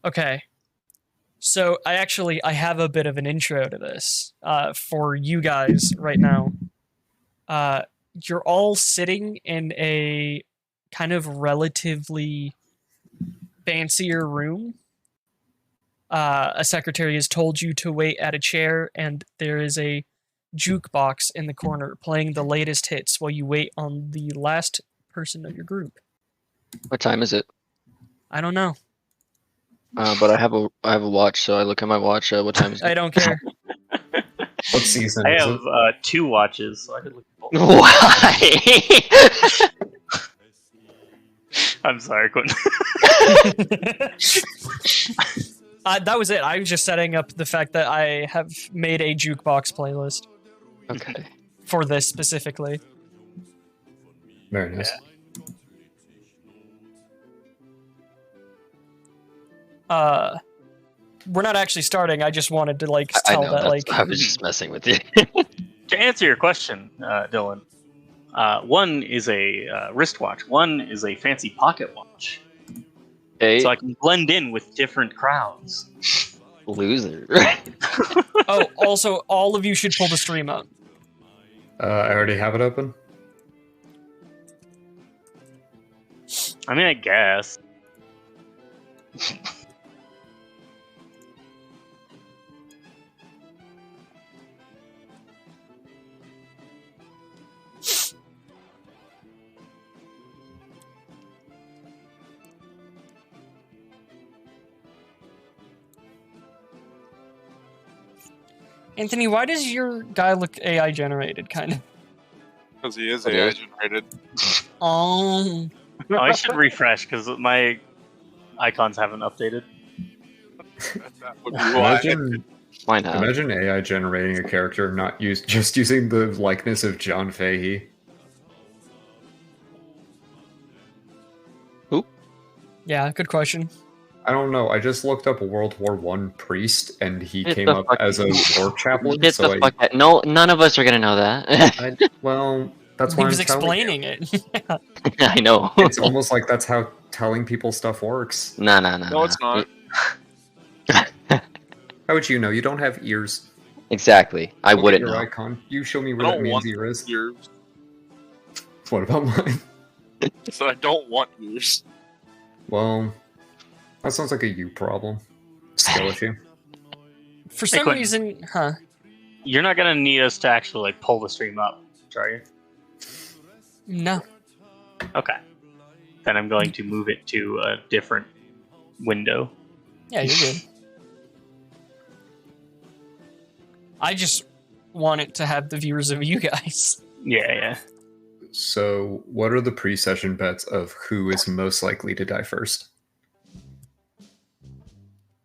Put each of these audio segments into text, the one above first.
Okay. So I have a bit of an intro to this for you guys right now. You're all sitting in a kind of relatively fancier room. A secretary has told you to wait at a chair, and there is a jukebox in the corner playing the latest hits while you wait on the last person of your group. What time is it? I don't know. But I have a watch, so I look at my watch. What time is it? I don't care. What season I is have it? 2 watches, so I could look at both. Why? I'm sorry, Quentin. That was it. I was just setting up the fact that I have made a jukebox playlist Okay. for this specifically. Very nice. We're not actually starting. I just wanted to I tell know. that I was just messing with you. To answer your question, Dylan, one is a wristwatch. One is a fancy pocket watch. Hey, So I can blend in with different crowds. loser. Oh, also, all of you should pull the stream up. I already have it open. I mean, I guess. Anthony, why does your guy look AI generated, kind of? Because he is It AI is. generated. Oh, Oh, I should refresh because my icons haven't updated. That would be why. Why not? Imagine AI generating a character, not just using the likeness of John Fahey. yeah, good question. I don't know. I just looked up World War One priest, and he Get came the up fuck- as a war chaplain. Get So the fuck out. No, none of us are gonna know that. well, that's He why was I'm telling you. explaining it. I know. It's almost like that's how telling people stuff works. No. No, it's not. How would you know? You don't have ears. Exactly. I Look at wouldn't your know. icon. You show me I where that don't means want ear is. yours. What about mine? So I don't want yours. Well, that sounds like a you problem. Skill issue. For some Quentin. reason, huh? You're not gonna need us to actually pull the stream up, are you? No. Okay. Then I'm going to move it to a different window. Yeah, you're good. I just want it to have the viewers of you guys. Yeah. So, what are the pre-session bets of who is most likely to die first?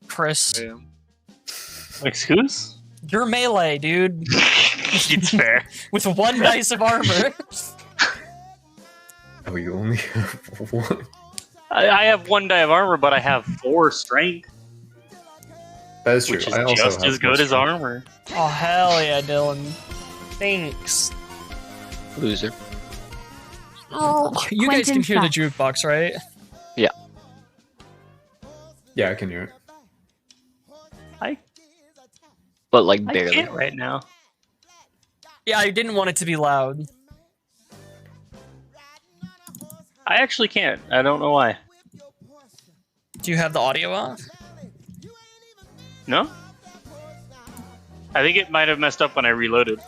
Chris, Damn. Excuse? you're melee, dude. It's fair. With 1 dice of armor. Oh, you only have one. I have 1 die of armor, but I have 4 strength, That is true. which is I also just have as good plus as strength. armor. Oh, hell yeah, Dylan. Thanks. Loser. You guys can Quentin hear the sucks. jukebox, right? Yeah, I can hear it. But like I barely. can't right now. Yeah, I didn't want it to be loud. I actually can't. I don't know why. Do you have the audio off? No? I think it might have messed up when I reloaded.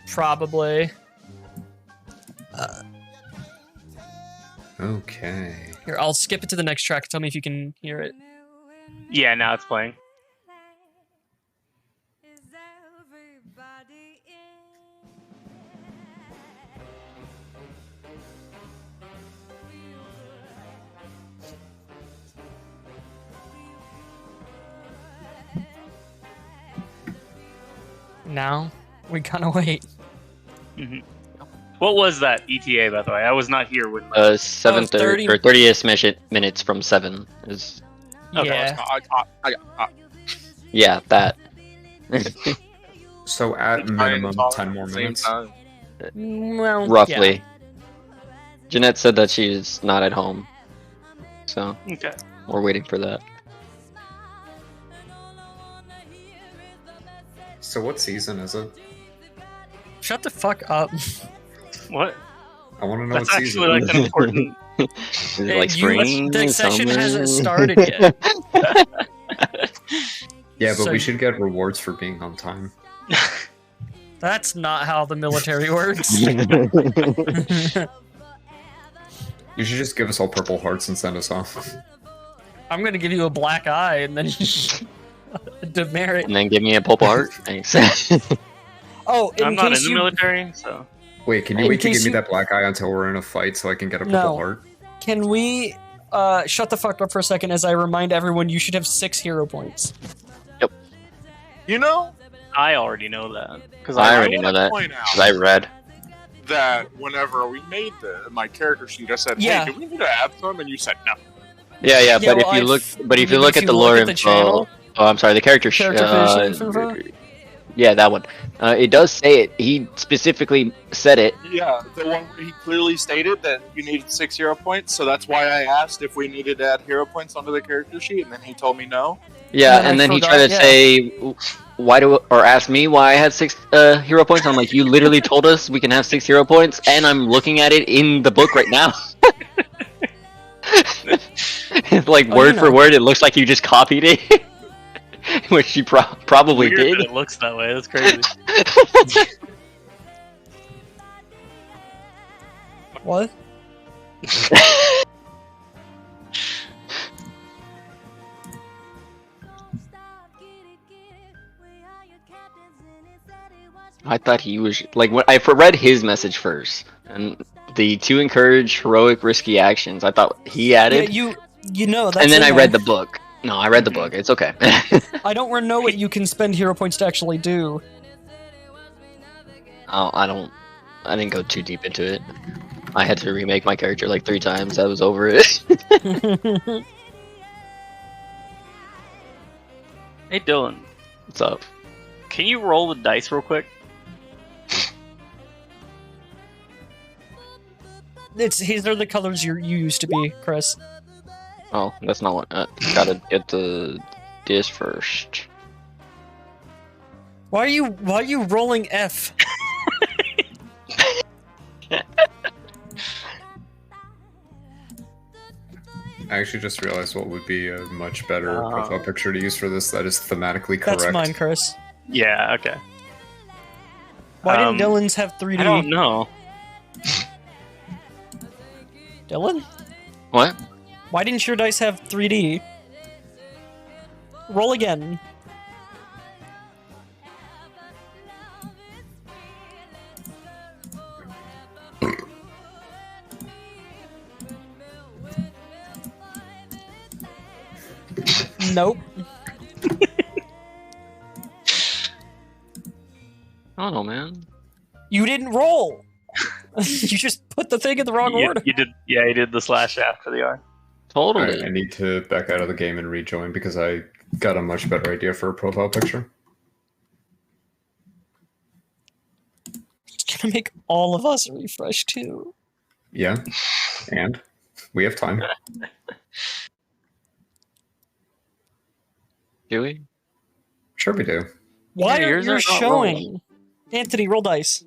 Probably. Okay. Here, I'll skip it to the next track. Tell me if you can hear it. Yeah, now it's playing. Now, we gotta wait. What was that ETA, by the way? I was not here when. 7:30 or 30th minutes from 7 is Okay. Yeah. yeah that. So at minimum 10 more minutes. Well, Roughly. yeah. Jeanette said that she's not at home, so Okay. we're waiting for that. So what season is it? Shut the fuck up. What? I want to know That's what actually season. like an important. Is it Hey, like spring? the session summer? hasn't started yet. Yeah, but So- we should get rewards for being on time. That's not how the military works. You should just give us all purple hearts and send us off. I'm gonna give you a black eye and then demerit. And then give me a purple heart. Thanks. Oh, I'm not in case the you, military, so Wait, can In you wait to case give me you- that black eye until we're in a fight so I can get a purple No. heart? Can we shut the fuck up for a second as I remind everyone you should have 6 hero points. You know, I already know that because I I already wanna know that, point out 'cause I read. that whenever we made my character sheet, I said, Yeah. "Hey, do we need to add some?" And you said no. Yeah, Yeah, but well, if you look, but if you look at the lore info, channel, oh, I'm sorry, the character Character info? yeah, that one. It does say it. He specifically said it. Yeah, the one where he clearly stated that you needed 6 hero points, so that's why I asked if we needed to add hero points onto the character sheet, and then he told me no. Yeah, And I and then he forgot, tried to yeah. say, why do, or ask me why I had 6 hero points. I'm like, you literally told us we can have 6 hero points, and I'm looking at it in the book right now. It's like Oh, word you for know. word, it looks like you just copied it, which you probably Weird did. that it looks that way. That's crazy. What? I thought he was like when I read his message first, and the to encourage heroic, risky actions. I thought he Yeah, added, you know that's and then in I there. read the book. No, I read the book. It's okay. I don't know what you can spend hero points to actually do. Oh, I didn't go too deep into it. I had to remake my character like 3 times. I was over it. Hey Dylan, What's up? can you roll the dice real quick? These are the colors you used to be, Chris. Oh, that's not what. Gotta get the disc first. Why are you rolling F? I actually just realized what would be a much better Oh. profile picture to use for this that is thematically correct. That's mine, Chris. Yeah. Okay. Why Um, didn't Dylan's have 3D? I don't know. Dylan? What? Why didn't your dice have 3D? Roll again. Nope. I don't know, man. You didn't roll. You just put the thing in the wrong order. You did. Yeah, you did the slash after the R. Totally. Alright, I need to back out of the game and rejoin because I got a much better idea for a profile picture. It's gonna make all of us refresh too. Yeah, and we have time. Do we? Sure, we do. Why Yeah, aren't yours you are not showing? Anthony, roll dice.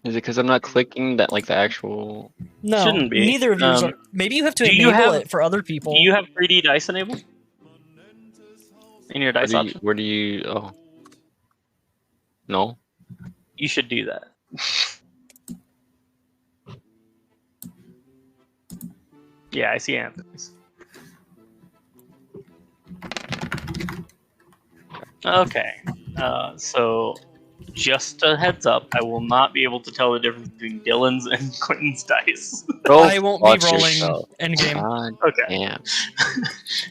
Is it because I'm not clicking that like the actual? No, Shouldn't be. neither of yours Um, are. Maybe you have to do you enable have- it for other people. Do you have 3D dice enabled in your dice option? Where do you? Oh. No. You should do that. Yeah, I see Anthony's. Okay, so just a heads up, I will not be able to tell the difference between Dylan's and Quentin's dice. Bro, I won't be watch rolling yourself. endgame. God Okay, damn.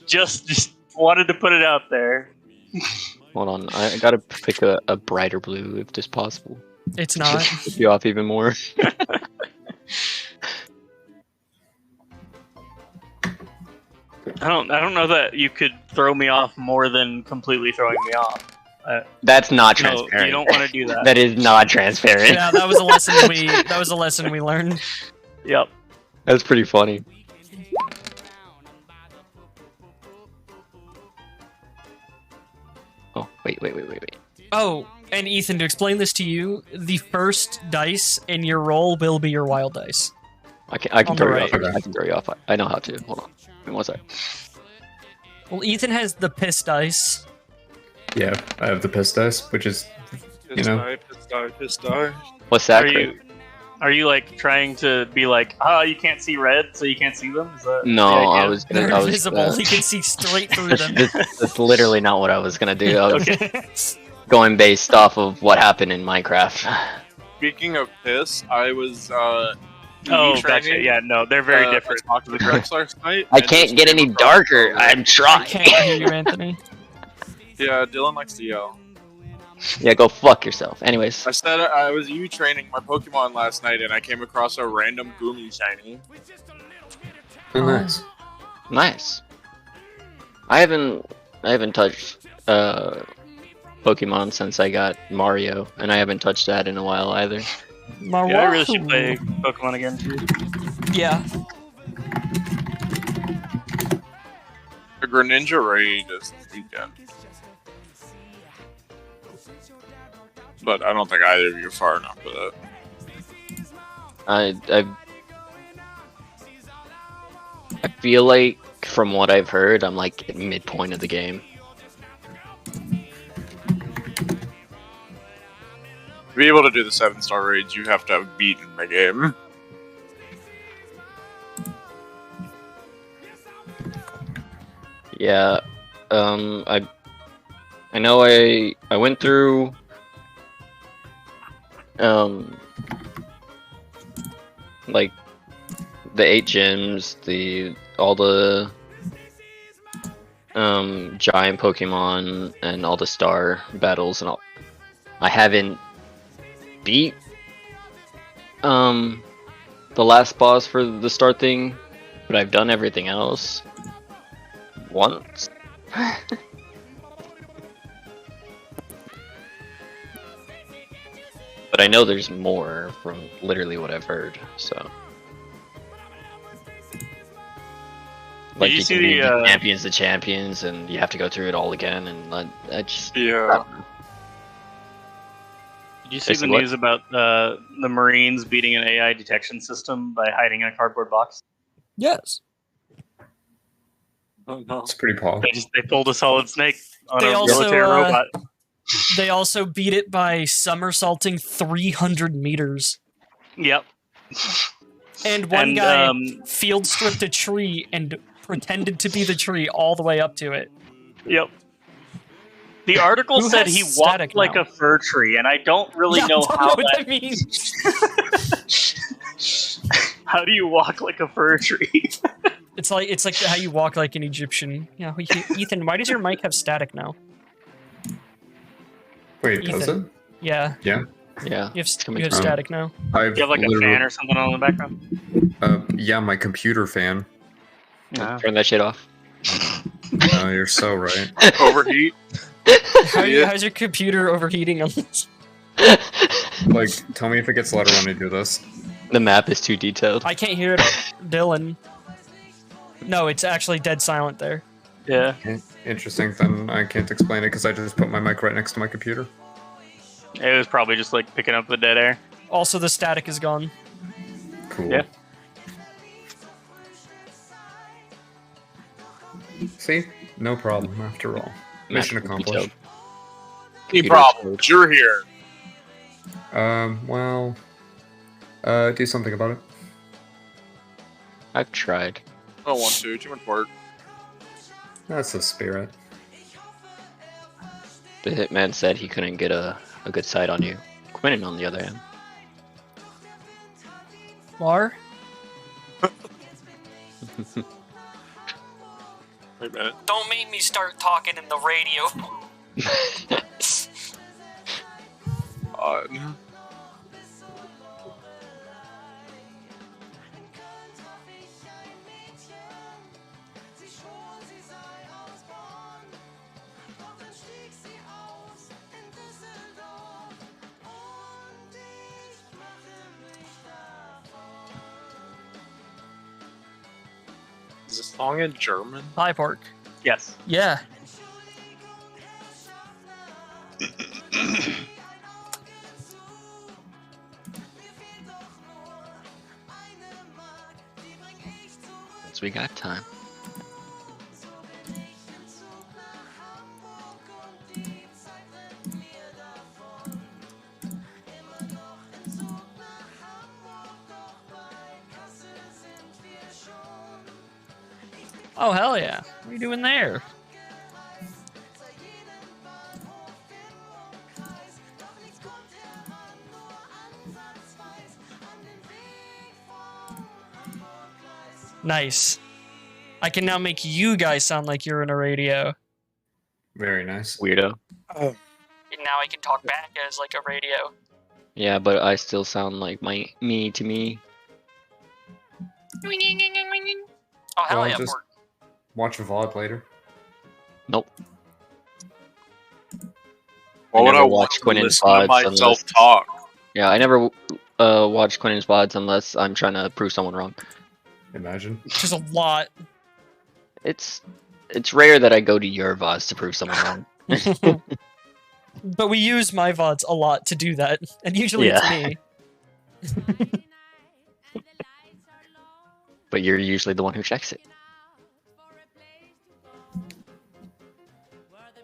just wanted to put it out there. Hold on. I gotta pick a brighter blue if this possible. It's not. Pick you off even more. I don't know that you could throw me off more than completely throwing me off. That's not No, transparent. you don't want to do that. That is not transparent. Yeah, that was a lesson we learned. Yep. That's pretty funny. Oh, Wait. Oh, and Ethan, to explain this to you, the first dice in your roll will be your wild dice. I can On the throw you right. off. I can throw you off. I know how to. Hold on. Give me 1 sec. Well, Ethan has the piss dice. Yeah, I have the piss dice, which is Piss know. die, piss die, piss die. What's that? Are Craig? you like trying to be like, you can't see red, so you can't see them? Is that No, the I idea? was They're gonna. invisible. He can see straight through them. That's literally not what I was gonna do. I was Okay. going based off of what happened in Minecraft. Speaking of piss, I was Oh, training, gotcha. Yeah, no, they're very different. I talked to the Grex last night. I and can't just get came any across darker. a- I'm I trying. can't hear you, Anthony. Yeah, Dylan likes to yell. Yeah, go fuck yourself. Anyways, I said I was training my Pokemon last night, and I came across a random Goomy shiny. oh, nice. nice. I haven't touched Pokemon since I got Mario, and I haven't touched that in a while either. Yeah, I really should play Pokemon again too. Yeah. A Greninja raid this weekend. But I don't think either of you are far enough for that. I feel like from what I've heard, I'm like at midpoint of the game. To be able to do the 7-star raids, you have to have beaten the game. Yeah, I know I went through like the 8 gyms, all the giant Pokemon and all the star battles and all. I haven't beat the last boss for the star thing, but I've done everything else once. But I know there's more from literally what I've heard, so. Like you you see can be the, the champions, and you have to go through it all again, and I just. Yeah. Did you see Basically the what? news about the Marines beating an AI detection system by hiding in a cardboard box? Yes. Oh, no. It's pretty pog. They pulled a Solid Snake on They a also, military robot. They also beat it by somersaulting 300 meters. Yep. And one And, guy field stripped a tree and pretended to be the tree all the way up to it. Yep. The article Who said has he static walked like now? a fir tree, and I don't really Yeah, know I don't how know what that. that means. How do you walk like a fir tree? It's like how you walk like an Egyptian. Yeah, Ethan, why does your mic have static now? Wait, does it? Ethan. Yeah, Yeah. you have coming you have from- static now. I've Do you have like a literally- fan or something on in the background? Yeah, my computer fan. No. Turn that shit off. Oh, you're so right. Overheat. How's your computer overheating on this? Like, tell me if it gets louder when I do this. The map is too detailed. I can't hear it, Dylan. No, it's actually dead silent there. Yeah. Interesting, then I can't explain it because I just put my mic right next to my computer. It was probably just like picking up the dead air. Also, the static is gone. Cool. Yeah. See? No problem, after all. Mission Map accomplished. detailed. Any Computer problems? You're here. Well, do something about it. I've tried. I don't want to. Too much work. That's the spirit. The hitman said he couldn't get a good sight on you. Quentin, on the other hand. Lar? Wait a minute. Don't make me start talking in the radio. Is this song in German? Hi, Park. Yes. Yeah. Since we got time. Oh, hell yeah. What are you doing there? Nice. I can now make you guys sound like you're in a radio. Very nice. Weirdo. And now I can talk back as like a radio. Yeah, but I still sound like me to me. Oh, hell Well, yeah. just- Pork. Watch a VOD later. Nope. Why would never I watch watch Quinnen's listen to VODs myself talk? Yeah, I never watch Quinnen's VODs unless I'm trying to prove someone wrong. Imagine. Which is a lot. It's rare that I go to your VODs to prove someone wrong. But we use my VODs a lot to do that. And usually Yeah. it's me. But you're usually the one who checks it.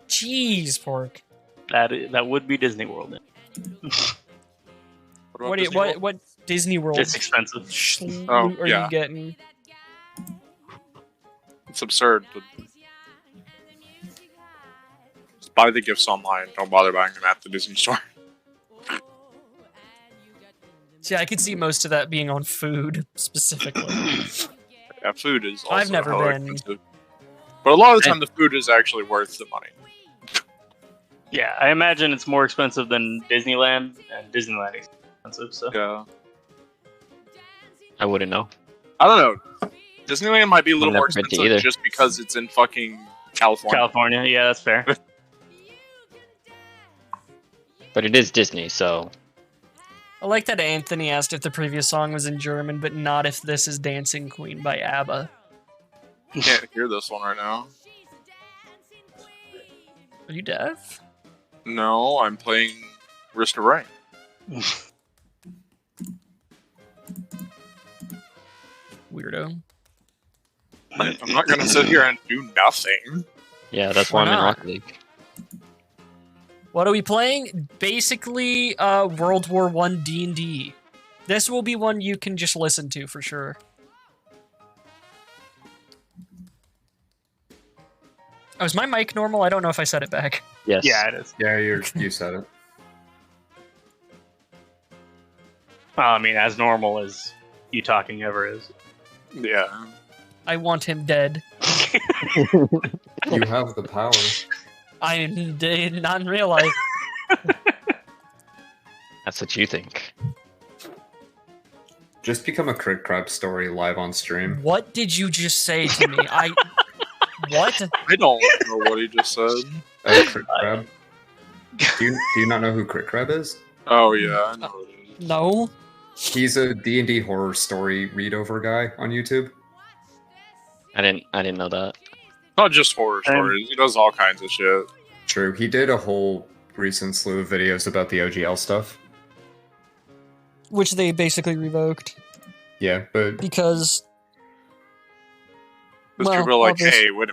Jeez, Pork. That would be Disney World. about What Disney World? what Disney World It's expensive. schloot Oh, are yeah. you getting? It's absurd. Just buy the gifts online. Don't bother buying them at the Disney store. See, I could see most of that being on food specifically. Yeah, food is also I've never hella been. expensive. But a lot of the time, the food is actually worth the money. Yeah, I imagine it's more expensive than Disneyland, and Disneyland is expensive. So Yeah. I wouldn't know. I don't know. Disneyland might be a little I've more never been to expensive either. just because it's in fucking California. California, yeah, that's fair. But it is Disney, so I like that Anthony asked if the previous song was in German, but not if this is Dancing Queen by ABBA. Can't hear this one right now. Are you deaf? No, I'm playing Risk of Rain. Weirdo. I'm not gonna sit here and do nothing. yeah, that's Why why I'm in not? Rocket League. What are we playing? Basically, World War One D&D. This will be one you can just listen to for sure. Oh, is my mic normal? I don't know if I said it back. Yes. Yeah, it is. Yeah, you said it. Well, I mean, as normal as you talking ever is. Yeah. I want him dead. You have the power. I did not in real life. That's what you think. Just become a Crit Crab story live on stream. What did you just say to me? What? I don't know what he just said. Crit Crab. Do you not know who Crit Crab is? Oh yeah, I know what it is. No. He's a D&D horror story read-over guy on YouTube. I didn't know that. Not just horror stories. He does all kinds of shit. True, he did a whole recent slew of videos about the OGL stuff. Which they basically revoked Yeah, but because Because Well, people are like, obvious. hey, wait a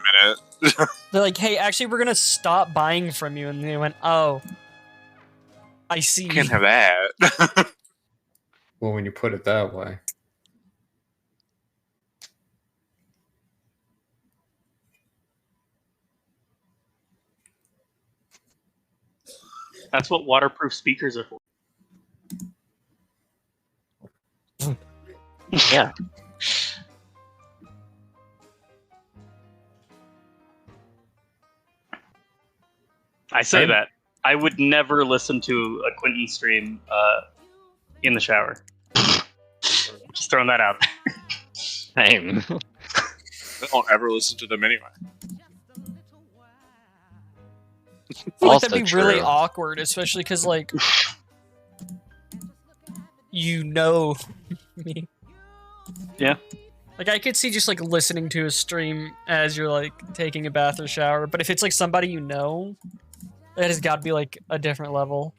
minute. they're like, "Hey, actually, we're gonna stop buying from you," and they went, "Oh, I see." Can't have that. well, when you put it that way. That's what waterproof speakers are for. Yeah. I say Same. that. I would never listen to a Quentin stream in the shower. Just throwing that out. Same. I don't ever listen to them anyway. I feel like Also that'd be really true. awkward, especially because like you know me. Yeah. Like I could see just like listening to a stream as you're like taking a bath or shower, but if it's like somebody you know, that has got to be like a different level.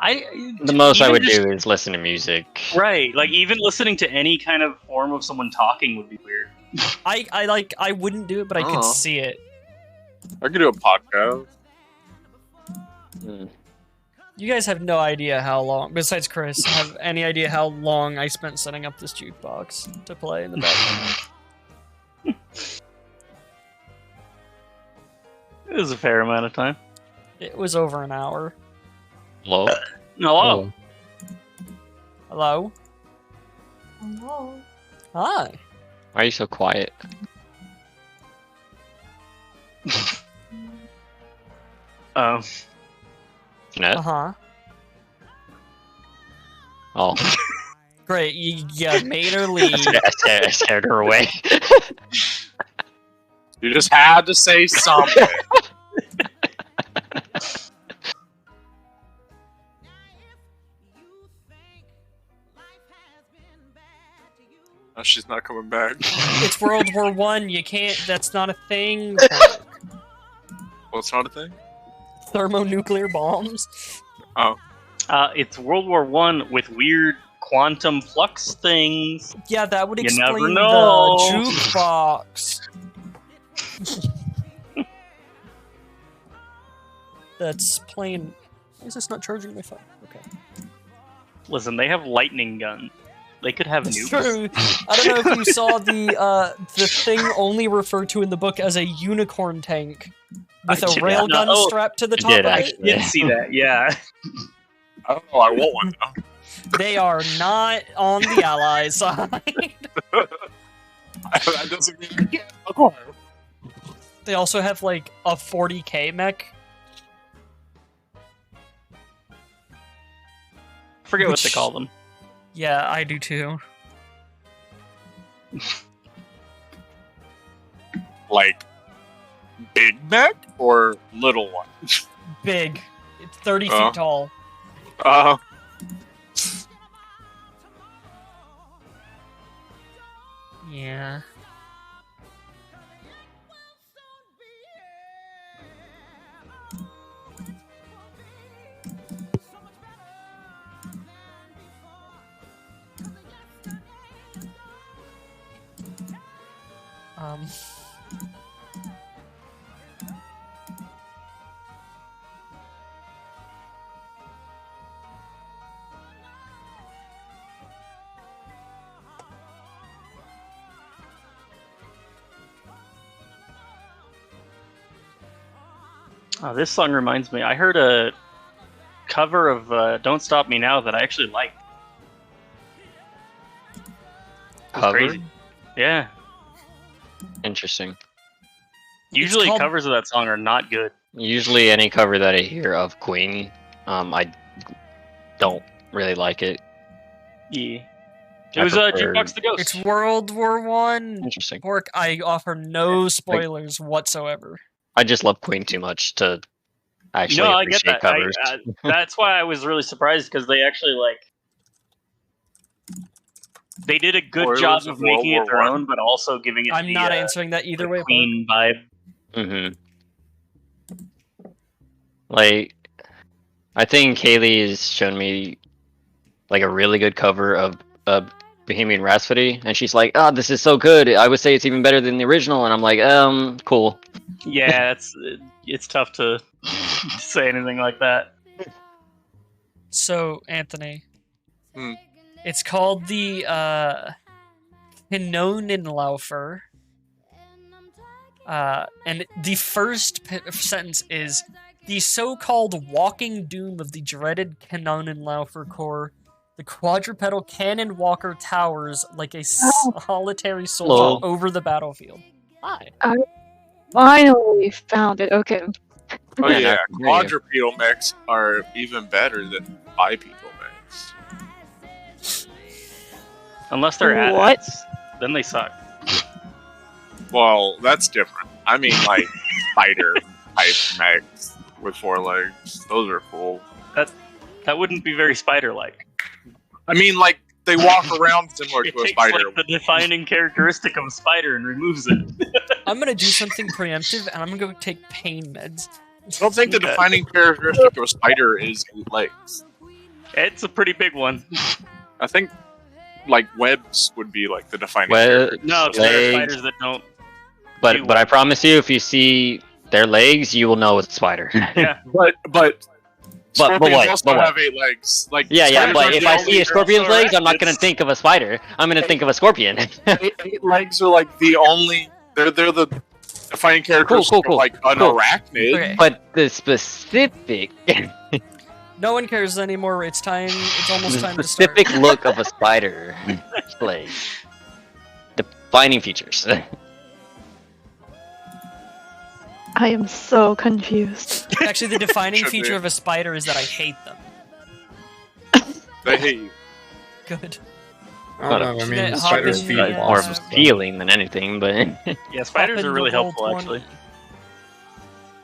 The most I even would just- do is listen to music. Right, like even listening to any kind of form of someone talking would be weird. I wouldn't do it, but I could Oh. see it. I could do a podcast. Hmm. You guys have no idea how long, besides Chris, have any idea how long I spent setting up this jukebox to play in the background. It was a fair amount of time. It was over an hour. Hello? Hello. Hello? Hello. Hi. Why are you so quiet? Jeanette? Uh-huh. Oh, Great, you made her leave. I scared her away. You just had to say something. Oh, she's not coming back. It's World War One. You can't. That's not a thing. Well, it's not a thing. Thermonuclear bombs. It's World War One with weird quantum flux things. Yeah, that would You explain never the know. jukebox. That's playing. Why is this not charging my phone? Okay. Listen, they have lightning guns. They could have It's nukes. true. I don't know if you saw the thing only referred to in the book as a unicorn tank with I a did railgun not know. strapped to the I top did, of actually. it. Didn't see that. Yeah. I don't know. I want one though. They are not on the Allies' side. That doesn't mean you can't acquire. They also have like a 40k mech. Forget what they Which- call them. Yeah, I do too. Like big neck or little one? Big. It's 30 Oh. feet tall. Uh, Yeah. Um. This song reminds me. I heard a cover of "Don't Stop Me Now" that I actually liked. It's Cover? crazy. Yeah. Interesting. Usually called- covers of that song are not good. Usually any cover that I hear of Queen, I don't really like it. Yeah. It I was prefer- Jukebox the Ghost. It's World War One. Interesting. Pork, I offer no spoilers whatsoever. I just love Queen too much to actually No, I get appreciate that. covers. That's why I was really surprised because they actually they did a good Spoilers job of of making World it their War I? own, but also giving it I'm the, not answering that either the way. Pork. Queen vibe. Like, I think Kaylee has shown me like a really good cover of Bohemian Rhapsody, and she's like, "Oh, this is so good. I would say it's even better than the original." And I'm like, cool." Yeah, it's tough to say anything like that. So, Anthony. Hmm. It's called the Kanonenlaufer. And the first sentence is the so-called walking doom of the dreaded Kanonenlaufer Corps. The quadrupedal cannon walker towers like a solitary soldier Hello. over the battlefield. Hi. Finally found it. Okay. oh Yeah, yeah, I agree. quadrupedal mechs are even better than bipedal mechs. Unless they're What? AT-ATs, then they suck. Well, that's different. I mean, like spider type mechs with 4 legs. Those are cool. That wouldn't be very spider-like. I mean, like they walk around similar It to a takes spider. like the defining characteristic of a spider and removes it. I'm gonna do something preemptive, and I'm gonna go take pain meds. I don't think the Okay. defining characteristic of a spider is 8 legs. It's a pretty big one. I think like webs would be like the defining. Well, No, it's there are legs, spiders that don't. but I promise you, if you see their legs, you will know it's a spider. Yeah. But scorpions what? also But what? have 8 legs. Like Yeah, spiders but are if the I only- see a scorpion's they're legs, I'm not gonna arachnids. think of a spider. I'm gonna think of a scorpion. 8 legs are like the only. They're the defining characteristic Cool. of like an Cool. arachnid. Okay. But the specific, No one cares anymore. It's time. It's almost the time to start. specific look of a spider legs, defining features. I am so confused. Actually, the defining Should feature be. of a spider is that I hate them. They hate you. Good. I don't know. I mean, Yeah, spiders Hopkins, feed yeah. More of a wasps, so- feeling than anything, but Yeah, spiders Up in are really the roll helpful 20. actually.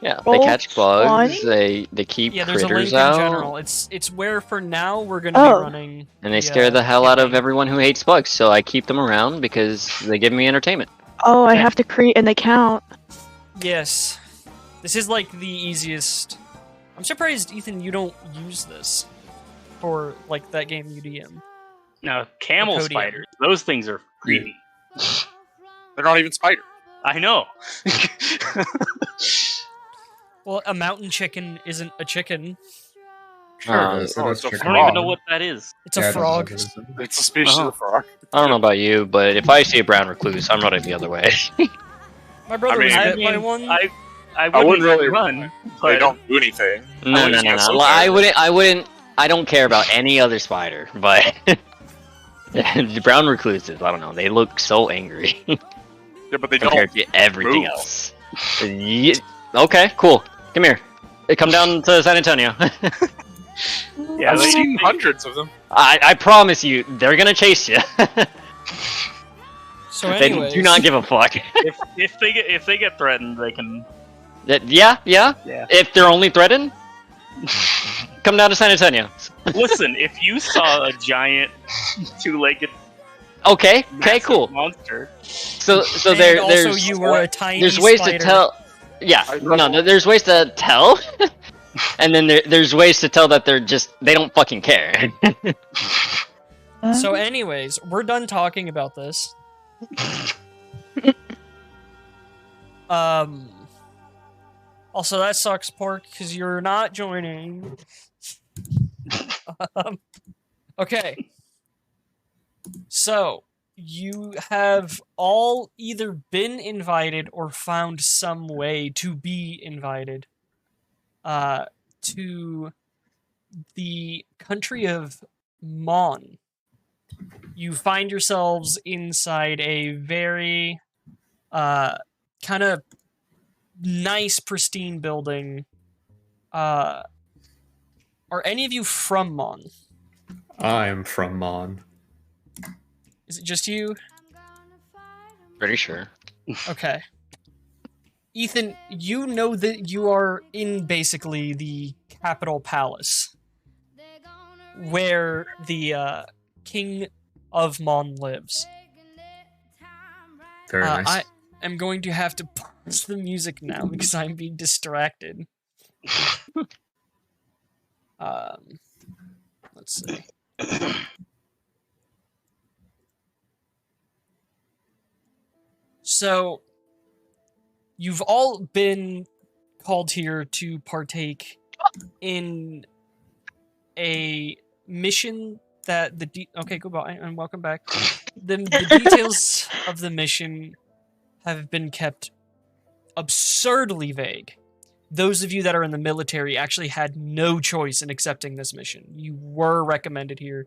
yeah, they Roll catch bugs. 20? They keep Yeah, there's a link critters in out, general. It's where for now we're gonna Oh. be running. and they scare the hell out of everyone who hates bugs. So I keep them around because they give me entertainment. Oh, I have to create an account. Yes, this is like the easiest. I'm surprised, Ethan, you don't use this for like that game UDM. Now, camel Codium. spiders, those things are creepy. They're not even spiders. I know. Well, a mountain chicken isn't a chicken. Sure, Um, it is. oh, It it's is a I chicken. don't even know what that is. It's a Yeah, I don't know frog. what it is. It's a species Uh-huh. of frog. I don't know about you, but if I see a brown recluse, I'm running the other way. My brother I was mean- bit by one. I wouldn't wouldn't really run, They but don't do anything. No. wouldn't get so I tired. wouldn't. I don't care about any other spider, but the brown recluses. I don't know. They look so angry Yeah, but they don't. compared to everything move. else. Okay, cool. Come here. Come down to San Antonio. yeah, I've they, seen hundreds of them. I promise you, they're gonna chase you. So They anyways, do not give a fuck. if they get threatened, they can. Yeah. Yeah. If they're only threatened, come down to San Antonio. Listen, if you saw a giant two-legged Okay, massive cool. monster, So and there, also there's you were a tiny. there's ways spider. to tell. Yeah, no, there's ways to tell, and then there's ways to tell that they don't fucking care. So, anyways, we're done talking about this. Also, that sucks, Pork, because you're not joining. Okay. So, you have all either been invited or found some way to be invited to the country of Mon. You find yourselves inside a very kind of nice, pristine building. Are any of you from Mon? I'm from Mon. Is it just you? Pretty sure. Okay. Ethan, you know that you are in basically the capital palace where the king of Mon lives. Very nice. I am going to have to pause the music now because I'm being distracted. Let's see. So, you've all been called here to partake in a mission that okay, goodbye and welcome back. The details of the mission have been kept absurdly vague. Those of you that are in the military actually had no choice in accepting this mission. You were recommended here.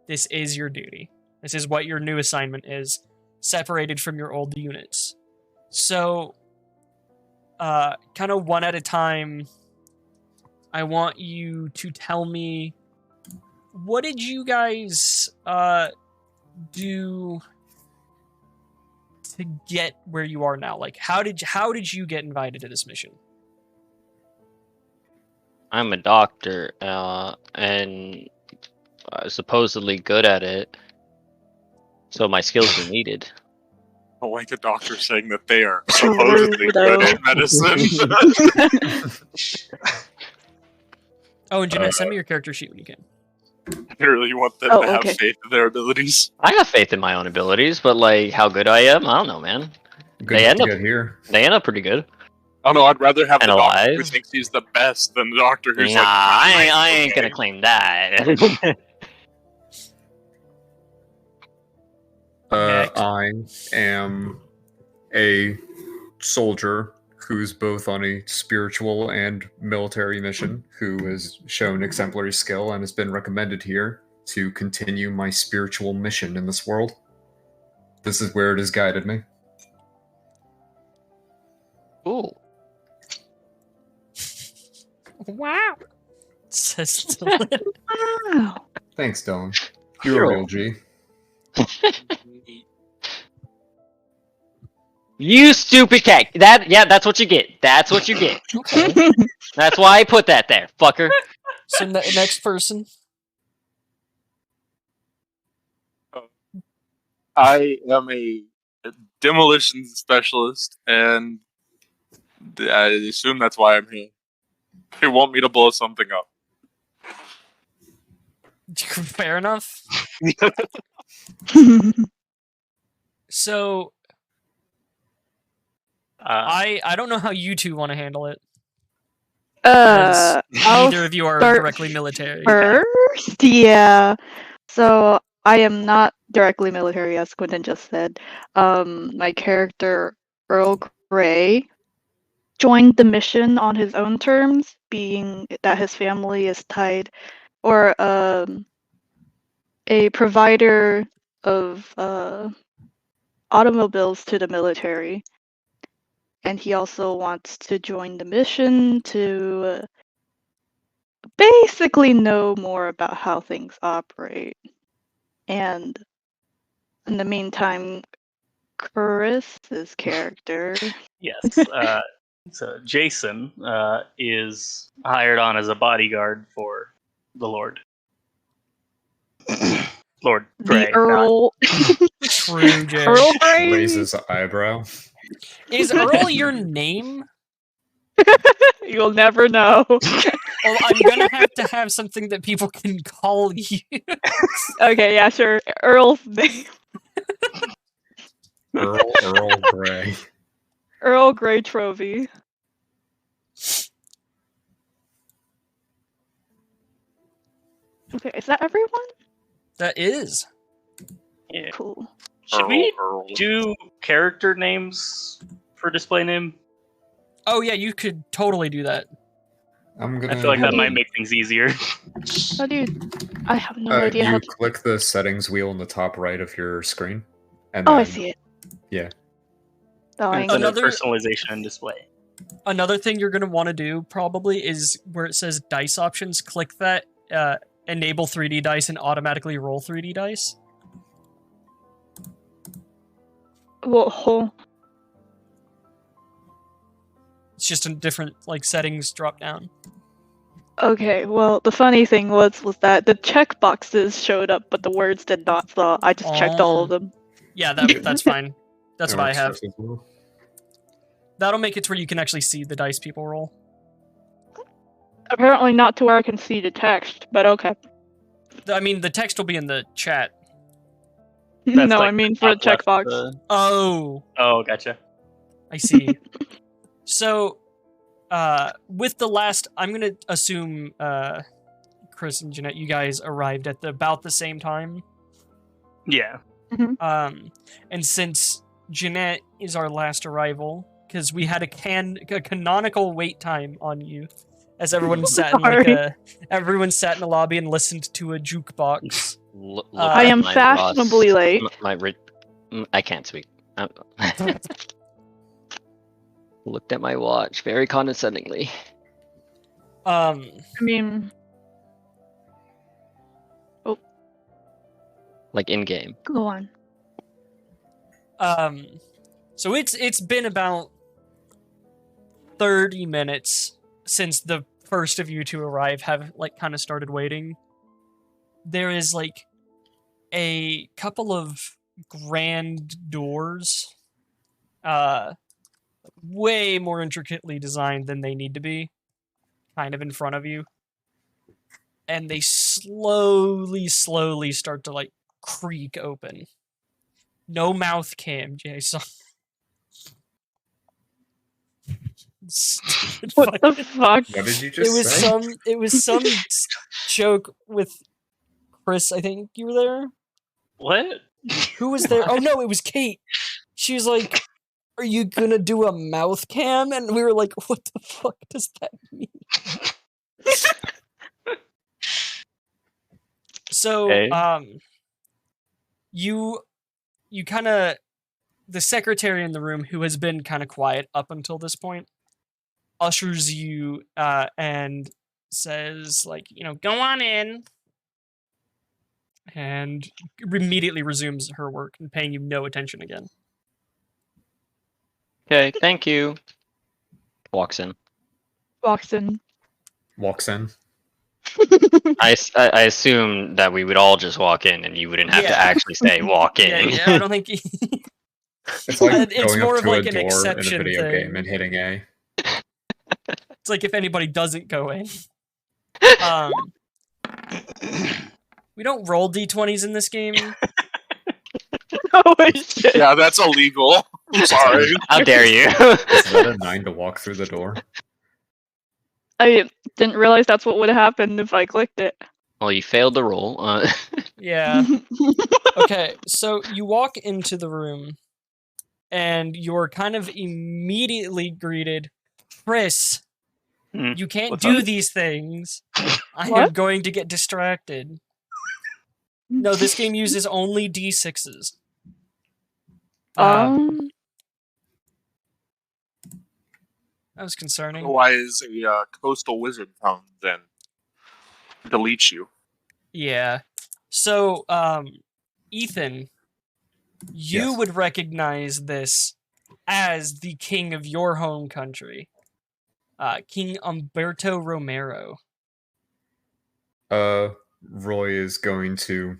This is your duty. This is what your new assignment is, separated from your old units. So, kind of one at a time, I want you to tell me, what did you guys do to get where you are now? Like, how did you get invited to this mission? I'm a doctor, and supposedly good at it. So my skills are needed. I like a doctor saying that they are supposedly good at medicine. Oh, and Jeanette, send me your character sheet when you can. I really want them Oh, to have okay. faith in their abilities. I have faith in my own abilities, but like how good I am, I don't know, man. Good They enough end to up- get here. They end up pretty good. Oh no, I'd rather have And the doctor who alive? thinks he's the best than the doctor who's Nah, like, I ain't okay. gonna claim that. Heck. I am a soldier who's both on a spiritual and military mission, who has shown exemplary skill and has been recommended here to continue my spiritual mission in this world. This is where it has guided me. Ooh. Wow. Says Dylan. Wow. Thanks, Dylan. You're a real G. You stupid cat. That's what you get. That's what you get. Okay. That's why I put that there, fucker. So next person. I am a demolition specialist, and I assume that's why I'm here. They want me to blow something up. Fair enough. So I don't know how you two want to handle it. I'll Neither of you are start directly military. first. Yeah. So I am not directly military, as Quentin just said. My character Earl Grey joined the mission on his own terms, being that his family is tied, or a provider of automobiles to the military. And he also wants to join the mission to basically know more about how things operate. And in the meantime, Chris's character. Yes. So Jason is hired on as a bodyguard for the Lord. Lord Grey. The Earl. True, Jay. Earl Grey. Raises eyebrow. Is Earl your name? You'll never know. Well, I'm gonna have to have something that people can call you. Okay, yeah, sure. Earl's name. Earl Grey. Earl Grey Trovey. Okay, is that everyone? That is. Yeah. Cool. Should we Earl. do character names for display name? Oh yeah, you could totally do that. I'm gonna. I feel like that do- might make things easier. Oh, dude, I have no idea you how to. click the settings wheel in the top right of your screen. And Oh, I then- see it. Yeah. Oh, I It's under Another- personalization and display. Another thing you're gonna want to do probably is where it says dice options. Click that. Enable 3D dice and automatically roll 3D dice. Well, It's just a different like settings drop down. okay. Well, the funny thing was that the check boxes showed up, but the words did not. So I just checked all of them. Yeah, that's fine. That's That what I works have. just as well. That'll make it to where you can actually see the dice people roll. Apparently, not to where I can see the text, but okay. I mean, the text will be in the chat. That's No, like I mean the for the top left, checkbox. Oh, Oh, gotcha. I see. So, with the last, I'm gonna assume Chris and Jeanette, you guys arrived at about the same time. Yeah. And since Jeanette is our last arrival, because we had a canonical wait time on you, as everyone sat in everyone sat in the lobby and listened to a jukebox. I am fashionably late. I can't speak. Looked at my watch very condescendingly. I mean, Like in game. go on. So it's been about 30 minutes since the first of you to arrive have like kind of started waiting. There is like a couple of grand doors, way more intricately designed than they need to be, kind of in front of you. and they slowly start to like creak open. No mouth cam, Jason. What the fuck? What did you It just was say? some joke with Chris. I think you were there. What? Who was there? Oh no, it was Kate. She was like, "Are you gonna do a mouth cam?" And we were like, "What the fuck does that mean?" So, Okay. you kind of, the secretary in the room, who has been kind of quiet up until this point, ushers you and says, like, go on in, and immediately resumes her work and paying you no attention again. Okay, thank you. Walks in. Walks in. Walks in. I assume that we would all just walk in and you wouldn't have to Yeah. actually say walk in. Yeah, I don't think It's like it's going more up of to like a an door in a exception video thing. game and hitting A. It's like if anybody doesn't go in. We don't roll d20s in this game. Oh shit. Yeah, that's illegal. I'm sorry. How dare you? Is that a 9 to walk through the door? I didn't realize that's what would have happened if I clicked it. Well, you failed the roll. Yeah. Okay, so you walk into the room, and you're kind of immediately greeted, Chris, Hmm, you can't what's do up? these things. I am What? going to get distracted. No, this game uses only d6s. That was concerning. Otherwise, a coastal wizard comes and deletes you. Yeah. So, Ethan, you Yes. would recognize this as the king of your home country, King Umberto Romero. Roy is going to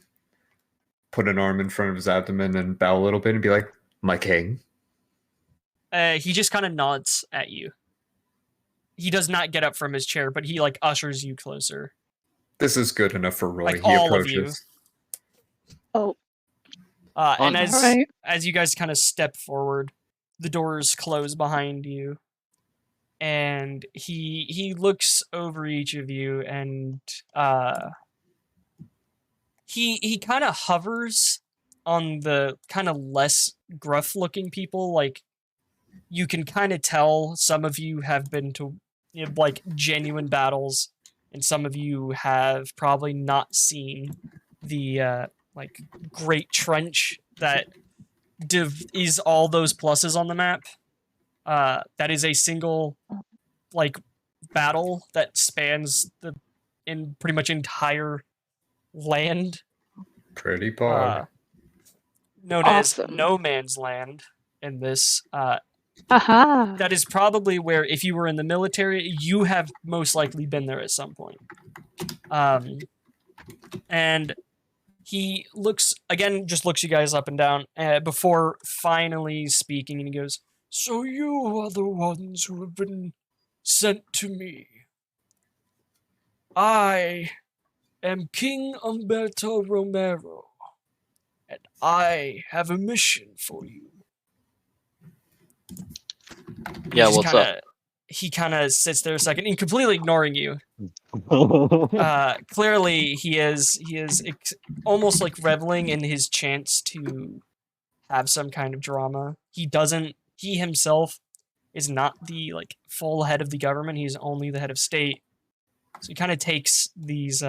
put an arm in front of his abdomen and bow a little bit and be like, "My king." He just kind of nods at you. He does not get up from his chair, but he like ushers you closer. This is good enough for Roy. Like He all of approaches. Oh, And Oh, as you guys kind of step forward, the doors close behind you, and he looks over each of you, and he kind of hovers on the kind of less gruff looking people. Like, you can kind of tell some of you have been to like genuine battles, and some of you have probably not seen the like Great Trench that is all those pluses on the map. That is a single like battle that spans the pretty much entire land, Pretty pog. known Awesome. as No Man's Land. In this, aha. that is probably where, if you were in the military, you have most likely been there at some point. And he looks you guys up and down before finally speaking, and he goes, "So you are the ones who have been sent to me. I am King Umberto Romero, and I have a mission for you." Yeah, He's what's kinda, He kind of sits there a second, and completely ignoring you. Clearly, he is almost like reveling in his chance to have some kind of drama. He himself is not the like full head of the government. He's only the head of state. So he kind of takes these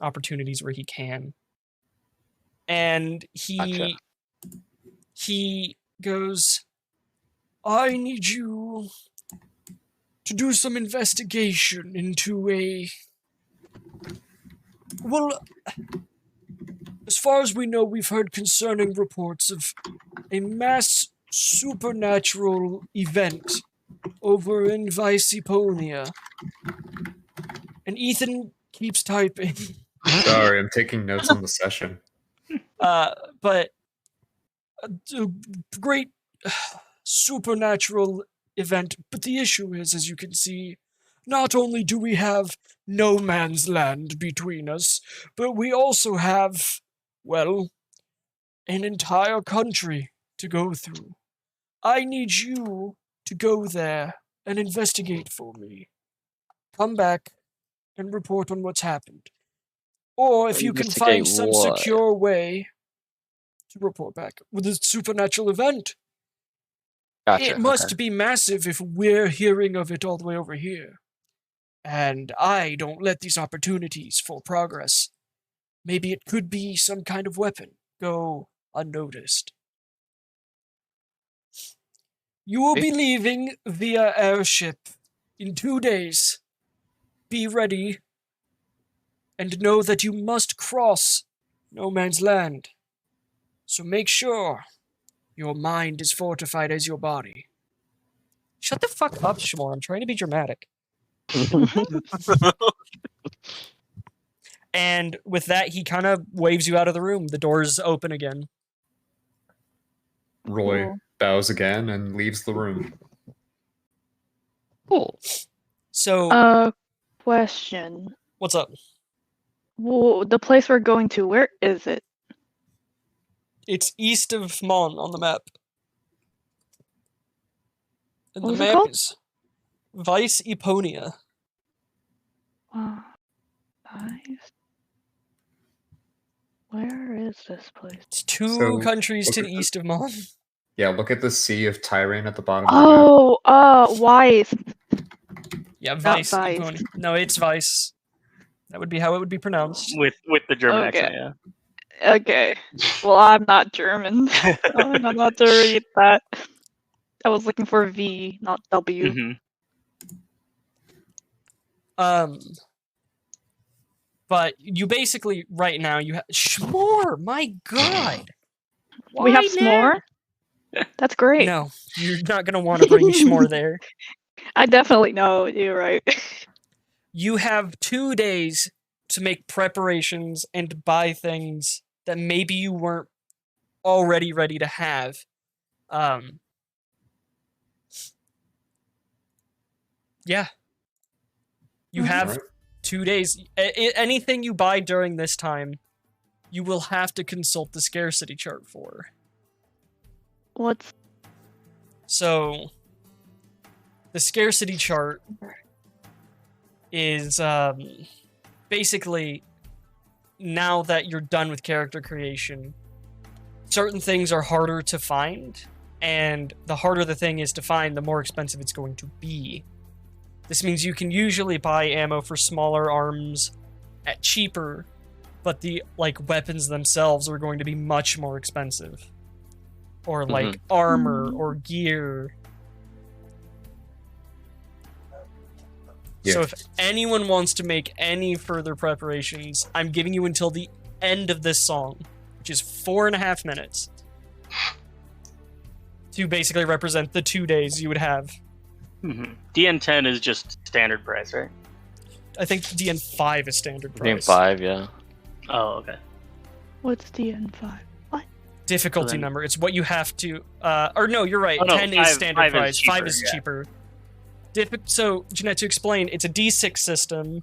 opportunities where he can. And Gotcha. he goes, "I need you to do some investigation into as far as we know, we've heard concerning reports of a mass supernatural event over in Viceponia." And Ethan keeps typing. Sorry, I'm taking notes on the session. But a great supernatural event. But the issue is, as you can see, not only do we have no man's land between us, but we also have, well, an entire country to go through. I need you to go there and investigate for me. Come back and report on what's happened. Or if you can find Investigate some what? secure way to report back with a supernatural event. Gotcha. It must okay. be massive if we're hearing of it all the way over here. And I don't let these opportunities for progress. Maybe it could be some kind of weapon go unnoticed. You will be leaving via airship in 2 days. Be ready and know that you must cross no man's land. So make sure your mind is fortified as your body. Shut the fuck up, Shmore. I'm trying to be dramatic. And with that, he kind of waves you out of the room. The doors open again. Roy Cool. bows again and leaves the room. Cool. So, Question. what's up? Well, the place we're going to, where is it? It's east of Mon on the map. And What the was it map called? is Vice Eponia. Nice. Where is this place? It's two So, countries to look the at the- east of Mon. Yeah, look at the Sea of Tyrane at the bottom of the map. Weiss. Yeah, Not Vice Vice. Eponia. No, it's Vice. That would be how it would be pronounced. With the German Okay. accent, yeah. Okay. Well, I'm not German. I'm not about to read that. I was looking for V, not W. Mhm. But you basically right now you have Shmore. My God, We have Why s'more? That's great. No, you're not gonna want to bring Shmore there. I definitely know. You're right. You have 2 days to make preparations and buy things that maybe you weren't already ready to have. Yeah. You Mhm. have Alright. 2 days. Anything you buy during this time, you will have to consult the scarcity chart for. What's So, the scarcity chart is basically now that you're done with character creation, certain things are harder to find, and the harder the thing is to find, the more expensive it's going to be. This means you can usually buy ammo for smaller arms at cheaper, but the weapons themselves are going to be much more expensive. Or armor or gear. Yeah. So if anyone wants to make any further preparations, I'm giving you until the end of this song, which is 4.5 minutes, to basically represent the 2 days you would have. Mhm. DN10 is just standard price, right? I think DN5 is standard Game price. 5, yeah. Oh, okay. what's DN5? Difficulty Then- number. It's what you have to. Or no, you're right. Oh, no, 10 five- is standard 5 is price. 5 cheaper, is yeah. cheaper. So, Jeanette, to explain, it's a D6 system,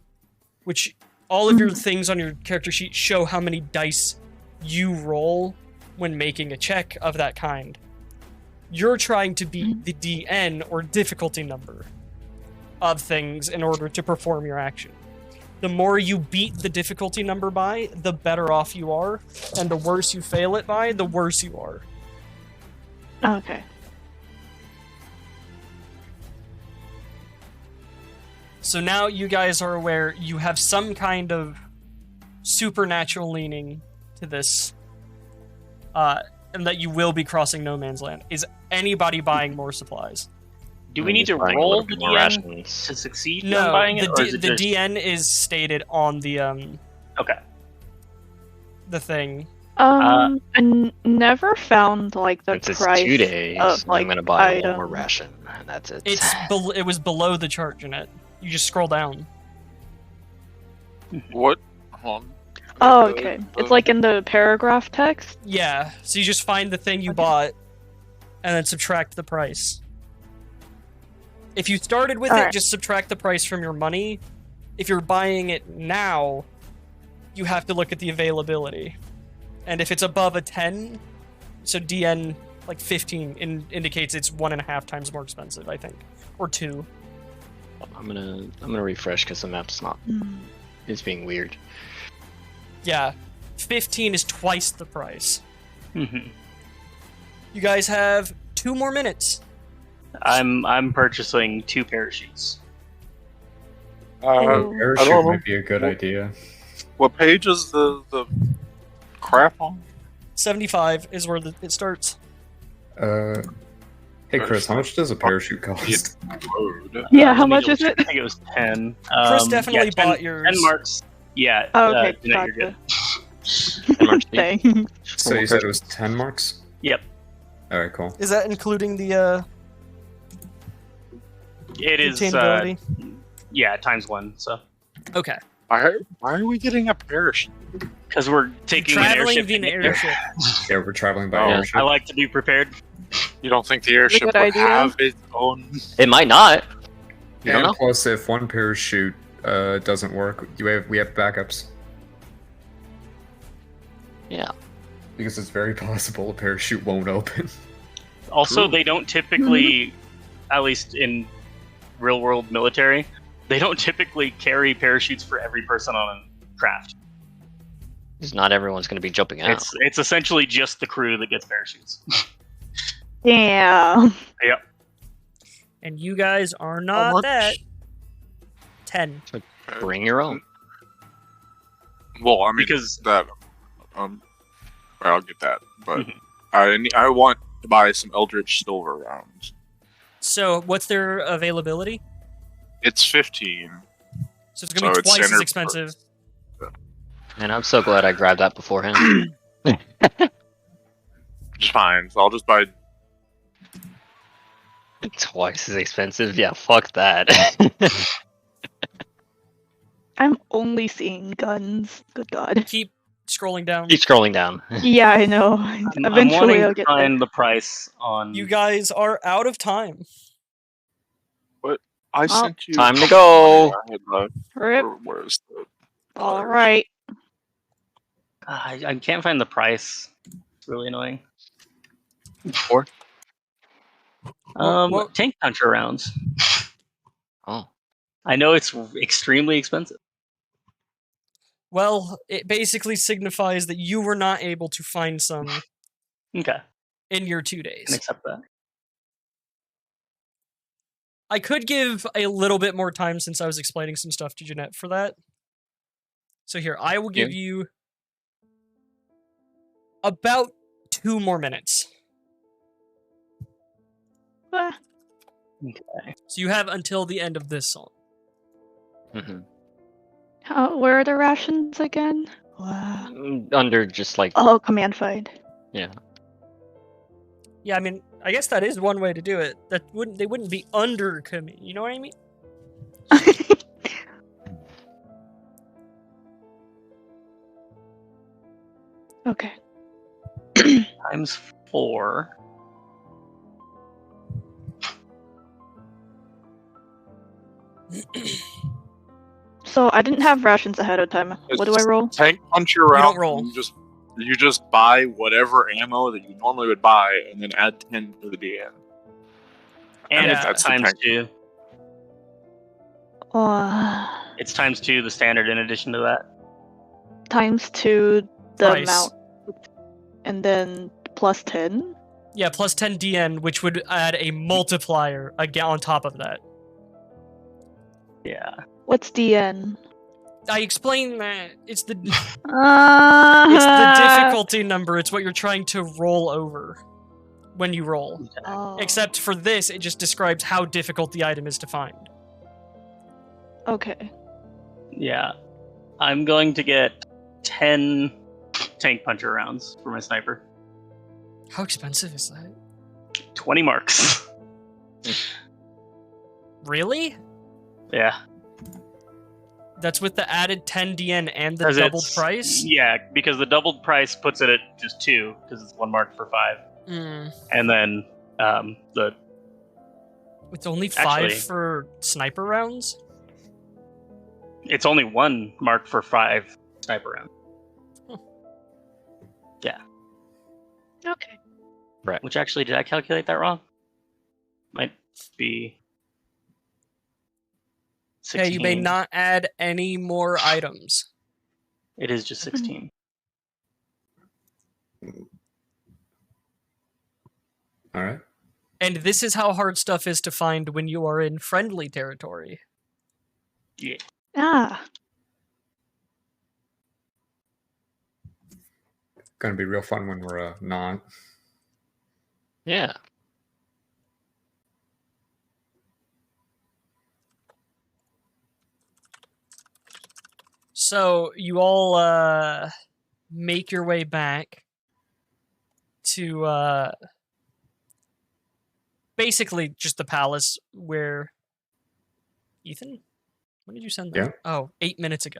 which all of your things on your character sheet show how many dice you roll when making a check of that kind. You're trying to beat the DN, or difficulty number, of things in order to perform your action. The more you beat the difficulty number by, the better off you are, and the worse you fail it by, the worse you are. Okay. So now you guys are aware you have some kind of supernatural leaning to this, and that you will be crossing no man's land. Is anybody buying more supplies? Do we need to Buying a roll little the bit more DN rations. to succeed on No, buying the, it, or is it the just... DN is stated on the Okay. the thing. I never found the Since it's price 2 days, of I'm gonna buy one more items. ration, and that's it. It was below the chart, Jeanette. You just scroll down. What? Hold on. Oh, okay. It's in the paragraph text. Yeah, so you just find the thing you Okay. bought, and then subtract the price. If you started with it, Alright. just subtract the price from your money. If you're buying it now, you have to look at the availability. And if it's above a 10, so DN like 15 indicates it's 1.5 times more expensive, I think, or 2. I'm gonna refresh because the map's not. It's being weird. Yeah, 15 is twice the price. Mhm. You guys have 2 more minutes. I'm purchasing 2 parachutes. Oh. I Parachute don't know. might be a good idea. What page is the crap on? 75 is where it starts. Hey Chris, how much does a parachute cost? Road. Yeah, Let how me much double is check. it? I think it was 10. Chris definitely yeah, 10 bought yours. 10 marks. Yeah. Oh, okay, Jeanette, you're gotcha. good. 10 marks deep. Thanks. So you said it was 10 marks? Yep. Alright, cool. Is that including the It is. containability? Yeah, times 1. So Okay. Why are we getting a parachute? because we're taking an Traveling airship. via to an get there. airship. Yeah, we're traveling by Oh, airship. I like to be prepared. You don't think the airship good would idea. have its own? It might not. You don't And know. plus, if one parachute doesn't work, we have backups. Yeah. Because it's very possible a parachute won't open. Also, True. they don't typically, at least in real world military, they don't typically carry parachutes for every person on a craft. Because not everyone's going to be jumping out. It's essentially just the crew that gets parachutes. Damn. And you guys are How not much? that. 10. Bring your own. Well, I mean, Because- that. I'll get that, but Mhm. I want to buy some Eldritch Silver rounds. So, what's their availability? It's 15. So it's gonna be So it's twice as standard expensive. And I'm so glad I grabbed that beforehand. Just fine. So I'll just buy. Twice as expensive? Yeah, fuck that. I'm only seeing guns. Good god. Keep scrolling down. Keep scrolling down. Yeah, I know. I'm Eventually wanting I'll to get there. find the price on. You guys are out of time. I sent you. Time to go. Rip. Where's the? Alright. I can't find the price. It's really annoying. Or? What- Tank puncher rounds. Oh. I know it's extremely expensive. Well, it basically signifies that you were not able to find some Okay, in your 2 can days. accept that. I could give a little bit more time since I was explaining some stuff to Jeanette for that. So here, I will give you about 2 more minutes. Ah, Okay. So you have until the end of this song. hmm where are the rations again? Wow. Under just like Oh, command find. Yeah, I mean, I guess that is one way to do it. They wouldn't be under command. You know what I mean? Okay. Times 4. So I didn't have rations ahead of time. What do I roll? Tank puncher don't round. roll. You just buy whatever ammo that you normally would buy, and then add 10 to the DN. And Yeah. it's times That's the 2. It's times 2 the standard in addition to that. Times 2 the Price. amount. And then plus 10. Yeah, plus 10 DN, which would add a multiplier again on top of that. Yeah. What's DN? I explained that it's the it's Uh, the difficulty number. It's what you're trying to roll over when you roll. Oh, Except for this, it just describes how difficult the item is to find. okay. Yeah. I'm going to get 10 tank puncher rounds for my sniper. How expensive is that? 20 marks. Really? Yeah. That's with the added 10 DN and the 'Cause doubled it's- price? Yeah, because the doubled price puts it at just 2, because it's 1 mark for 5. Mm. And then the It's only 5 Actually- for sniper rounds? It's only one mark for 5 sniper rounds. Okay. Which actually, did I calculate that wrong? Might be 16. Okay, you may not add any more items. It is just 16. All right. And this is how hard stuff is to find when you are in friendly territory. Yeah. Ah. Gonna be real fun when we're not. Yeah. So you all make your way back to basically just the palace where Ethan? When did you send that? Yeah. Oh, 8 minutes ago.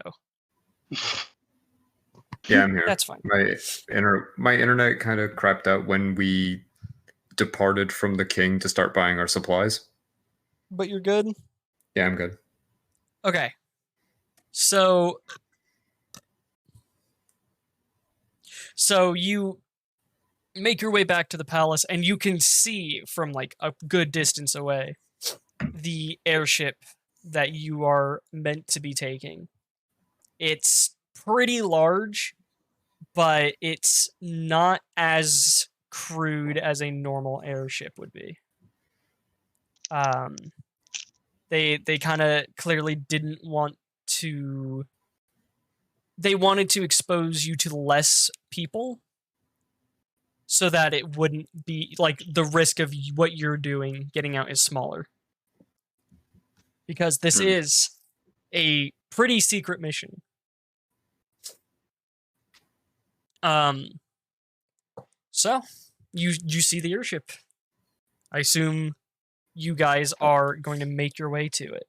Yeah, I'm here. That's fine. My internet kind of crapped out when we departed from the king to start buying our supplies. But you're good? Yeah, I'm good. Okay. So you make your way back to the palace and you can see from like a good distance away the airship that you are meant to be taking. It's pretty large, but it's not as crude as a normal airship would be. They kind of clearly didn't want to. They wanted to expose you to less people, so that it wouldn't be like the risk of what you're doing getting out is smaller. Because this is a pretty secret mission. So you see the airship. I assume you guys are going to make your way to it.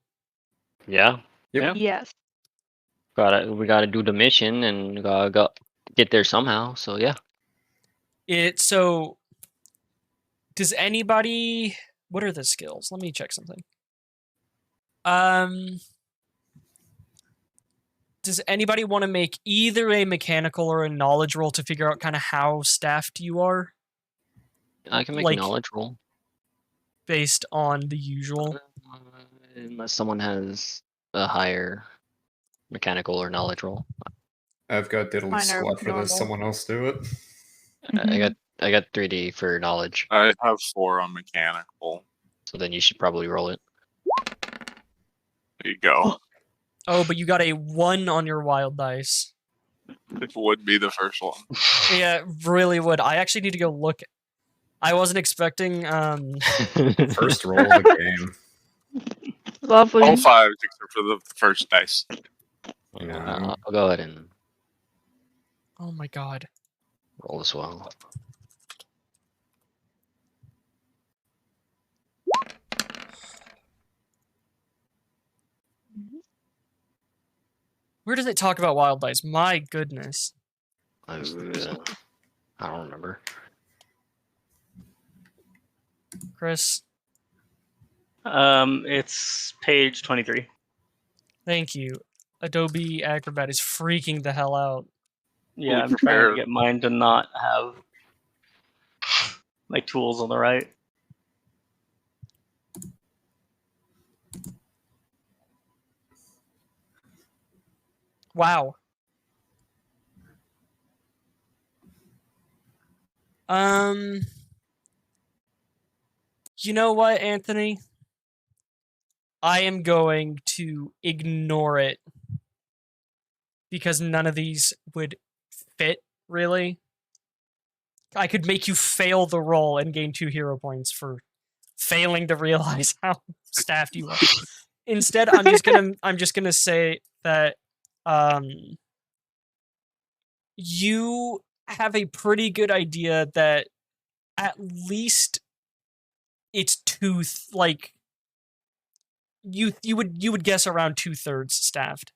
Yeah. Yep. Yeah. Yes. We gotta do the mission and gotta get there somehow. So yeah. So does anybody, what are the skills? Let me check something. Does anybody want to make either a mechanical or a knowledge roll to figure out kind of how staffed you are I can make Like- a knowledge roll. based on the usual? Unless someone has a higher mechanical or knowledge roll. I've got diddly Mine are squat for normal. this. Someone else do it. I got 3D for knowledge. I have 4 on mechanical. So then you should probably roll it. There you go. Oh, but you got a 1 on your wild dice. It would be the first one. Yeah, really would. I actually need to go look. I wasn't expecting. First roll of the game. Lovely. All 5 except for the first dice. Yeah. I'll go ahead and Oh my god. roll as well. Where does it talk about wild dice? My goodness. I don't remember. Chris, It's page 23. thank you. Adobe Acrobat is freaking the hell out. Yeah, I'm trying prepared. to get mine to not have my tools on the right. Wow. You know what, Anthony? I am going to ignore it because none of these would fit, really. I could make you fail the roll and gain 2 hero points for failing to realize how staffed you are. Instead, I'm just gonna say that you have a pretty good idea that at least it's like you would guess around 2/3 staffed,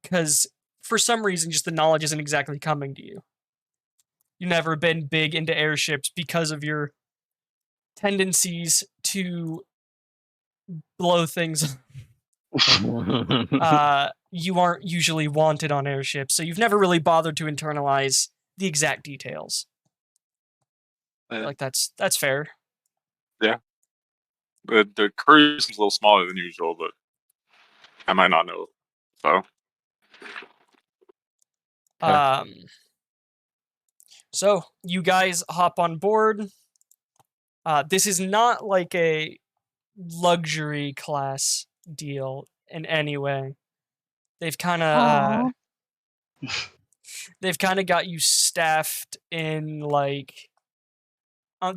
because for some reason just the knowledge isn't exactly coming to you. You've never been big into airships because of your tendencies to blow things. You aren't usually wanted on airships, so you've never really bothered to internalize the exact details. Like that's fair. The crew is a little smaller than usual, but I might not know. So So you guys hop on board. This is not like a luxury class deal in any way. They've kind of got you staffed in like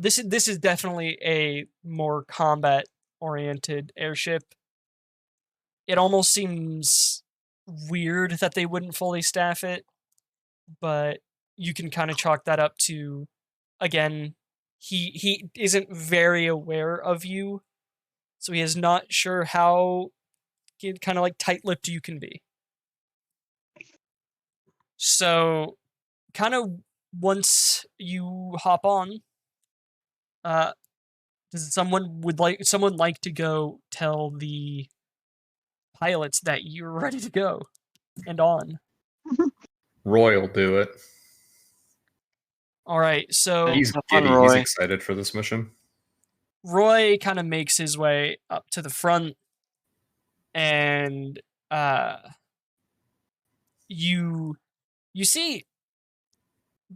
this is definitely a more combat oriented airship. It almost seems weird that they wouldn't fully staff it, but you can kind of chalk that up to, again, he isn't very aware of you, so he is not sure how kind of like tight-lipped you can be. So, kind of once you hop on, does someone like to go tell the pilots that you're ready to go and on? Roy will do it. All right, so He's Have fun, giddy. He's Roy. excited for this mission. Roy kind of makes his way up to the front, and you see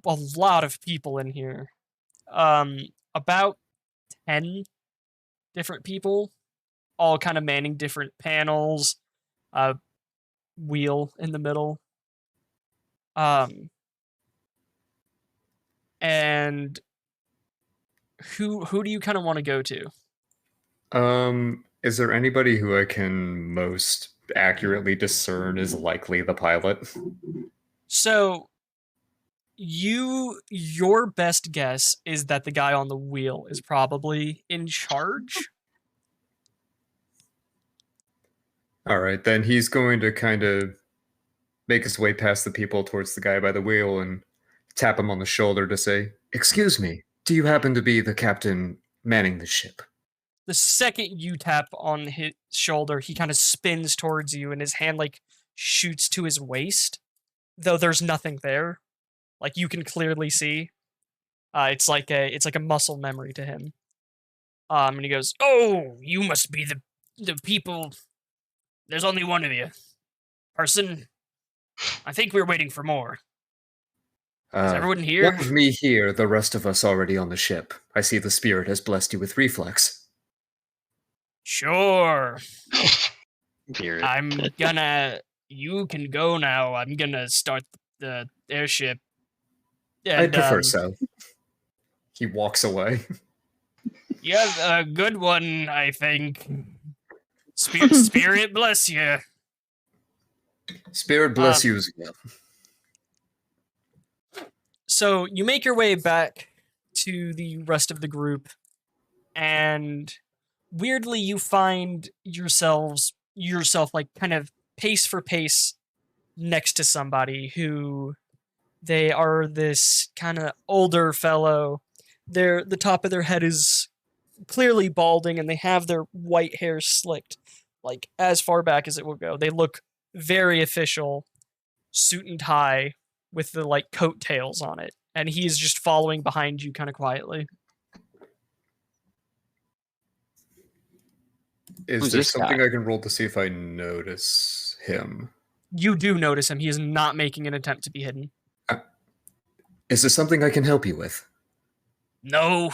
a lot of people in here. About 10 different people, all kind of manning different panels, wheel in the middle. And who do you kind of want to go to? Is there anybody who I can most accurately discern is likely the pilot? So your best guess is that the guy on the wheel is probably in charge. All right, then he's going to kind of make his way past the people towards the guy by the wheel and tap him on the shoulder to say, "Excuse me, do you happen to be the captain manning the ship?" The second you tap on his shoulder, he kind of spins towards you, and his hand like shoots to his waist, though there's nothing there. Like you can clearly see. It's like a muscle memory to him. And he goes, "Oh, you must be the people. There's only one of you, person. I think we're waiting for more. Is everyone here?" One of me here, the rest of us already on the ship. I see the spirit has blessed you with reflex. Sure. Beard. You can go now. I'm gonna start the airship. I'd And, prefer so. He walks away. You have a good one, I think. Spirit bless you. Spirit bless you as well. So you make your way back to the rest of the group, and weirdly you find yourself like kind of pace for pace next to somebody who they are this kind of older fellow. The top of their head is clearly balding, and they have their white hair slicked like as far back as it will go. They look very official, suit and tie with the like coattails on it, and he is just following behind you kind of quietly. Is Who's there this something guy? I can roll to see if I notice him? You do notice him. He is not making an attempt to be hidden. Is there something I can help you with? No,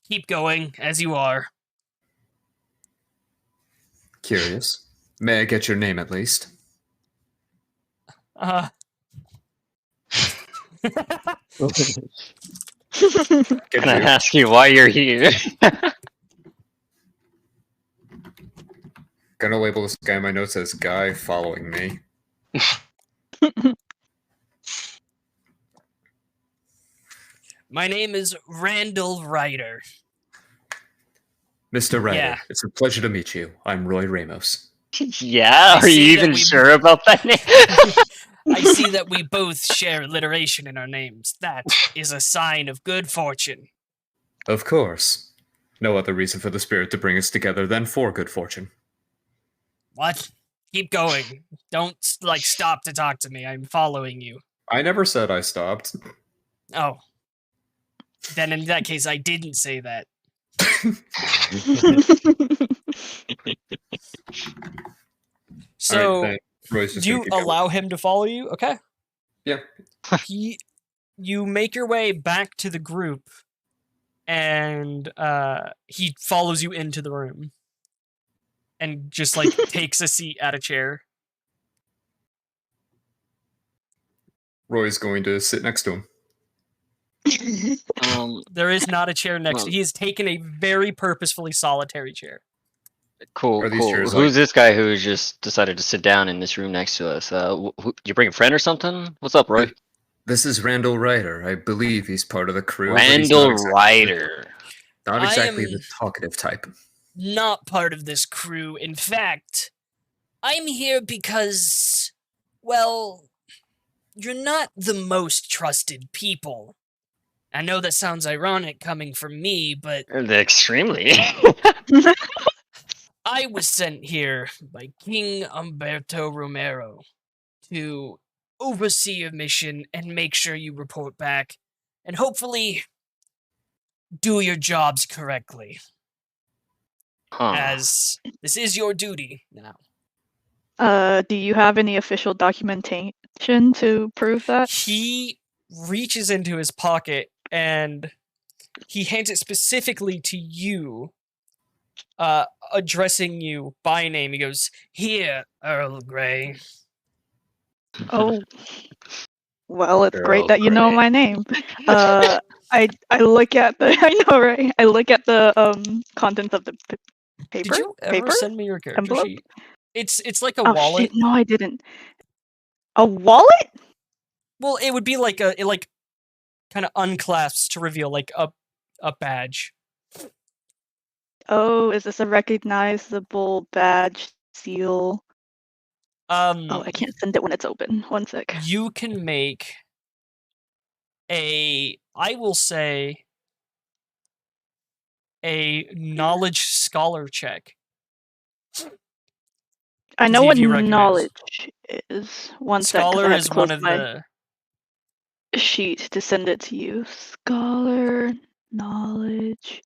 keep going as you are. Curious. May I get your name at least? Uh, Get Can I you. ask you why you're here? Gonna label this guy in my notes as guy following me. my name is Randall Ryder. Mr. Ryder, Yeah. it's a pleasure to meet you. I'm Roy Ramos. Yeah, I are you see that even we- sure about that name? I see that we both share alliteration in our names. That is a sign of good fortune. Of course. No other reason for the spirit to bring us together than for good fortune. What? Keep going. Don't stop to talk to me. I'm following you. I never said I stopped. Oh. Then in that case, I didn't say that. So, Alright, Roy's just do gonna you keep going. allow him to follow you? Okay. Yeah. You make your way back to the group, and he follows you into the room, and just takes a seat at a chair. Roy's going to sit next to him. There is not a chair next. Well- He has taken a very purposefully solitary chair. Cool, Are these cool. chairs, Who's like- this guy who just decided to sit down in this room next to us? You bring a friend or something? What's up, Roy? This is Randall Ryder. I believe he's part of the crew. but he's not Randall exactly- Ryder. Not I exactly am- the talkative type. Not part of this crew. In fact, I'm here because, well, you're not the most trusted people. I know that sounds ironic coming from me, but Extremely. I was sent here by King Umberto Romero to oversee your mission and make sure you report back, and hopefully do your jobs correctly, Huh. as this is your duty now. Do you have any official documentation to prove that? He reaches into his pocket and he hands it specifically to you, addressing you by name. He goes, "Here, Earl Grey." Oh, well, it's Earl great that you know Grey. my name. I look at the I know, right? I look at the contents of the paper. Did you ever paper? send me your character Envelope? sheet? It's like a Oh wallet. shit! No, I didn't. A wallet? Well, it would be like it kind of unclasps to reveal like a badge. Oh, is this a recognizable badge seal? Oh, I can't send it when it's open. One sec. You can make I will say, a knowledge scholar check. I to know see what if you recognize. knowledge is. One sec, 'cause Scholar I have is to one close of my the. sheet to send it to you. Scholar knowledge.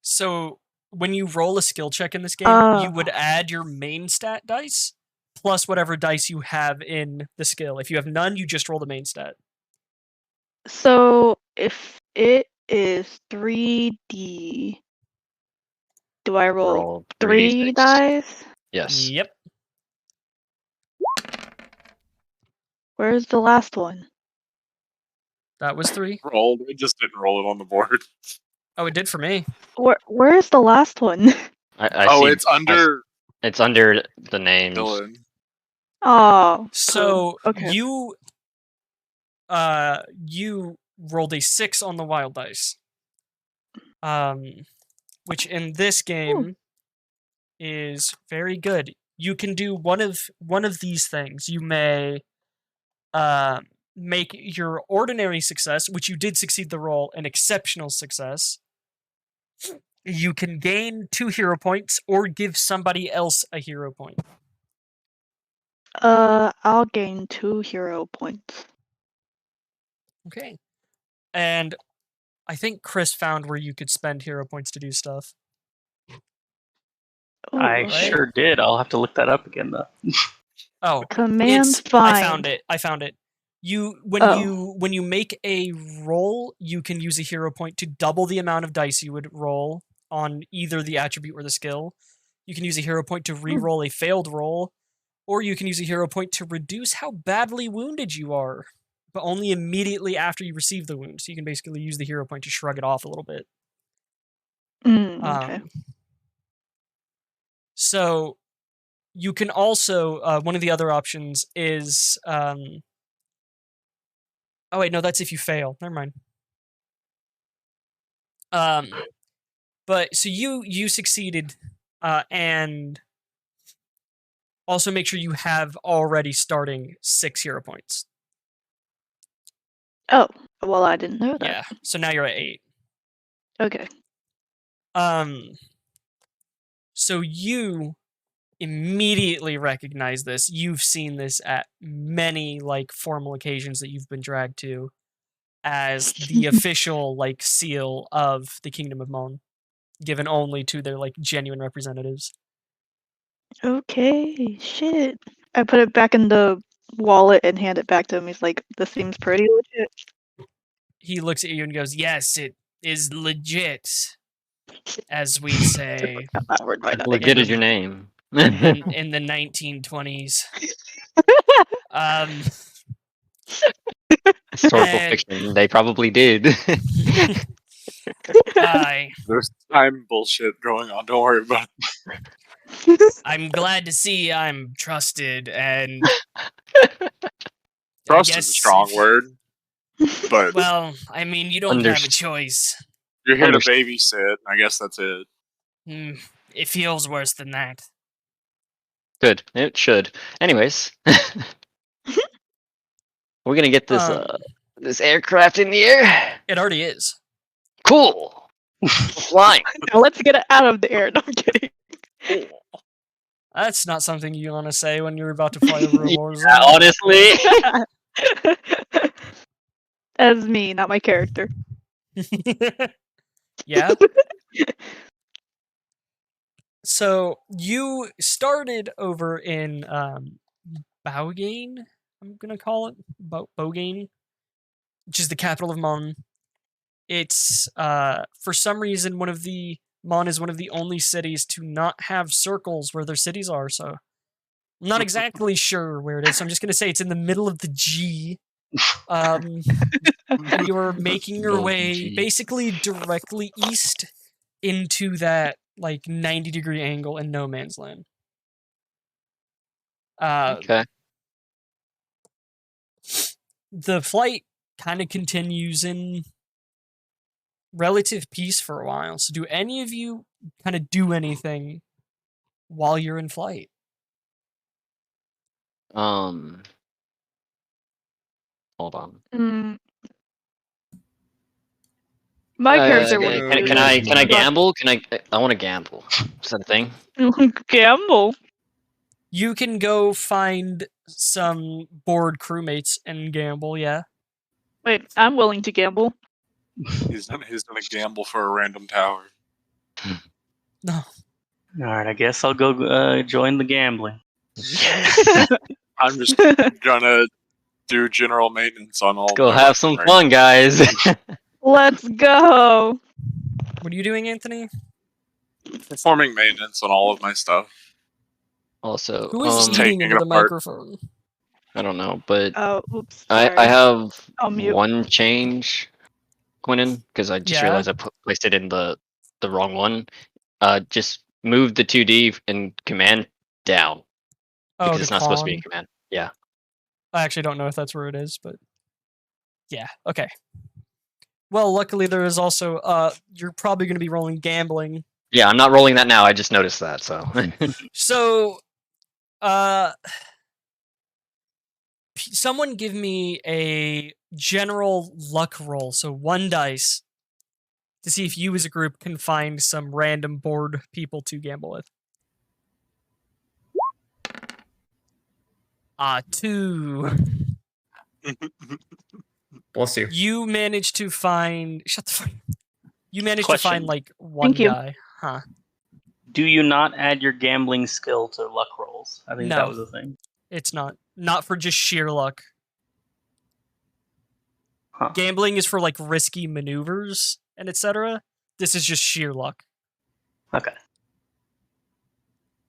So when you roll a skill check in this game, you would add your main stat dice plus whatever dice you have in the skill. If you have none, you just roll the main stat. So if it is 3D, do I roll 3 3d6. dice? Yes. Yep. Where's the last one? That was 3. Rolled. It just didn't roll it on the board. Oh, it did for me. Where's the last one? I Oh, see, it's under it's under the names. Dylan. Oh, So okay. you rolled a 6 on the wild dice. Which in this game is very good. You can do one of these things. You may make your ordinary success, which you did succeed the roll, an exceptional success. You can gain 2 hero points or give somebody else a hero point. I'll gain 2 hero points. Okay. And I think Chris found where you could spend hero points to do stuff. Ooh, I right. sure did. I'll have to look that up again though. Oh, Command find. I found it. When you make a roll, you can use a hero point to double the amount of dice you would roll on either the attribute or the skill. You can use a hero point to re-roll a failed roll, or you can use a hero point to reduce how badly wounded you are, but only immediately after you receive the wound. So you can basically use the hero point to shrug it off a little bit. Okay. So you can also one of the other options is oh wait, no, that's if you fail. Never mind. But so you succeeded, and also make sure you have already starting 6 hero points. Oh, well, I didn't know that. Yeah. So now you're at 8. Okay. So you immediately recognize this. You've seen this at many like formal occasions that you've been dragged to as the official like seal of the Kingdom of Mon, given only to their like genuine representatives. Okay, shit. I put it back in the wallet and hand it back to him. He's like, "This seems pretty legit." He looks at you and goes, "Yes, it is legit, as we say That word might not make Legit is your name. in the 1920s." Historical And- fiction. They probably did. There's time bullshit going on. Don't worry about I'm glad to see I'm trusted, and Trust is guess a strong if- word, but well, I mean, you don't have a Underst- choice. you're here to underst- babysit. I guess that's it. It feels worse than that. Good. It should. Anyways, we're gonna get this Um, this aircraft in the air. It already is. Cool. Flying. Now let's get it out of the air. No, I'm kidding. That's not something you want to say when you're about to fly over a war zone. Yeah, honestly. That's me, not my character. Yeah. So you started over in Baugain, I'm gonna call it Baugain, which is the capital of Mon. It's for some reason Mon is one of the only cities to not have circles where their cities are. So I'm not exactly sure where it is. So I'm just gonna say it's in the middle of the G. And you are making your Middle of the way G. basically directly east into that like 90-degree angle in no man's land. Okay. The flight kind of continues in relative peace for a while. So do any of you kind of do anything while you're in flight? Hold on. My character can, would would can I do that. gamble? I want to gamble. Is that a thing? gamble. You can go find some bored crewmates and gamble, yeah. Wait, I'm willing to gamble. He's gonna gamble for a random tower. No. All right, I guess I'll go join the gambling. I'm just gonna do general maintenance on all. Go my have some weaponry. fun, guys. Let's go. What are you doing, Anthony? Performing maintenance on all of my stuff. Also, Who is taking eating it into the apart. microphone? I don't know, but Oh, oops. I sorry. have I'll mute. one change, Quinnen, because I just Yeah. realized I placed it in the wrong one. Just move the 2D and command down Oh, because to it's not supposed to be Kong. a command. Yeah. I actually don't know if that's where it is, but yeah, okay. Well, luckily there is also you're probably going to be rolling gambling. Yeah, I'm not rolling that now. I just noticed that. So So someone give me a general luck roll. So 1 dice to see if you as a group can find some random bored people to gamble with. 2. Bless you. You managed to find. Shut the fuck. You managed to Question. find like one Thank you. guy, huh? Do you not add your gambling skill to luck rolls? I think No. that was the thing. It's not for just sheer luck. Huh. Gambling is for like risky maneuvers and etc. This is just sheer luck. Okay.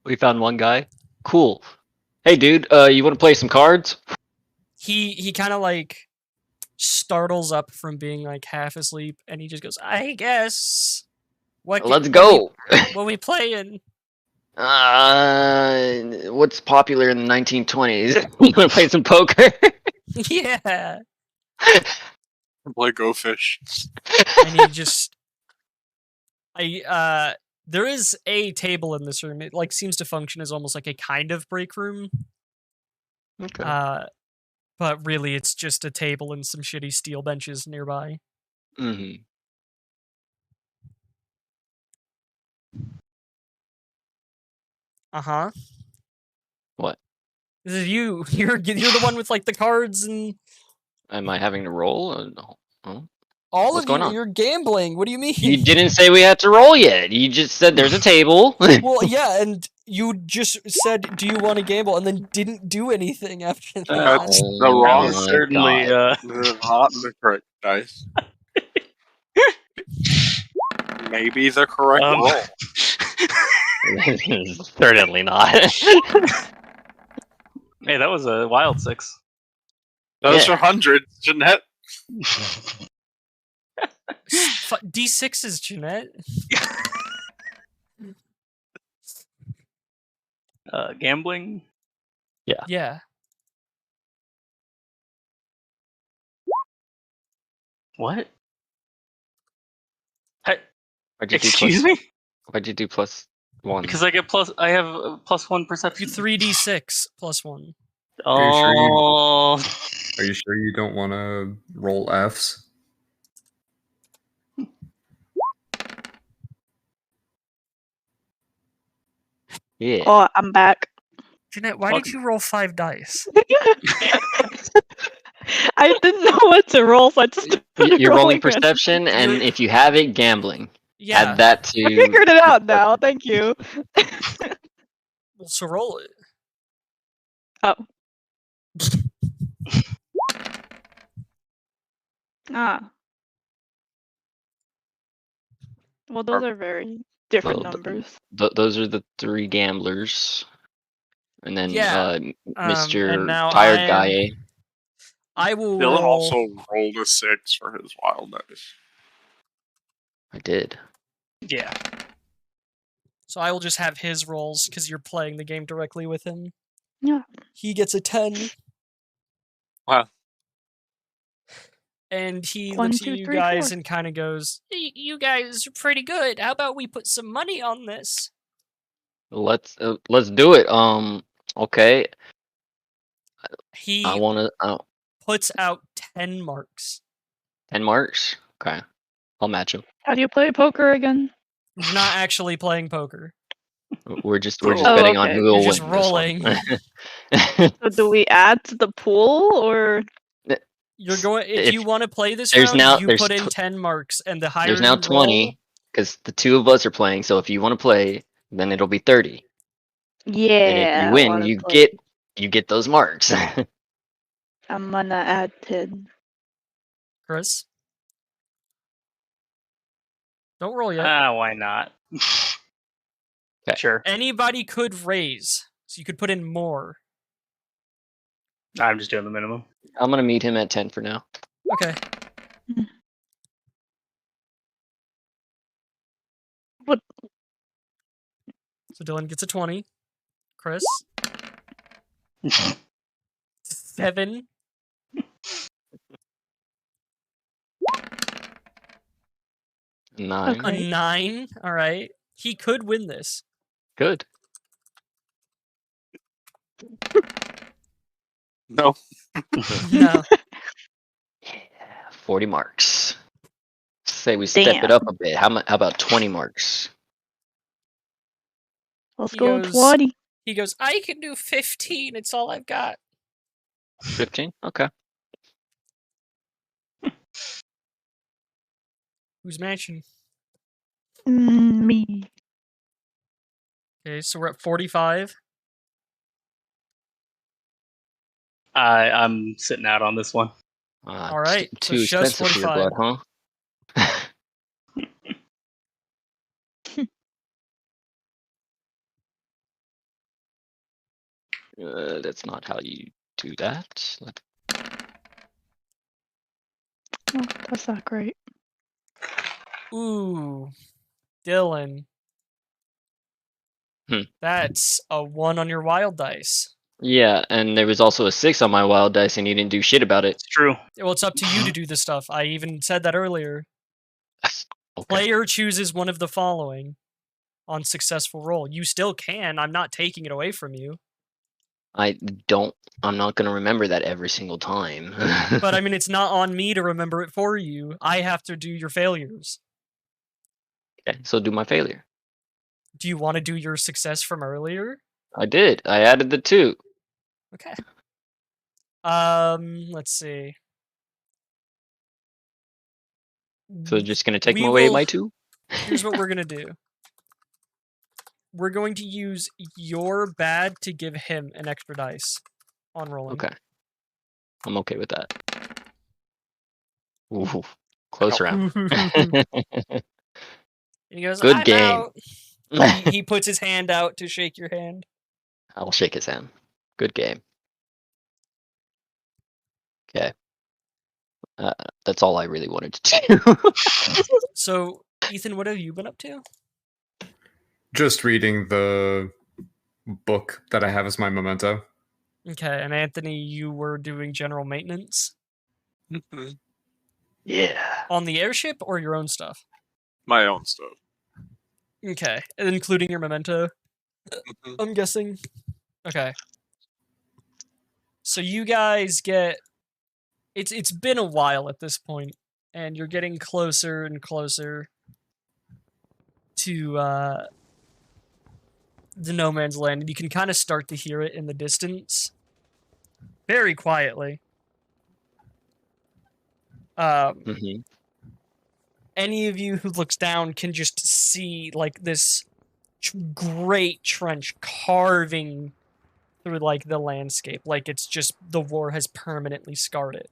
we found one guy. Cool. Hey, dude, you want to play some cards? He kind of like startles up from being like half asleep, and he just goes, "I guess." Let's go. What we playing? What's popular in the 1920s? You want to play some poker? Yeah. Play Go Fish. And he just there is a table in this room. It like seems to function as almost like a kind of break room. Okay. But really it's just a table and some shitty steel benches nearby. Mm-hmm. Uh-huh. What? This is you. You're the one with like the cards and Am I having to roll? No. Oh. all What's of going you. on? You're gambling. What do you mean? You didn't say we had to roll yet. You just said there's a table. Well, yeah, and you just said, "Do you want to gamble?" and then didn't do anything after that. That's Oh the wrong. my Certainly, God. Not the correct dice. Maybe the correct Um, roll. Certainly not. Hey, that was a wild 6. Those Yeah. are hundreds, Jeanette. D6 is Jeanette. Gambling. Yeah. What? Hey, Why'd you do excuse plus, me? Why'd you do +1? Because I get plus. I have +1 You perception. 3d6 plus 1. Are you sure you- Oh. Are you sure you don't want to roll Fs? Yeah. Oh, I'm back. Jeanette, why Fuck. did you roll 5 dice? I didn't know what to roll, so I just started You're rolling random. perception, and if you have it, gambling. Yeah. Add that to. I figured it out now. Thank you. Well, so roll it. Ah. Well, those are very different Well, numbers. Those are the 3 gamblers. And then Yeah, Mr. and now Tired I Guy. am- I will Dylan roll. also rolled a 6 for his wild dice. I did. Yeah. So I will just have his rolls because you're playing the game directly with him. Yeah. He gets a 10. Wow. And he 1, looks at 2, you 3, guys 4. and kind of goes, "You guys are pretty good. How about we put some money on this?" Let's do it. Okay. He I want to. puts out 10 marks. 10 marks. Okay. I'll match him. How do you play poker again? You're not actually playing poker. We're just Oh, betting on okay. who will You're just win. rolling. This one. So do we add to the pool or? You're going if you want to play this there's round, now- you there's put in tw- 10 marks, and the higher There's now you roll, 20 because the 2 of us are playing. So if you want to play, then it'll be 30. Yeah. And if you I win, wanna you play. get those marks. I'm gonna add 10. Chris. Don't roll yet. Why not? Okay. Sure. Anybody could raise, so you could put in more. I'm just doing the minimum. I'm gonna meet him at 10 for now. Okay. What? So Dylan gets a 20. Chris. 7. A 9. Okay. 9. All right. He could win this. Good. No. No. Yeah, 40 marks. Say we step it Damn. up a bit. How about 20 marks? Let's He go goes- 20. He goes, "I can do 15. It's all I've got." 15? Okay. Who's matching? Me. Okay, so we're at 45. I'm sitting out on this one. All right, so Too just expensive for your 45. blood, huh? That's not how you do that. Oh, that's not great. Ooh, Dylan. That's a 1 on your wild dice. Yeah, and there was also a 6 on my wild dice, and you didn't do shit about it. It's true. Well, it's up to you to do the stuff. I even said that earlier. Okay. Player chooses one of the following on successful roll. You still can. I'm not taking it away from you. I'm not gonna remember that every single time. But I mean, it's not on me to remember it for you. I have to do your failures. Okay, so do my failure. Do you want to do your success from earlier? I did. I added the 2. Okay. Let's see. So just gonna take We away will- my 2. Here's what we're gonna do. We're going to use your bad to give him an extra dice on rolling. Okay. I'm okay with that. Ooh, close round. And he goes, Good "I'm game." out." He puts his hand out to shake your hand. I'll shake his hand. Good game. Okay. That's all I really wanted to do. So, Ethan, what have you been up to? Just reading the book that I have as my memento. Okay, and Anthony, you were doing general maintenance Yeah. on the airship or your own stuff? My own stuff. Okay, including your memento, Mhm. I'm guessing. Okay. So you guys get it's been a while at this point, and you're getting closer and closer to the no man's land, and you can kind of start to hear it in the distance, very quietly. hmm Any of you who looks down can just see like this great trench carving through like the landscape, like it's just the war has permanently scarred it.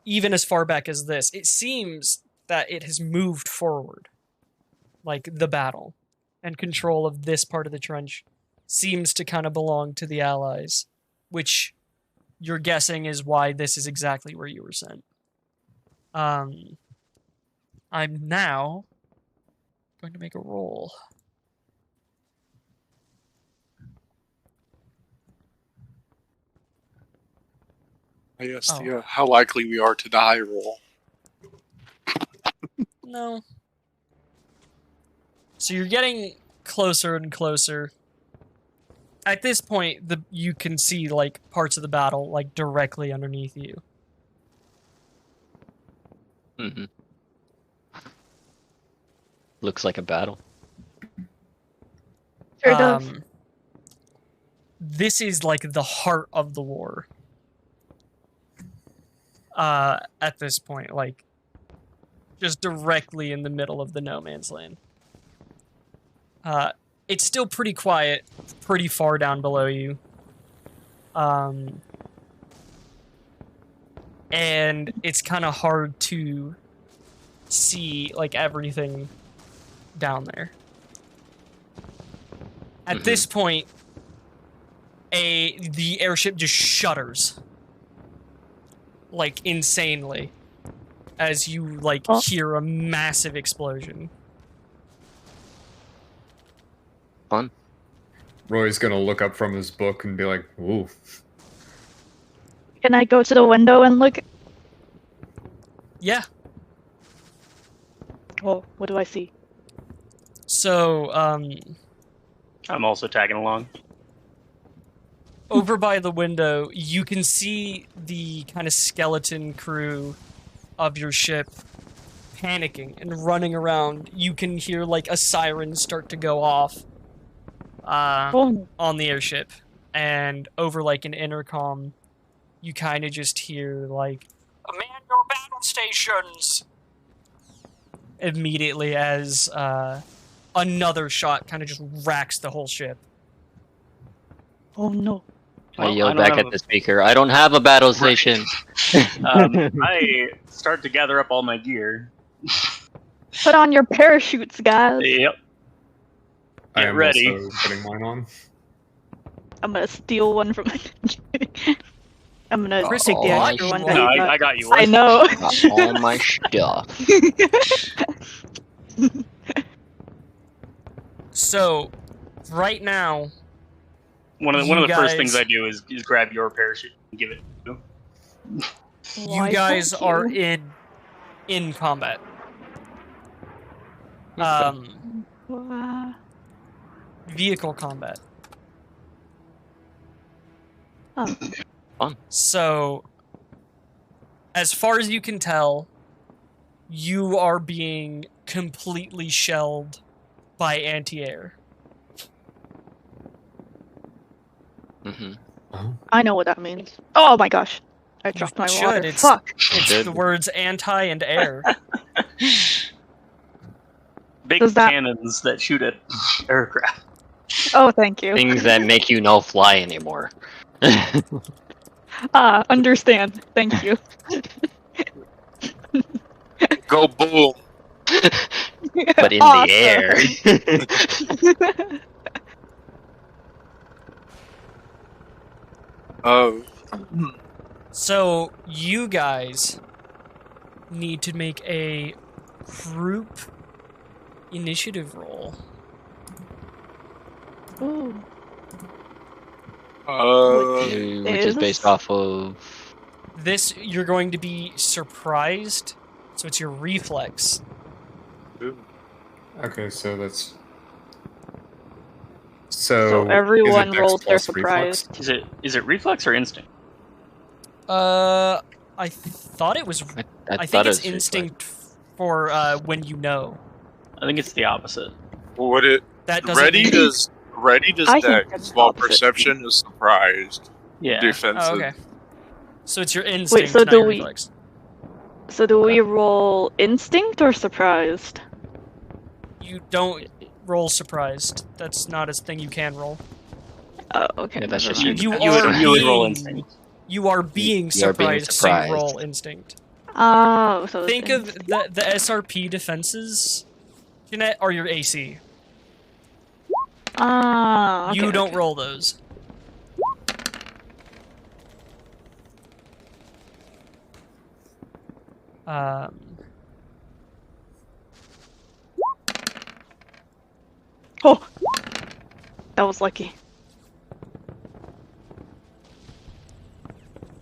Even as far back as this, it seems that it has moved forward, like the battle and control of this part of the trench seems to kind of belong to the Allies, which you're guessing is why this is exactly where you were sent. I'm now going to make a roll. I guess Oh. the how likely we are to die roll. No. So you're getting closer and closer. At this point, you can see like parts of the battle like directly underneath you. hmm Looks like a battle. Sure does. This is like the heart of the war. At this point, like just directly in the middle of the no man's land. It's still pretty quiet, pretty far down below you. And it's kind of hard to see like everything down there. At this point, the airship just shudders like insanely as you like Oh. hear a massive explosion. Fun. Roy's gonna look up from his book and be like, "Ooh, Can I go to the window and look? Yeah. Oh, what do I see? So, I'm also tagging along. over by the window, you can see the kind of skeleton crew of your ship panicking and running around. You can hear like a siren start to go off Oh, on the airship, and over like an intercom, you kind of just hear like, "Man your battle stations!" Immediately as another shot kind of just racks the whole ship. oh no. I Well, yell I don't back have at the speaker. I don't have a battle station. I start to gather up all my gear. Put on your parachutes, guys. Yep. I Get am ready. also putting mine on." I'm gonna steal one from. I'm gonna Chris, take the oh, extra I one. know. that No, you I got. got you one. I know. Got all my stuff. So, right now, One of You the first things guys- I do is grab your parachute and give it to you. you Why, guys thank are you. in combat. Vehicle combat. Oh, So, as far as you can tell, you are being completely shelled by anti-air. Mm-hmm. Oh. I know what that means. Oh my gosh. I dropped my should, water. it's- Fuck. It's Should. the words anti and air. Big Does that- cannons that shoot at aircraft. Oh, thank you. Things that make you no fly anymore. Understand. Thank you. Go boom. But in Awesome. the air. Oh. So you guys need to make a group initiative roll. Ooh. Which is based off of. This, you're going to be surprised, so it's your reflex. Okay, so that's. So is everyone it Dex rolled their plus reflex? surprise. Is it reflex or instinct? I thought it was. I I thought think it it's was instinct for when you know. I think it's the opposite. Would it That doesn't. ready mean- does I think that's Dex, while opposite. perception is surprised. Yeah. Defensive. Oh, okay. So it's your instinct, so not do your we- reflex. So do we roll instinct or surprised? You don't roll surprised. That's not a thing you can roll. Oh, okay. Yeah, that's never just mind. You You would, are you would roll being- instinct. You are being You are being surprised, so you surprised. roll instinct. Oh, so it's Think of instinct. the SRP defenses, Jeanette, are your AC. Ah, okay, You don't okay. roll those. Um, Oh, that was lucky.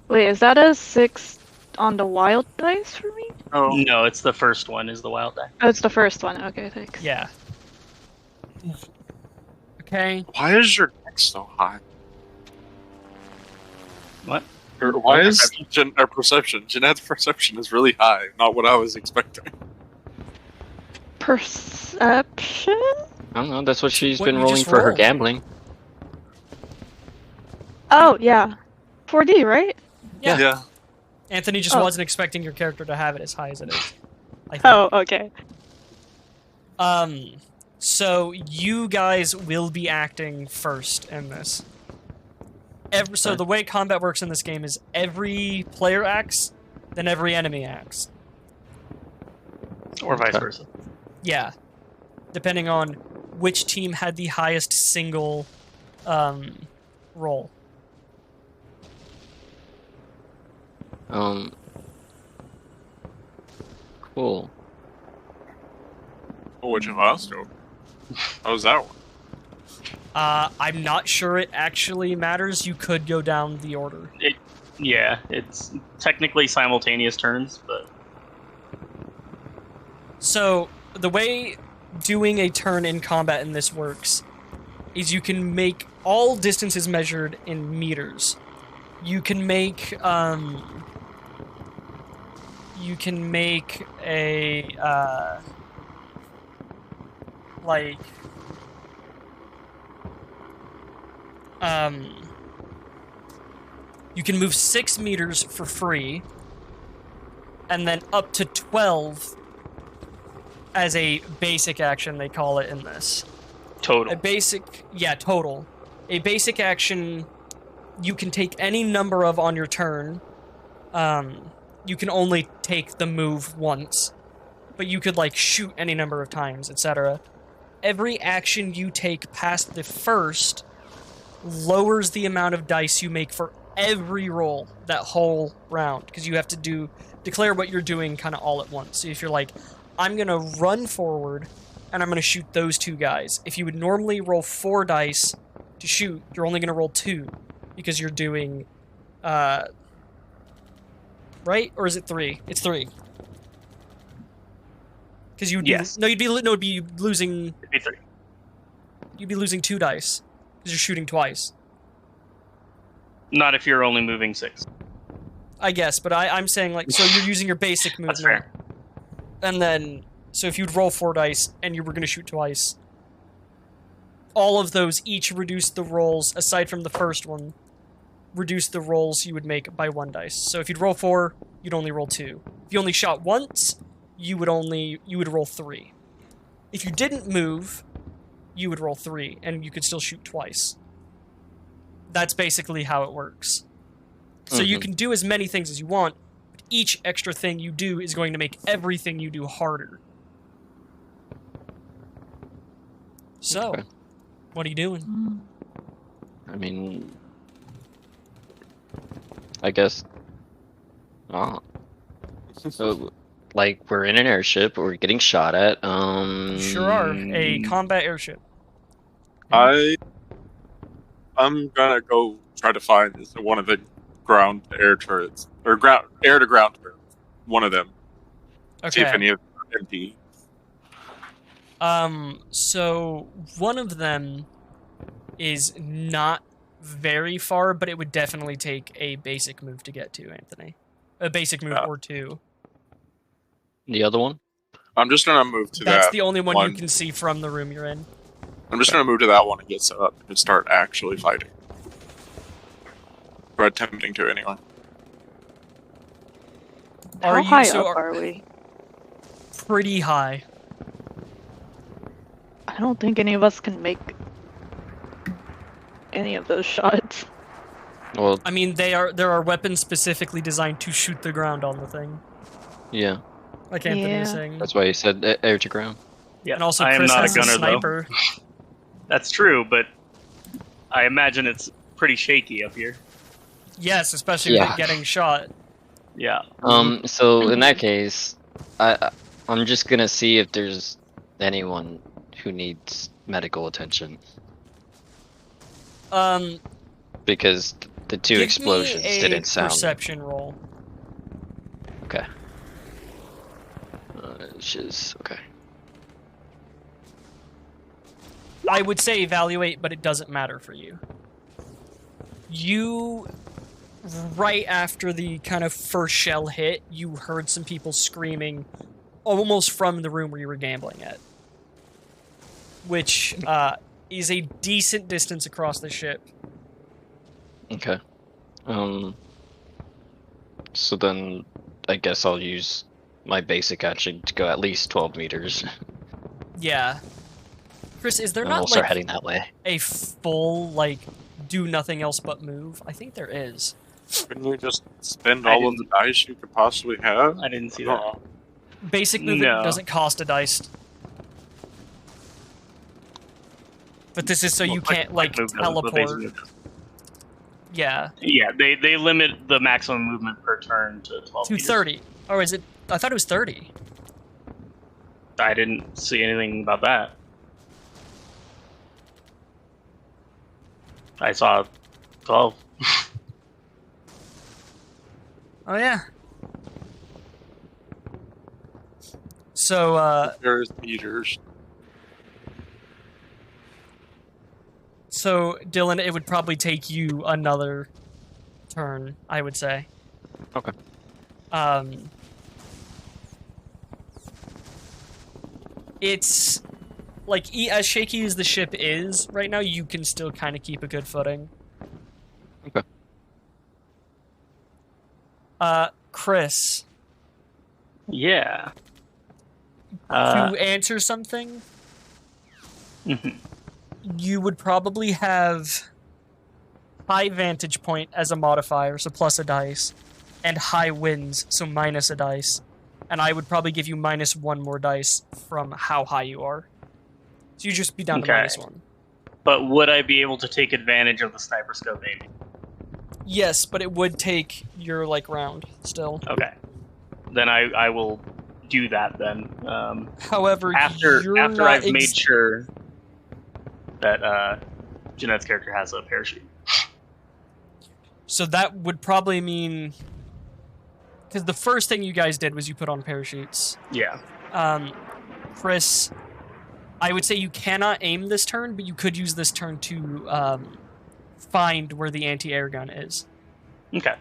Wait, is that a 6 on the wild dice for me? Oh. No, it's the first one. Is the wild die. Oh, it's the first one. Okay, thanks. yeah. Okay. Why is your Dex so high? What? Or why is Perception? perception? Jeanette's perception is really high. Not what I was expecting. Perception? I don't know. That's what she's What, been you rolling just for her rolled. gambling. Oh, yeah. 4D, right? Yeah. Anthony just Oh. wasn't expecting your character to have it as high as it is. I think. Oh, okay. So you guys will be acting first in this. So Okay. the way combat works in this game is every player acts, then every enemy acts. Or vice Okay. versa. Yeah. Depending on which team had the highest single roll. Cool. Oh, which milestone? How was that one? I'm not sure it actually matters. You could go down the order. Yeah, it's technically simultaneous turns, but So, the way doing a turn in combat in this works is you can make all distances measured in meters. You can make a like you can move 6 meters for free, and then up to 12 as a basic action, they call it in this. total. A basic, yeah, total. A basic action you can take any number of on your turn. You can only take the move once, but you could like shoot any number of times, etc. Every action you take past the first lowers the amount of dice you make for every roll that whole round, because you have to declare what you're doing kind of all at once. So if you're like, I'm gonna run forward and I'm gonna shoot those 2 guys. If you would normally roll 4 dice to shoot, you're only gonna roll 2 because you're doing, right? Or is it 3? It's 3. Because you'd Yes. it'd be losing. It'd be 3. You'd be losing 2 dice because you're shooting twice. Not if you're only moving 6. I guess, but I'm saying like, so you're using your basic movement. That's fair. And then, So if you'd roll 4 dice and you were going to shoot twice, all of those each reduce the rolls, aside from the first one, reduce the rolls you would make by 1 dice. So if you'd roll 4, you'd only roll 2. If you only shot once, you would roll 3. If you didn't move, you would roll 3, and you could still shoot twice. That's basically how it works. So you can do as many things as you want, but each extra thing you do is going to make everything you do harder. So, Okay. what are you doing? I mean, I guess. So, like, we're in an airship. We're getting shot at. You sure are. A combat airship. I'm gonna go try to find one of the ground air turrets or ground air to ground turrets. One of them. See if Okay. any of them are empty. So one of them is not very far, but it would definitely take a basic move to get to, Anthony. A basic move or 2. The other one? I'm just gonna move to That's that. the only one one. you can see from the room you're in. I'm just gonna move to that one and get set up and start actually fighting. Or attempting to anyway. How high up are we? Pretty high. I don't think any of us can make any of those shots. Well, I mean, there are weapons specifically designed to shoot the ground on the thing, yeah. like Anthony was Yeah. saying. That's why you said air to ground. Yeah, And also, I am Chris not has a gunner sniper. though. That's true, but I imagine it's pretty shaky up here. Yes, especially with Yeah. it getting shot. Yeah. So in that case, I'm just gonna see if there's anyone who needs medical attention because the two give explosions me a didn't sound. perception roll. Okay. Shiz. Okay. I would say evaluate, but it doesn't matter for you. You, right after the kind of first shell hit, you heard some people screaming almost from the room where you were gambling at. Which is a decent distance across the ship. Okay. So then, I guess I'll use my basic action to go at least 12 meters, Yeah. Chris, is there and we'll not start like heading that way. a full, like, do nothing else but move? I think there is. Couldn't you just spend I all of the dice you could possibly have? I didn't see that. Basic movement No. doesn't cost a dice. But this is so you can't, like, Quick move doesn't, but basic teleport. move does. Yeah. Yeah, they limit the maximum movement per turn to 12 To meters. 30. Or is it? I thought it was 30. I didn't see anything about that. I saw 12. Oh, yeah. So, There's meters. So, Dylan, it would probably take you another turn, I would say. Okay. It's like as shaky as the ship is right now, you can still kind of keep a good footing. Okay. Chris, Yeah. to answer something, Mhm. you would probably have high vantage point as a modifier, so plus a dice, and high winds, so minus a dice. And I would probably give you -1 more dice from how high you are. So you just be down to Okay. -1. But would I be able to take advantage of the sniper scope aiming? Yes, but it would take your like round still. Okay. Then I will do that then. However, After you're after not I've made sure that Jeanette's character has a parachute. So that would probably mean, because the first thing you guys did was you put on parachutes. Yeah. Chris, I would say you cannot aim this turn, but you could use this turn to find where the anti-air gun is. Okay.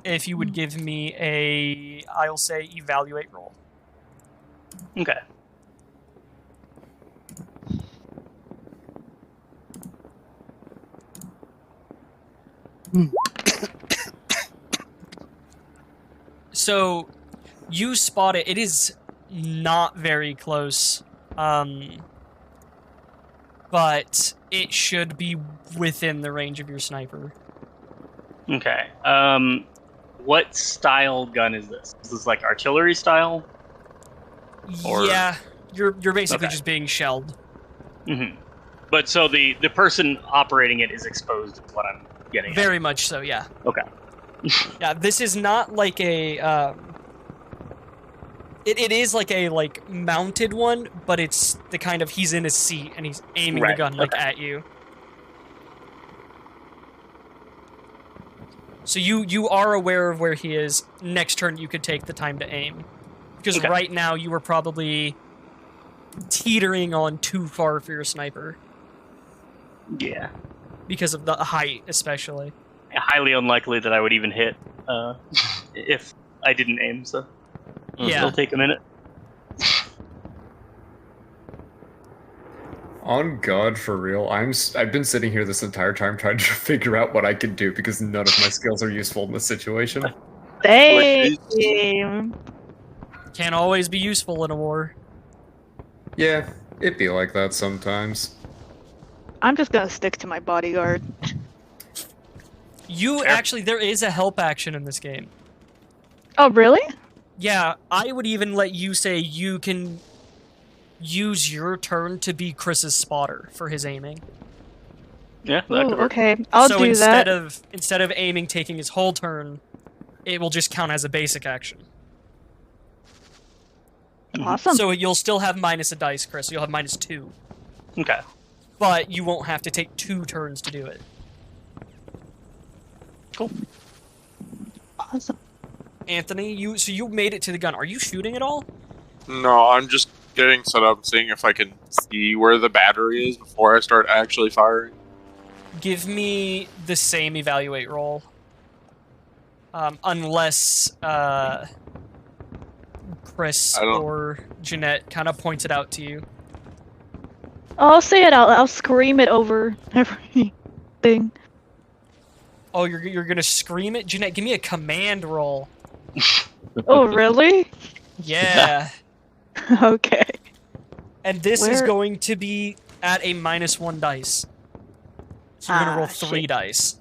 If you would give me a I'll say evaluate roll. Okay. So you spot it. It is not very close. But it should be within the range of your sniper. Okay. What style gun is this? Is this like artillery style? Or- Yeah, you're basically Okay. just being shelled. Mm-hmm. But so the person operating it is exposed, is what I'm getting at. Very much so, yeah. Okay. Yeah, this is not like a it is like a mounted one, but it's the kind of he's in his seat and he's aiming the Right, gun okay. at you. So you are aware of where he is. Next turn you could take the time to aim. Because Okay. right now you were probably teetering on too far for your sniper. Yeah. Because of the height, especially. Highly unlikely that I would even hit if I didn't aim, so Yeah. it'll take a minute. On God, for real, I've been sitting here this entire time trying to figure out what I can do because none of my skills are useful in this situation. Same. Can't always be useful in a war. Yeah, it'd be like that sometimes. I'm just gonna stick to my bodyguard. You actually, there is a help action in this game. Oh, really? Yeah, I would even let you say you can use your turn to be Chris's spotter for his aiming. Yeah, that Ooh, could work. okay, I'll so do instead that. instead of aiming taking his whole turn, it will just count as a basic action. Awesome. So you'll still have minus a dice, Chris. You'll have -2, Okay. but you won't have to take 2 turns to do it. Awesome. Anthony, you made it to the gun. Are you shooting at all? No, I'm just getting set up, seeing if I can see where the battery is before I start actually firing. Give me the same evaluate roll. Unless Chris I don't- or Jeanette kind of points it out to you. I'll say it out. I'll scream it over everything. Oh, you're gonna scream it, Jeanette. Give me a command roll. Oh, really? Yeah, Okay. and this is Where- going to be at a -1 dice. So you're gonna roll 3 shit. dice.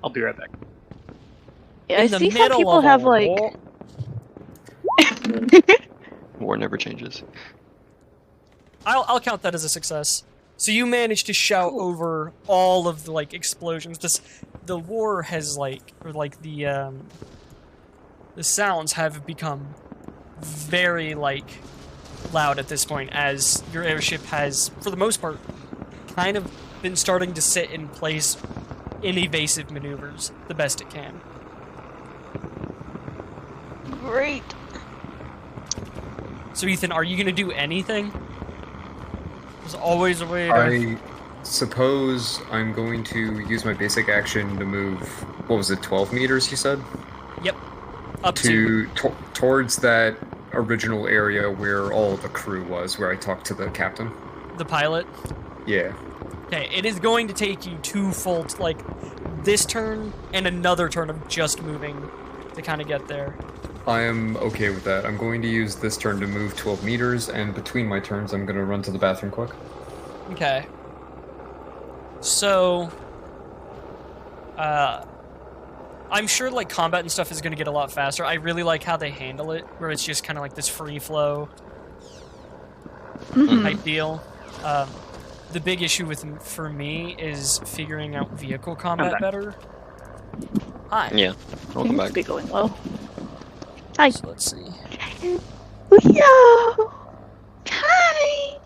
I'll be right back. Yeah, I In the see how middle people of a have like. war- War never changes. I'll count that as a success. So you managed to shout over all of the explosions. The war has the sounds have become very loud at this point as your airship has, for the most part, kind of been starting to sit in place in evasive maneuvers the best it can. Great. So Ethan, are you gonna do anything? There's always a way to... I suppose I'm going to use my basic action to move, what was it, 12 meters you said? Yep. Up to... Towards that original area where all the crew was, where I talked to the captain. the pilot. Yeah. Okay, it is going to take you 2 full, this turn and another turn of just moving to kind of get there. I am okay with that. I'm going to use this turn to move 12 meters, and between my turns, I'm going to run to the bathroom quick. Okay. So, I'm sure combat and stuff is going to get a lot faster. I really like how they handle it, where it's just kind of this free flow Mhm. type deal. The big issue for me is figuring out vehicle combat back. better. Hi. Yeah, welcome Seems back. to be going well. Hi. So let's see. Yo. Hi.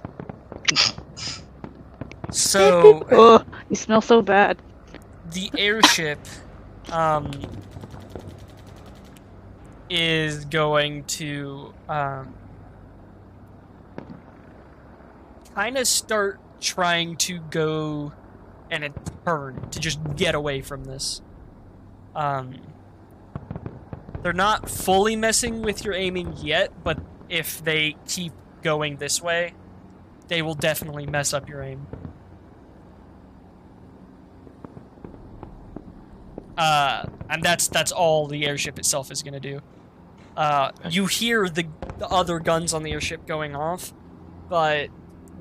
So Oh, you smell so bad. the airship is going to kind of start trying to go and turn to just get away from this. They're not fully messing with your aiming yet, but if they keep going this way, they will definitely mess up your aim. And that's all the airship itself is going to do. You hear the other guns on the airship going off, but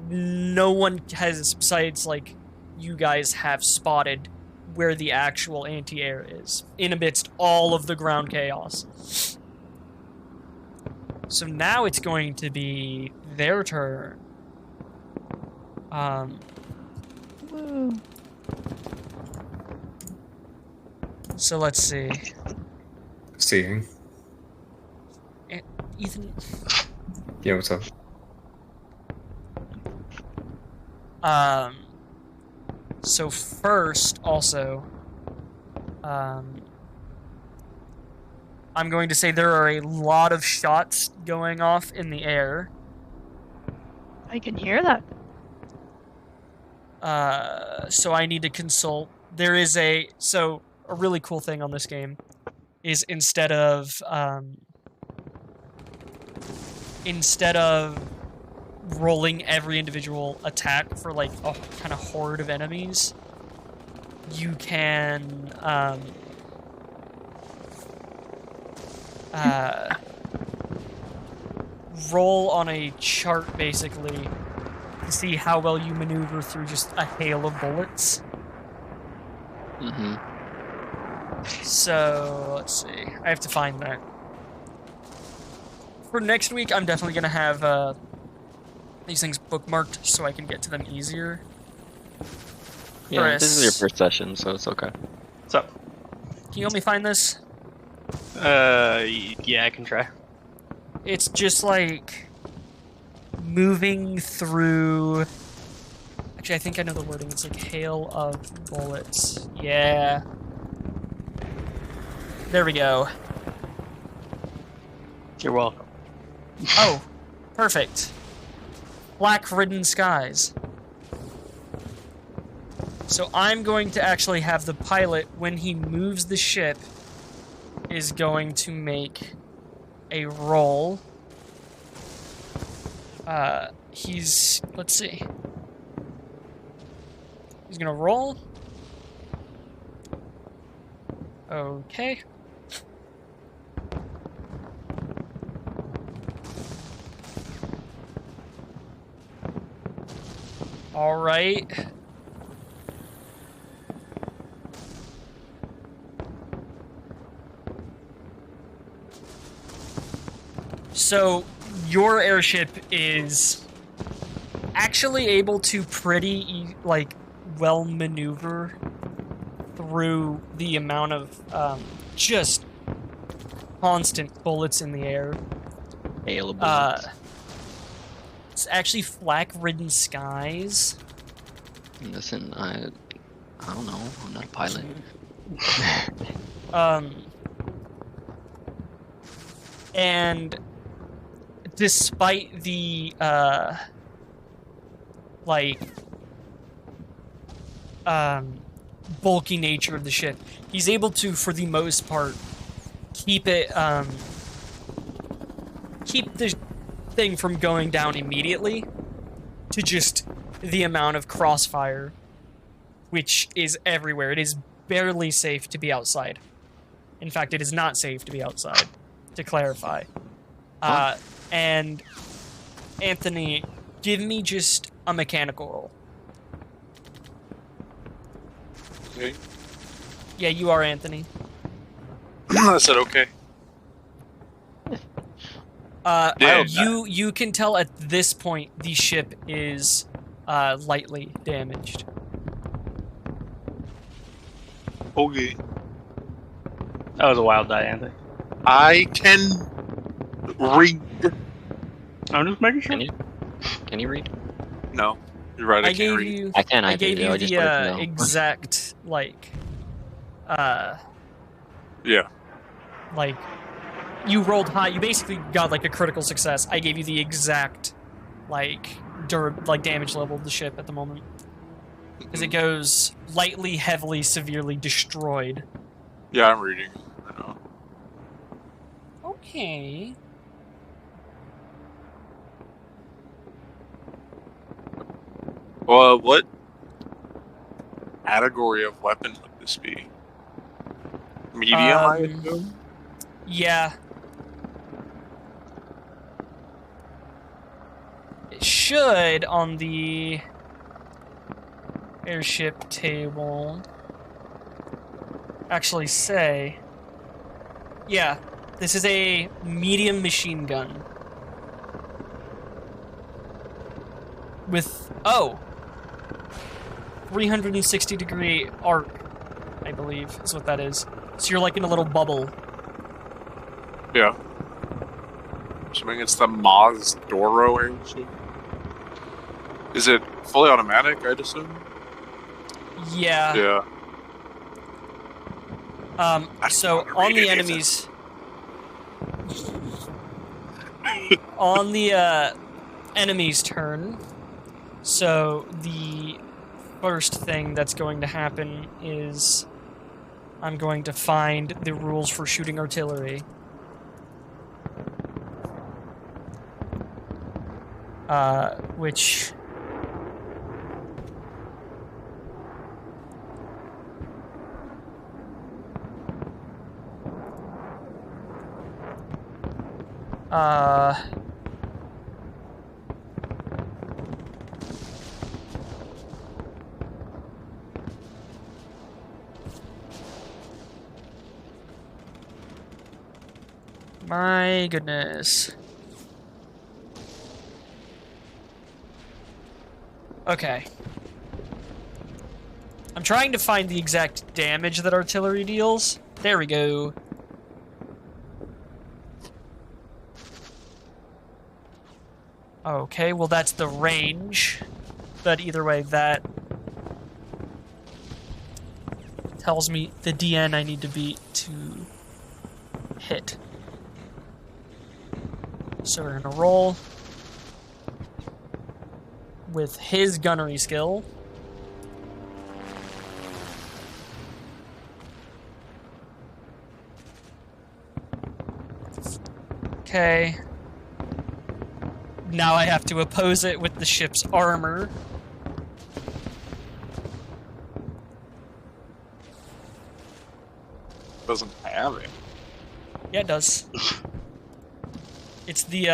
no one has, besides, like, you guys have spotted where the actual anti-air is, in amidst all of the ground chaos. So now it's going to be their turn. Woo. So let's see. Seeing. Ethan. Yeah, what's up? So first, also, I'm going to say there are a lot of shots going off in the air. I can hear that. So I need to consult. There is a really cool thing on this game is instead of rolling every individual attack for like a kind of horde of enemies, you can roll on a chart basically to see how well you maneuver through just a hail of bullets. Mm-hmm. So let's see. I have to find that. For next week, I'm definitely gonna have these things bookmarked so I can get to them easier. Yeah, this is your Chris. first session, so it's okay. What's up? Can you help me find this? Yeah, I can try. It's just like moving through. Actually, I think I know the wording. It's like hail of bullets. Yeah. There we go. You're welcome. Oh, perfect. Black-ridden skies. So I'm going to actually have the pilot, when he moves the ship, is going to make a roll. Let's see. He's gonna roll. Okay. All right. So your airship is actually able to pretty well maneuver through the amount of just constant bullets in the air. Hail of bullets. It's actually flak-ridden skies. Listen, I don't know. I'm not a pilot. And despite the bulky nature of the ship, he's able to, for the most part, keep the thing from going down immediately to just the amount of crossfire, which is everywhere. It is barely safe to be outside. In fact, it is not safe to be outside, to clarify. And Anthony, give me just a mechanical roll. Okay. Yeah, you are Anthony. I said okay. Yeah. You can tell at this point the ship is lightly damaged. Okay. That was a wild die, Anthony. I can read. I'm just making sure. Can you read? No, you're right. I, I can't gave read. you. I can. I gave do. you I just wanted to know. the exact Yeah. like you rolled high. You basically got like a critical success. I gave you the exact damage level of the ship at the moment, because it goes lightly, heavily, severely destroyed. Yeah, I'm reading. I know. Okay. Well, what category of weapon would this be? Medium, I assume? Yeah. It should, on the airship table, actually say... Yeah, this is a medium machine gun. With, 360-degree arc, I believe, is what that is. So you're like in a little bubble. Yeah. Assuming it's the Maz Doro airship. Is it fully automatic, I'd assume? Yeah. Yeah. So wanna on read the it, enemies... on the, enemy's turn, so the first thing that's going to happen is I'm going to find the rules for shooting artillery. Which... My goodness. Okay. I'm trying to find the exact damage that artillery deals. There we go. Okay, well that's the range. But either way, that tells me the DN I need to beat to hit. So we're gonna roll with his gunnery skill. Okay. Now I have to oppose it with the ship's armor. Doesn't have it. Yeah, it does. It's the,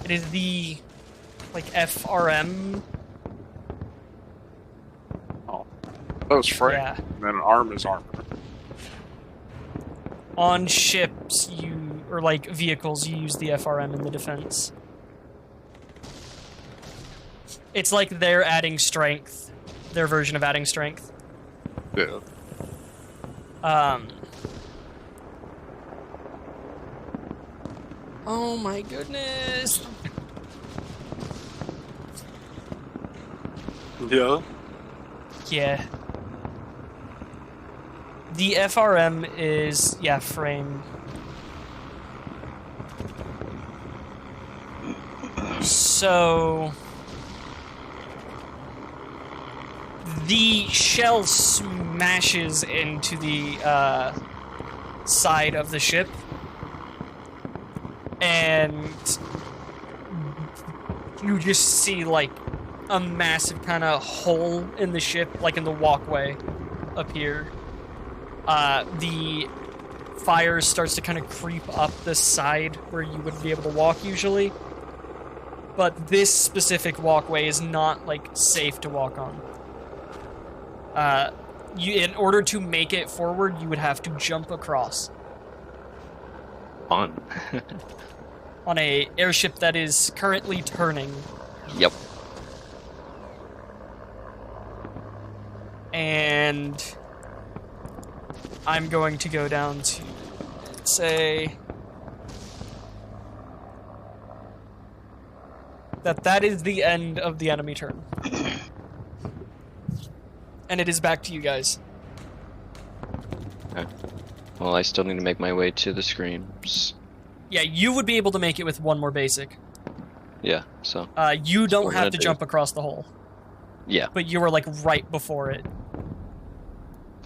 it is the, like, FRM. Oh. That was frame. Yeah. And then arm is armor. On ships, or like vehicles, you use the FRM in the defense. It's like they're adding strength. Their version of adding strength. Yeah. Oh my goodness. Yeah. Yeah. The FRM is, yeah, frame. So... the shell smashes into the side of the ship, and you just see like a massive kind of hole in the ship, like in the walkway appear. The fire starts to kind of creep up the side where you would be able to walk usually, but this specific walkway is not like safe to walk on. In order to make it forward, you would have to jump across. Fun. On a airship that is currently turning. Yep. And I'm going to go down to, say, that is the end of the enemy turn. And it is back to you guys. Okay. Well, I still need to make my way to the screens. Yeah, you would be able to make it with one more basic. Yeah, so. You don't we're have gonna to do. jump across the hole. Yeah. But you were like right before it.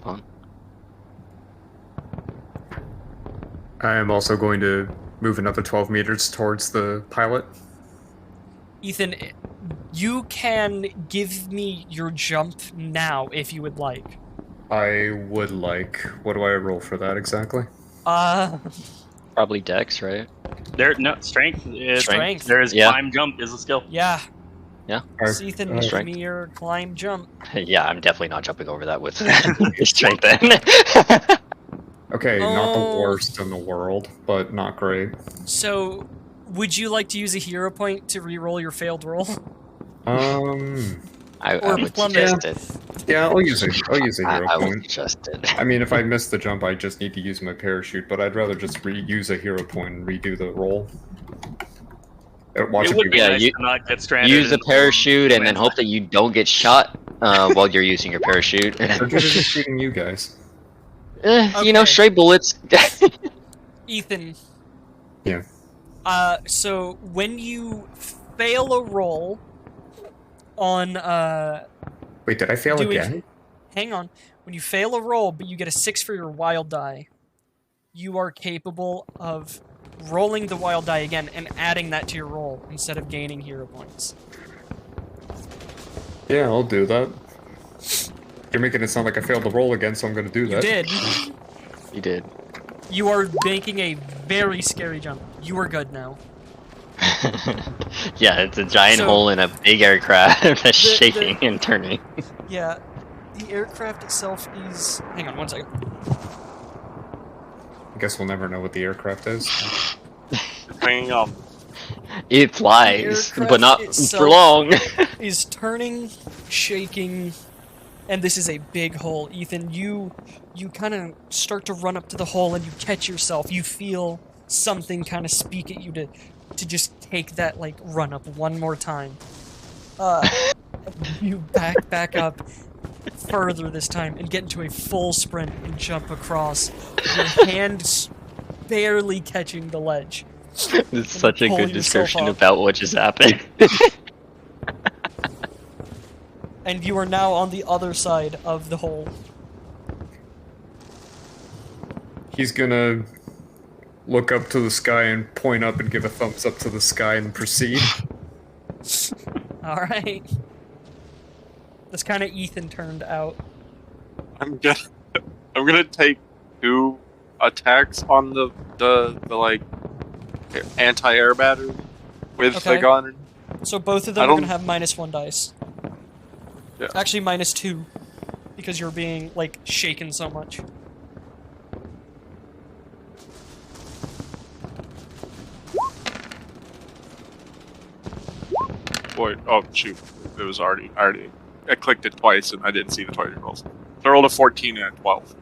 Fun. I am also going to move another 12 meters towards the pilot. Ethan, you can give me your jump now if you would like. I would like. What do I roll for that exactly? Probably Dex, right? Strength. Strength. There is Yeah. climb jump is a skill. Yeah. Yeah. So Ethan, give Strength. me your climb jump. Yeah, I'm definitely not jumping over that with strength then. Okay, not the Oh. worst in the world, but not great. So, would you like to use a hero point to re-roll your failed roll? I Or would plummet. suggest it. Yeah, I'll use a hero I would point. suggest it. I mean, if I miss the jump, I just need to use my parachute, but I'd rather just use a hero point and redo the roll. Watch It it would be be Yeah, nice you- to not get stranded. Use the in parachute and then landslide. hope that you don't get shot while you're using your parachute. They're good at shooting you guys. You know, Okay. stray bullets. Ethan. Yeah. So when you fail a roll on Wait, did I fail doing- again? hang on. When you fail a roll but you get a 6 for your wild die, you are capable of rolling the wild die again and adding that to your roll instead of gaining hero points. Yeah, I'll do that. You're making it sound like I failed the roll again, so I'm gonna do You that. did. You did. You are making a very scary jump. You are good now. Yeah, it's a giant So- hole in a big aircraft that's The- shaking and turning. Yeah, the aircraft itself is... Hang on one second. I guess we'll never know what the aircraft is. Hanging up. It flies, aircraft but not itself- for long. Is turning, shaking, and this is a big hole. Ethan, you kind of start to run up to the hole and you catch yourself. You feel something kind of speak at you to just take that like run up one more time. You back up further this time and get into a full sprint and jump across. Your hand barely catching the ledge. It's such a pull good yourself description up. about what just happened. And you are now on the other side of the hole. He's gonna look up to the sky and point up and give a thumbs up to the sky and proceed. Alright. That's kind of Ethan turned out. I'm gonna take 2 attacks on the like anti-air battery with Okay. the gun. So both of I them are don't- gonna have -1 dice. Yeah. Actually, -2. Because you're being, like, shaken so much. Wait, oh shoot, it was I clicked it twice and I didn't see the twice rolls. So I rolled a 14 and a 12.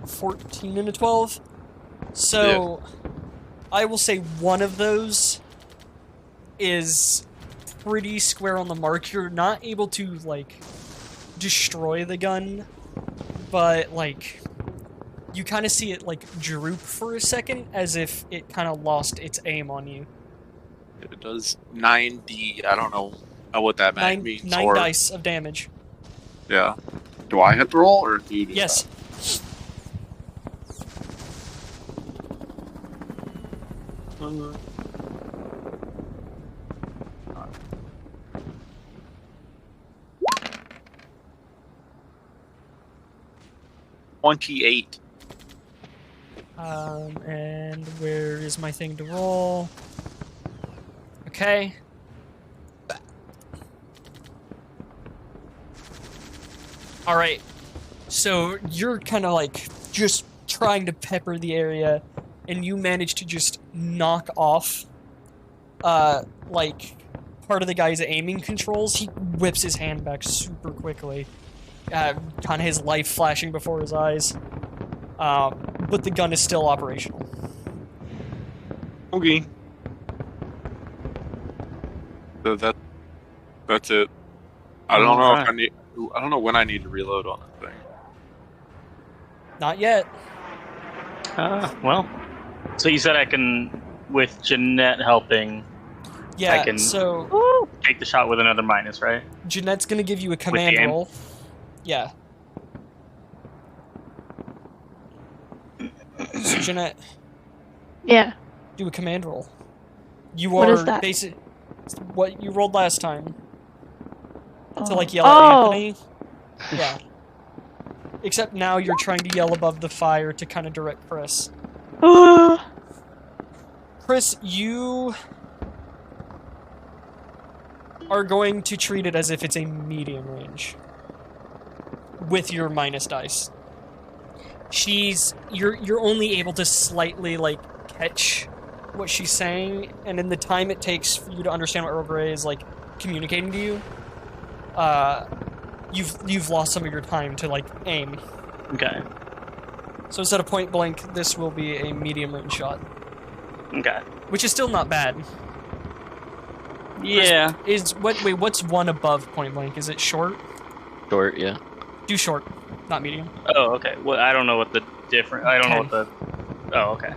14 and a 12. So, I will say one of those is pretty square on the mark. You're not able to, like, destroy the gun, but, like, you kind of see it, like, droop for a second, as if it kind of lost its aim on you. It does 9d. I don't know what that means. Nine or, dice of damage. Yeah. Do I have to roll or do you do Yes. that? 28. And where is my thing to roll? Okay. Alright. So you're kind of like just trying to pepper the area, and you manage to just knock off, like, part of the guy's aiming controls. He whips his hand back super quickly. Kind of his life flashing before his eyes. But the gun is still operational. Okay. So that's it. I don't know if I don't know when I need to reload on that thing. Not yet. Well, so you said I can, with Jeanette helping, Yeah, can- so take the shot with another minus, right? Jeanette's gonna give you a command aim? roll. Yeah. So Jeanette, Yeah. do a command roll. You What are is that? what you rolled last time to like Oh. yell at Oh. Anthony. Yeah. Except now you're trying to yell above the fire to kind of direct Chris. Chris, you are going to treat it as if it's a medium range with your minus dice. You're only able to slightly like catch what she's saying, and in the time it takes for you to understand what Earl Grey is like communicating to you, you've lost some of your time to like aim. Okay. So instead of point blank, this will be a medium range shot, Okay. which is still not bad. Yeah. What's one above point blank? Is it short? Short, yeah. Do short, not medium. Oh, okay. Well, I don't know what the different. I don't know 10. what the. Oh, okay.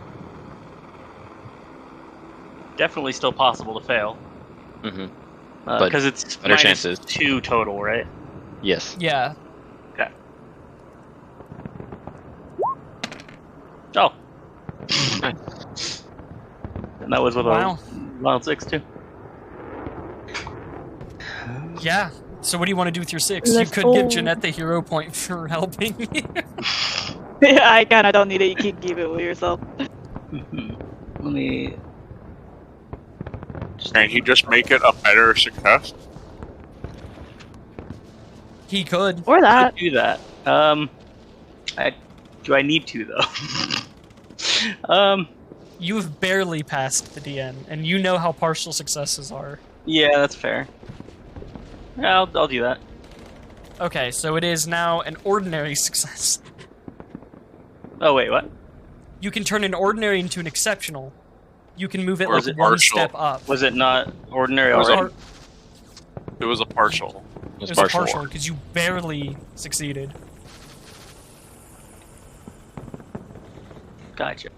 Definitely still possible to fail. Mm-hmm. But Because it's better minus chances. 2 total, right? Yes. Yeah. Okay. Oh. And that was with Wow. a wild 6 too. Yeah. So what do you want to do with your 6? You Let's could go. give Jeanette the hero point for helping. Yeah, I kinda don't need it. You can give it with yourself. Let me. Can he just make it a better success? He could. Or that. Do that. Do I need to though? You've barely passed the DN, and you know how partial successes are. Yeah, that's fair. Yeah, I'll do that. Okay, so it is now an ordinary success. Oh wait, what? You can turn an ordinary into an exceptional. You can move it Or is like it one partial? step up. Was it not ordinary It was already? It was a partial. It was a partial. partial because you barely succeeded. Gotcha.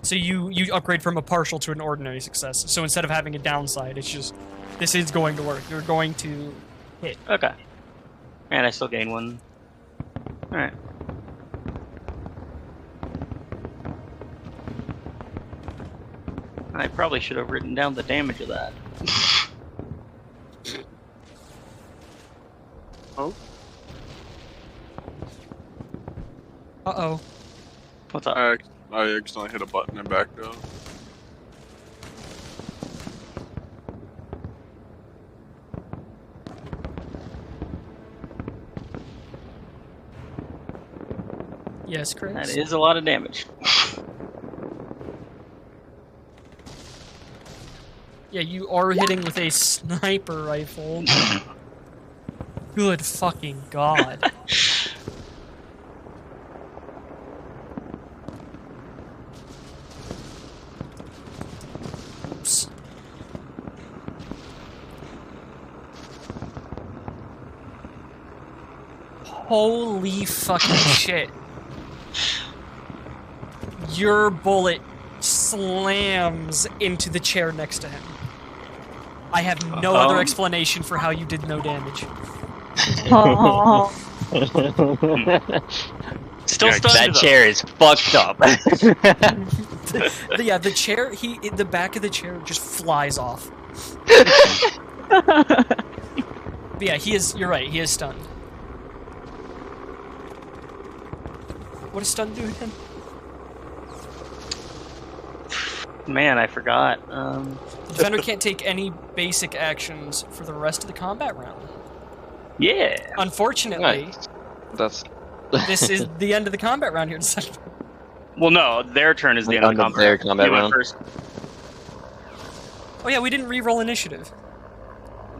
So you upgrade from a partial to an ordinary success. So instead of having a downside, it's just this is going to work. You're going to hit. Okay. And I still gain 1. Alright. I probably should have written down the damage of that. Uh-oh. What's up? I accidentally hit a button and backed up. Yes, Chris. That is a lot of damage. Yeah, you are hitting with a sniper rifle. Good fucking god. Oops. Holy fucking shit. Your bullet slams into the chair next to him. I have no other explanation for how you did no damage. Oh. Still Yeah, stunned That though. chair is fucked up. The chair, the back of the chair just flies off. But yeah, you're right, he is stunned. What does stun do again? Man, I forgot. The defender can't take any basic actions for the rest of the combat round. Yeah. Unfortunately, Nice. That's this is the end of the combat round here. Well, no, their turn is the end of the combat. Their combat You went round. first. Oh yeah, we didn't re-roll initiative.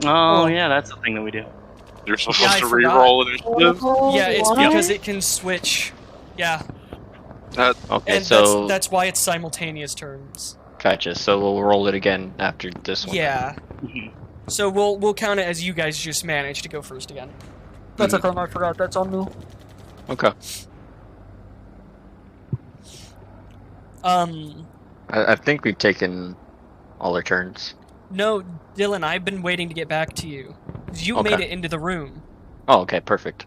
Oh, yeah, that's the thing that we do. You're supposed Yeah, I to forgot. re-roll initiative. Yeah, it's What? because it can switch. Yeah, okay. and So that's why it's simultaneous turns. gotcha. So we'll roll it again after this one. Yeah. Mhm. So we'll count it as you guys just managed to go first again. That's okay. I forgot. That's on me. Okay. I think we've taken all our turns. No, Dylan, I've been waiting to get back to you. 'Cause you Okay. made it into the room. Oh, okay. Perfect.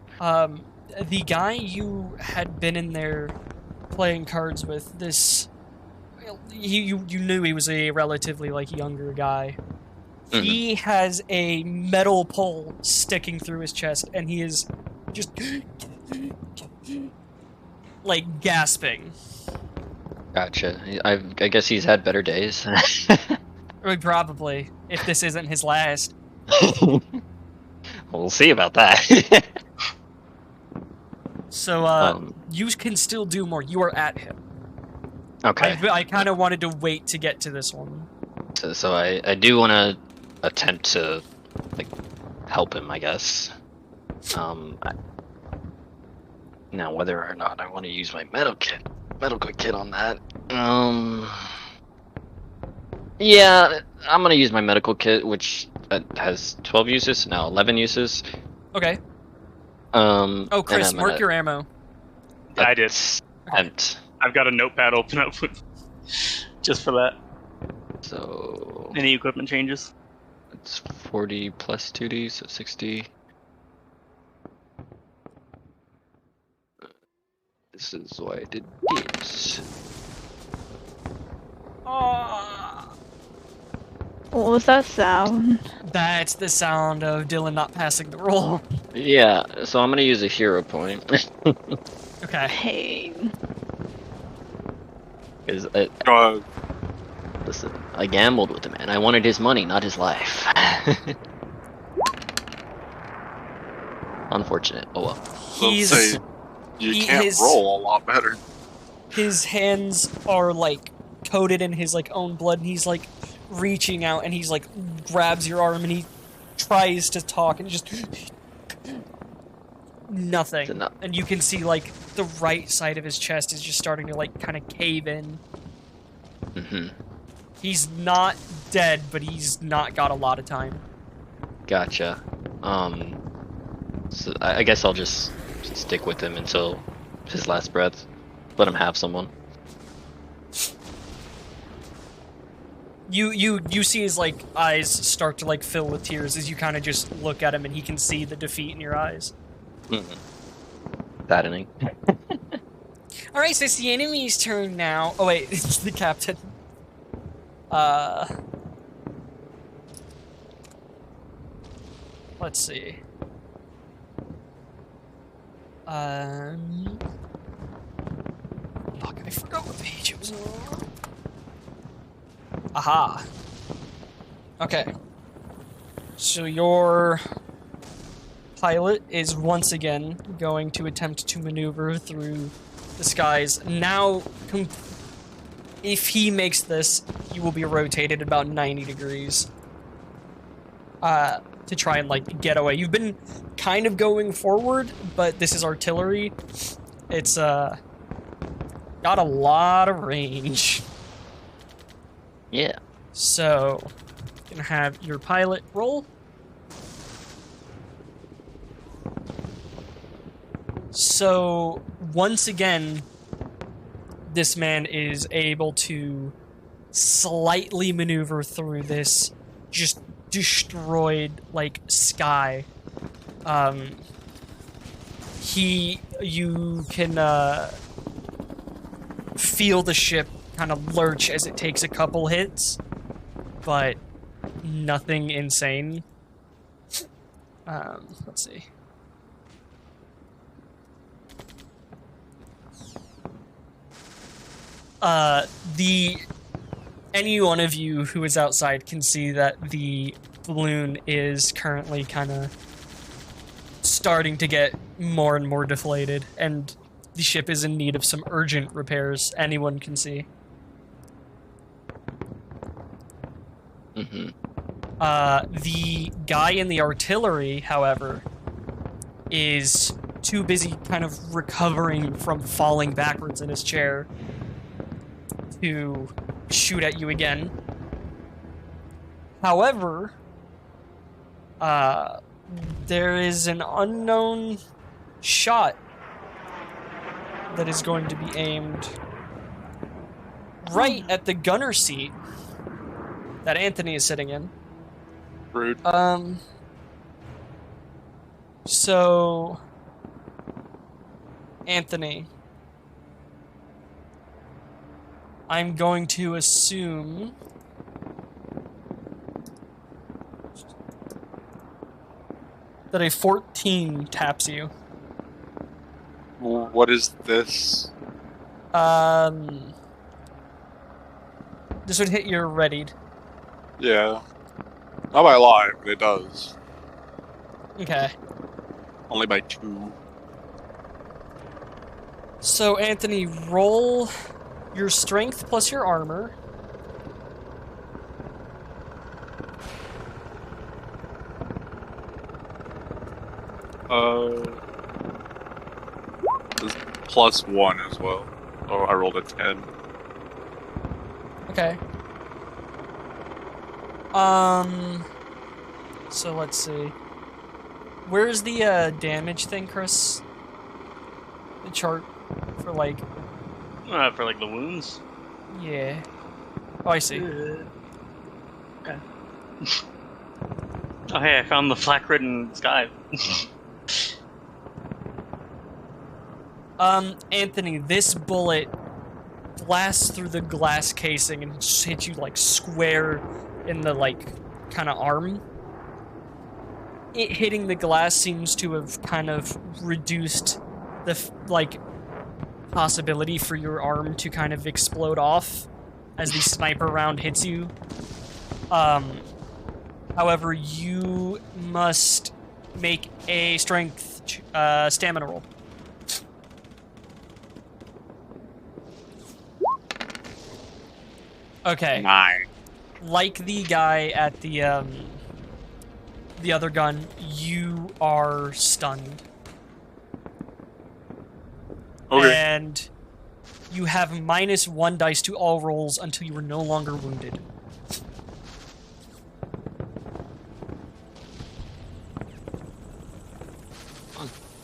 the guy you had been in there playing cards with, this, you knew he was a relatively like younger guy. He has a metal pole sticking through his chest, and he is just like gasping. Gotcha. I guess he's had better days. I mean, probably, if this isn't his last. We'll see about that. So, you can still do more. You are at him. Okay. I kind of wanted to wait to get to this one. So I do want to attempt to like help him, I guess. Now whether or not I want to use my medical kit on that. Yeah, I'm gonna use my medical kit, which has 12 uses, now 11 uses. Okay. Oh, Chris, mark your ammo. I did. Attempt. I've got a notepad open up just for that. So Any equipment changes? it's 40 plus 2d, so 60. This is why I did it. What was that sound? That's the sound of Dylan not passing the roll. Yeah, so I'm gonna use a hero point. Okay. Hey. Because God. listen, I gambled with the man. I wanted his money, not his life. Unfortunate. Oh well. So He's say you can't roll a lot better. his hands are like coated in his like own blood, and he's like reaching out, and he's like grabs your arm, and he tries to talk, and just nothing. And you can see like the right side of his chest is just starting to like kind of cave in. He's not dead, but he's not got a lot of time. Gotcha. So I guess I'll just stick with him until his last breath. Let him have someone. You see his like eyes start to like fill with tears as you kind of just look at him, and he can see the defeat in your eyes. Saddening. All right, so it's the enemy's turn now. Oh wait, it's the captain. Let's see. Fuck, I forgot what page it was on. Aha. Okay. So your pilot is once again going to attempt to maneuver through the skies. Now, if he makes this, he will be rotated about 90 degrees. To try and, like, get away. You've been kind of going forward, but this is artillery. It's, got a lot of range. Yeah. So, you can have your pilot roll. So, once again, this man is able to slightly maneuver through this just destroyed, like, sky. You can, feel the ship kind of lurch as it takes a couple hits, but nothing insane. Let's see. Any one of you who is outside can see that the balloon is currently kind of starting to get more and more deflated, and the ship is in need of some urgent repairs. Anyone can see. The guy in the artillery, however, is too busy kind of recovering from falling backwards in his chair to shoot at you again. However, there is an unknown shot that is going to be aimed right at the gunner seat that Anthony is sitting in. Rude. So Anthony, I'm going to assume that a 14 taps you. What is this? This would hit your readied. Yeah. Not by a lot, but it does. Okay. Only by 2. So, Anthony, roll your strength plus your armor. This +1 as well. Oh, I rolled a 10. Okay. So let's see. Where's the damage thing, Chris? The chart for like. For like the wounds. Yeah. Oh, I see. Okay. Oh, hey, I found the flak-ridden sky. Anthony, this bullet blasts through the glass casing and just hits you like square in the like kind of arm. It hitting the glass seems to have kind of reduced the like possibility for your arm to kind of explode off as the sniper round hits you. However, you must make a strength stamina roll. Okay. 9. Like the guy at the other gun, you are stunned. Okay. And you have -1 dice to all rolls until you are no longer wounded.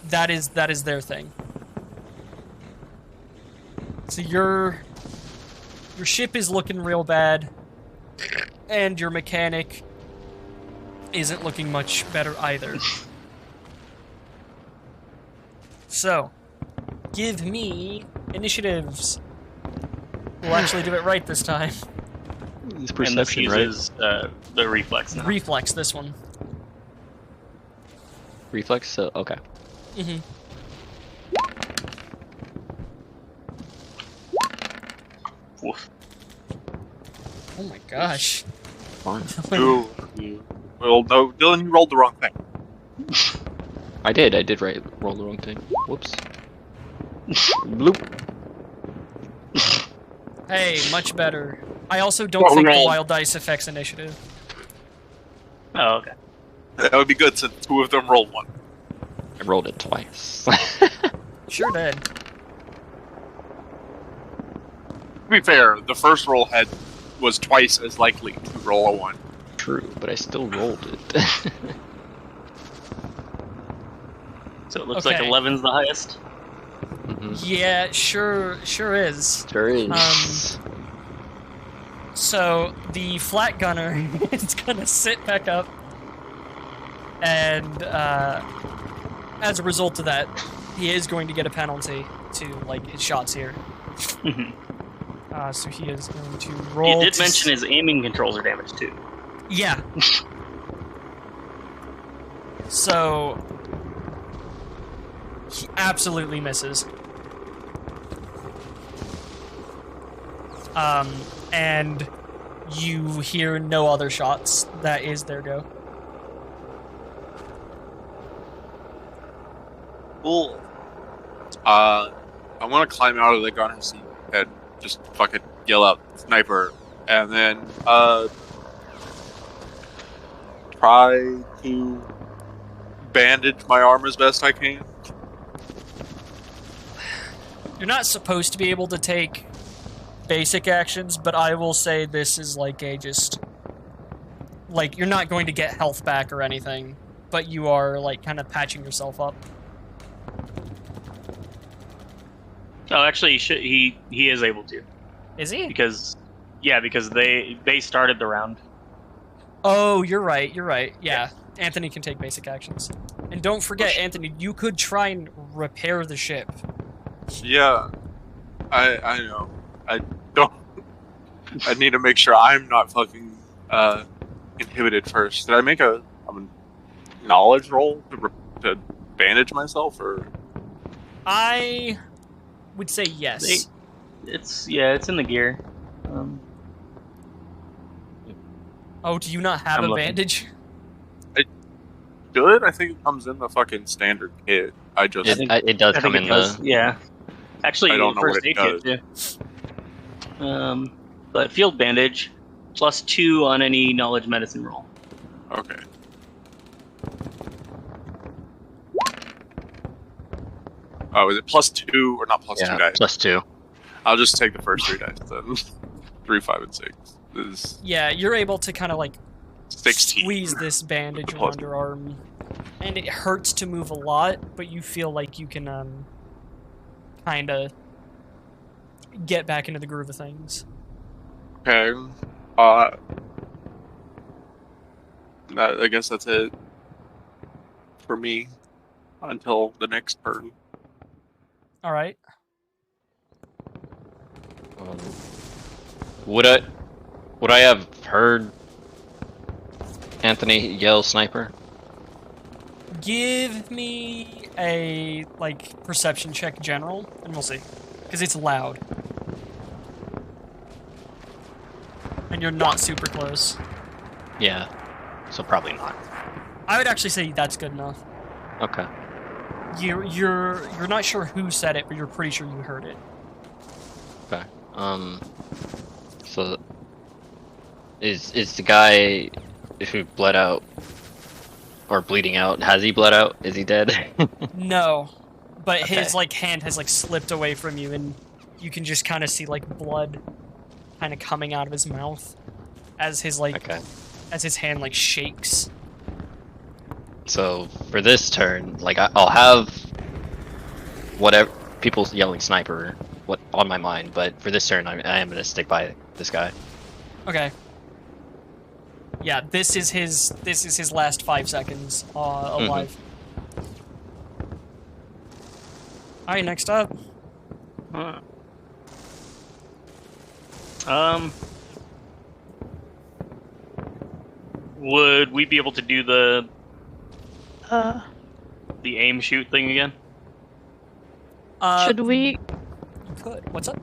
That is their thing. So your ship is looking real bad, and your mechanic isn't looking much better either. So, give me initiatives. We'll actually do it right this time. It's And this perception, right? uses the reflex now. Reflex this one. Reflex? So, okay. Mm-hmm. Oof. Oh my gosh. Fine. Well, no, Dylan, you rolled the wrong thing. I did roll the wrong thing. Whoops. Bloop. Hey, much better. I also don't Well, think the roll. wild dice affects initiative. Oh, okay. That would be good since 2 of them rolled 1. I rolled it twice. Sure did. To be fair, the first roll was twice as likely to roll a 1. True, but I still rolled it. So it looks like Okay. 11's the highest. Mhm. Yeah, sure is. Sure is. So the flat gunner is gonna sit back up, and as a result of that, he is going to get a penalty to like his shots here. So he is going to roll. You did to mention his aiming controls are damaged too. Yeah. So he absolutely misses. And you hear no other shots. That is their go. Cool. I want to climb out of the gunner seat and just fucking yell out sniper, and then try to bandage my arm as best I can. You're not supposed to be able to take basic actions, but I will say this is like a just... Like, you're not going to get health back or anything, but you are, like, kind of patching yourself up. Oh, actually, he is able to Is he? because they started the round. Oh, you're right. Yeah, Anthony can take basic actions. And don't forget, Anthony, you could try and repair the ship. Yeah, I know. I don't. I need to make sure I'm not fucking inhibited first. Did I make a knowledge roll to bandage myself, or I would say yes. It's in the gear. Oh, do you not have I'm a looking. bandage? good? I think it comes in the fucking standard kit. I just It does I come think in it does. the. Yeah. Actually, I don't know first what it aid kit too. But field bandage +2 on any knowledge medicine roll. okay. Oh, is it +2 or not +2 Yeah, dice? +2. I'll just take the first 3 dice then. 3, 5, and 6. This is Yeah, you're able to kind of like 16. squeeze this bandage Plus- around your arm, and it hurts to move a lot, but you feel like you can kind of get back into the groove of things. Okay. I guess that's it for me until the next turn. All right. Would I have heard Anthony yell sniper? Give me a like perception check general, and we'll see, because it's loud, and you're not super close. Yeah, so probably not. I would actually say that's good enough. Okay. You're not sure who said it, but you're pretty sure you heard it. Okay. So is the guy who bled out or bleeding out? Has he bled out? Is he dead? No, but his Okay. like hand has like slipped away from you, and you can just kind of see like blood kind of coming out of his mouth as his like Okay. as his hand like shakes. So for this turn, like I'll have whatever people yelling sniper what on my mind, but for this turn, I am gonna stick by this guy. Okay. Yeah, this is his last 5 seconds alive. All right, next up. Huh. Would we be able to do the aim shoot thing again? Should we? You could. What's up?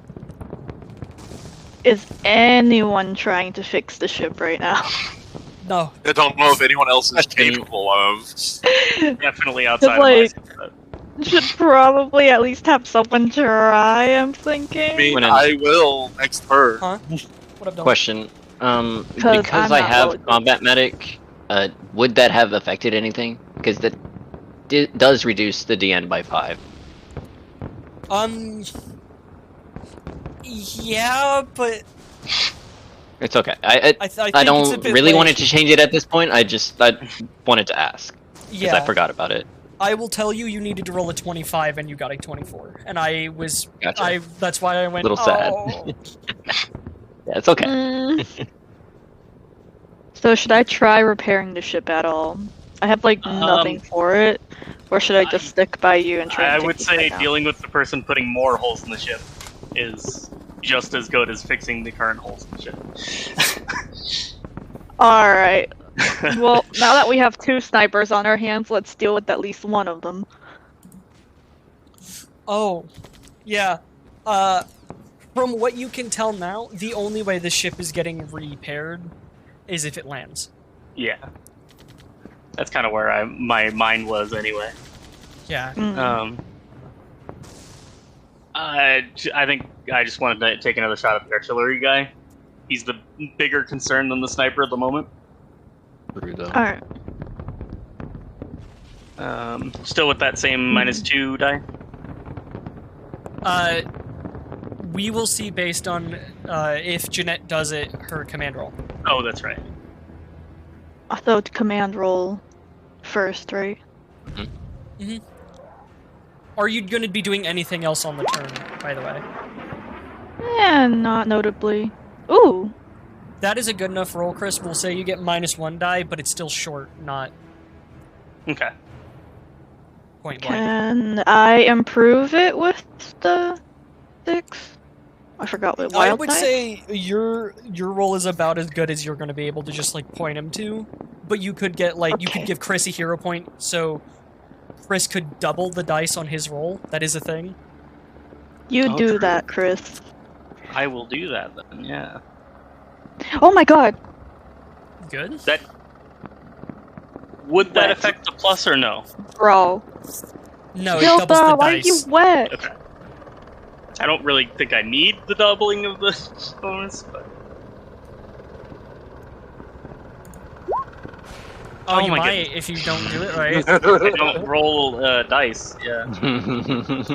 Is anyone trying to fix the ship right now? No. I don't know if anyone else is Question. capable of. Definitely outside like- of my Should probably at least have someone try. I'm thinking. I mean, When in- I will next turn. Huh? What up, Dylan? Question. 'Cause Because I'm I not have loaded. combat medic, would that have affected anything? Because that does reduce the DN by 5. Yeah, but It's okay. I think I it's a don't bit really late. wanted to change it at this point. I wanted to ask because Yeah, I forgot about it. I will tell you, you needed to roll a 25 and you got a 24, and Gotcha. that's why I went. Little sad. "Oh." Yeah, it's okay. So should I try repairing the ship at all? I have like nothing for it, or should I just stick by you and try? I and would fix say it now? dealing with the person putting more holes in the ship is just as good as fixing the current holes in the ship. All right. Well, now that we have 2 snipers on our hands, let's deal with at least one of them. Oh, yeah. From what you can tell now, the only way the ship is getting repaired is if it lands. Yeah. That's kind of where my mind was anyway. Yeah. I think I just wanted to take another shot at the artillery guy. He's the bigger concern than the sniper at the moment. True, though. All right. Still with that same -2 die. We will see based on if Jeanette does it, her command roll. Oh, that's right. I thought command roll first, right? Are you going to be doing anything else on the turn, by the way? Yeah, not notably. Ooh. That is a good enough roll, Chris. We'll say you get -1 die, but it's still short, not... Okay. Point blank. Can I improve it with the 6? I forgot what I wild would type? say your roll is about as good as you're going to be able to just like point him to, but you could get like you could Okay. give Chris a hero point, so Chris could double the dice on his roll. That is a thing. You Oh, do true. that, Chris. I will do that then. Yeah. Oh my god! Good. That would that Wet. affect the plus or no? Bro. No, it doubles the Hilda, why are you dice. wet? Okay. I don't really think I need the doubling of the bonus, but Oh, Oh you my might if you don't do it right. I don't roll dice. Yeah.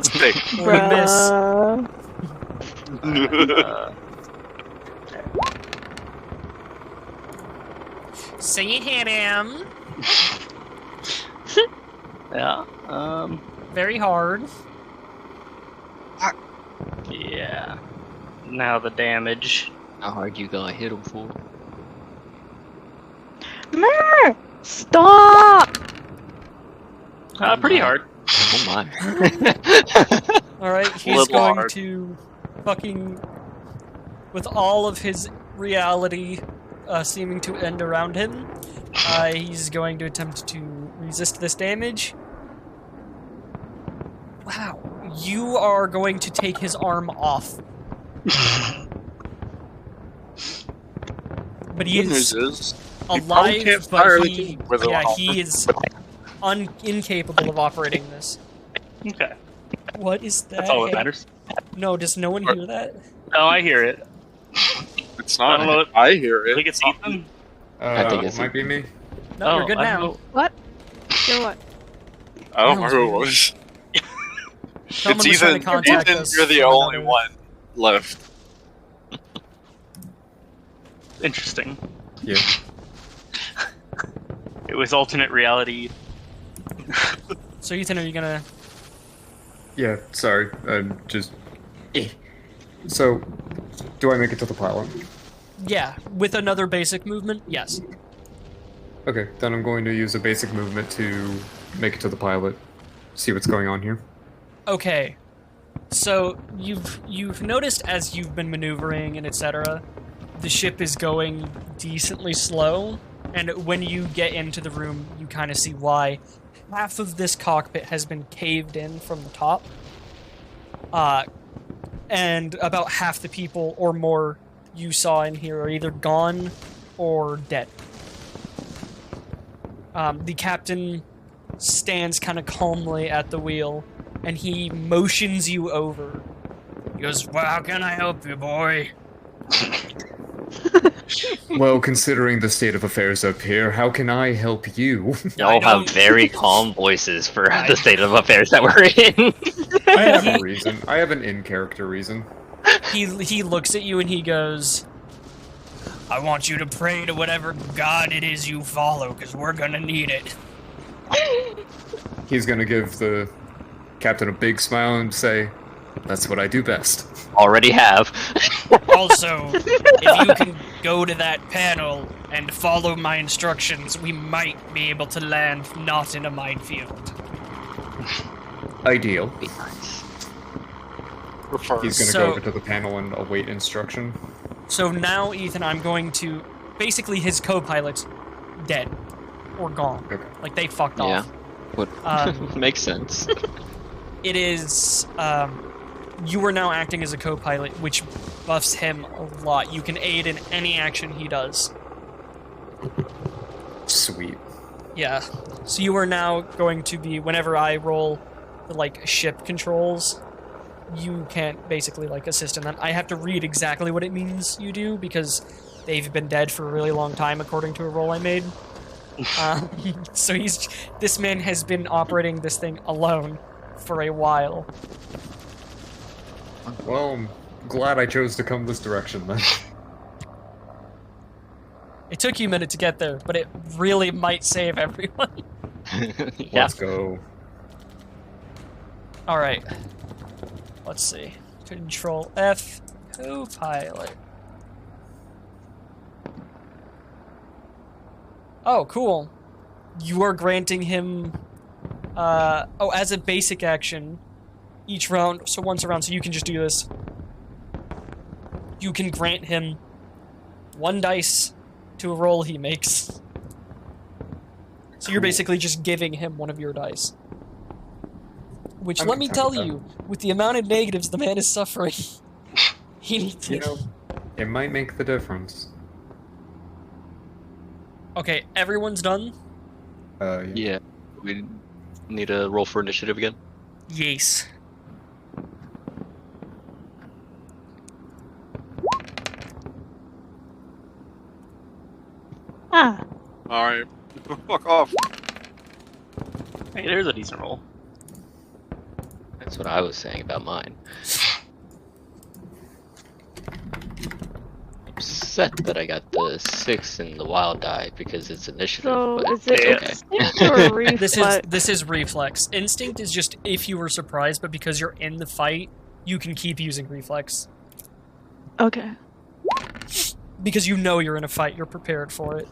Sick. Or you miss. Bruh. So you hit him Yeah. very hard. Yeah. Now the damage. How hard you gonna hit him for? Mer! Stop! Pretty hard. Oh my. All right, he's Little going hard. to fucking with all of his reality seeming to end around him. He's going to attempt to resist this damage. Wow, you are going to take his arm off. But he Good news is is, you probably alive, can't but fire he, anything with yeah, an he is incapable of operating this. Okay. What is that? That's all that matters. No, does no one hear that? Oh, I hear it. It's I not. don't know what- I hear I it. think it's Ethan. I think It it's- might be me. No, Oh, you're good I now. don't What? You're what? I don't know Sounds who it weird. was. Someone It's was trying Ethan. to contact Ethan, us you're the from only another- one left. Interesting. Yeah. It was alternate reality. So Ethan, are you gonna? Yeah, sorry. Just. So, do I make it to the pilot? Yeah, with another basic movement. Yes. Okay, then I'm going to use a basic movement to make it to the pilot. See what's going on here. Okay. So you've noticed as you've been maneuvering and etc., the ship is going decently slow, and when you get into the room, you kind of see why. Half of this cockpit has been caved in from the top, and about half the people or more you saw in here are either gone or dead. The captain stands kind of calmly at the wheel, and he motions you over. He goes, "Well, how can I help you, boy?" Well, considering the state of affairs up here, how can I help you? Y'all don't- have very calm voices for I- the state of affairs that we're in. I have a reason. I have an in-character reason. He looks at you and he goes, "I want you to pray to whatever god it is you follow, because we're gonna need it." He's gonna give the captain a big smile and say, "That's what I do best." Already have. Also, if you can go to that panel and follow my instructions, we might be able to land not in a minefield. Ideal. Be nice. Prefer. He's gonna So- go over to the panel and await instruction. So now, Ethan, I'm going to... Basically, his co-pilot's dead. Or gone. Okay. Like, they fucked Yeah. off. Would makes sense. It is... you are now acting as a co-pilot, which buffs him a lot. You can aid in any action he does. Sweet. Yeah. So you are now going to be... Whenever I roll the, like, ship controls, you can't basically, like, assist in them. I have to read exactly what it means you do, because they've been dead for a really long time, according to a roll I made. So this man has been operating this thing alone for a while. Well, I'm glad I chose to come this direction then. It took you a minute to get there, but it really might save everyone. Yeah. Let's go. Alright. Let's see. Control F, co-pilot. Oh, cool. You are granting him as a basic action, each round, so once a round, so you can just do this. You can grant him 1 dice to a roll he makes. So you're basically just giving him one of your dice. Which, let me tell you, with the amount of negatives the man is suffering, he needs You it. know, it might make the difference. Okay, everyone's done? Yeah. We need a roll for initiative again. Yes. Ah, Alright. Fuck off. Hey, there's a decent roll. That's what I was saying about mine. Upset that I got the 6 in the wild die because it's initiative. so but is it it's okay. instinct or reflex? This is reflex. Instinct is just if you were surprised, but because you're in the fight, you can keep using reflex. Okay. Because you know you're in a fight, you're prepared for it.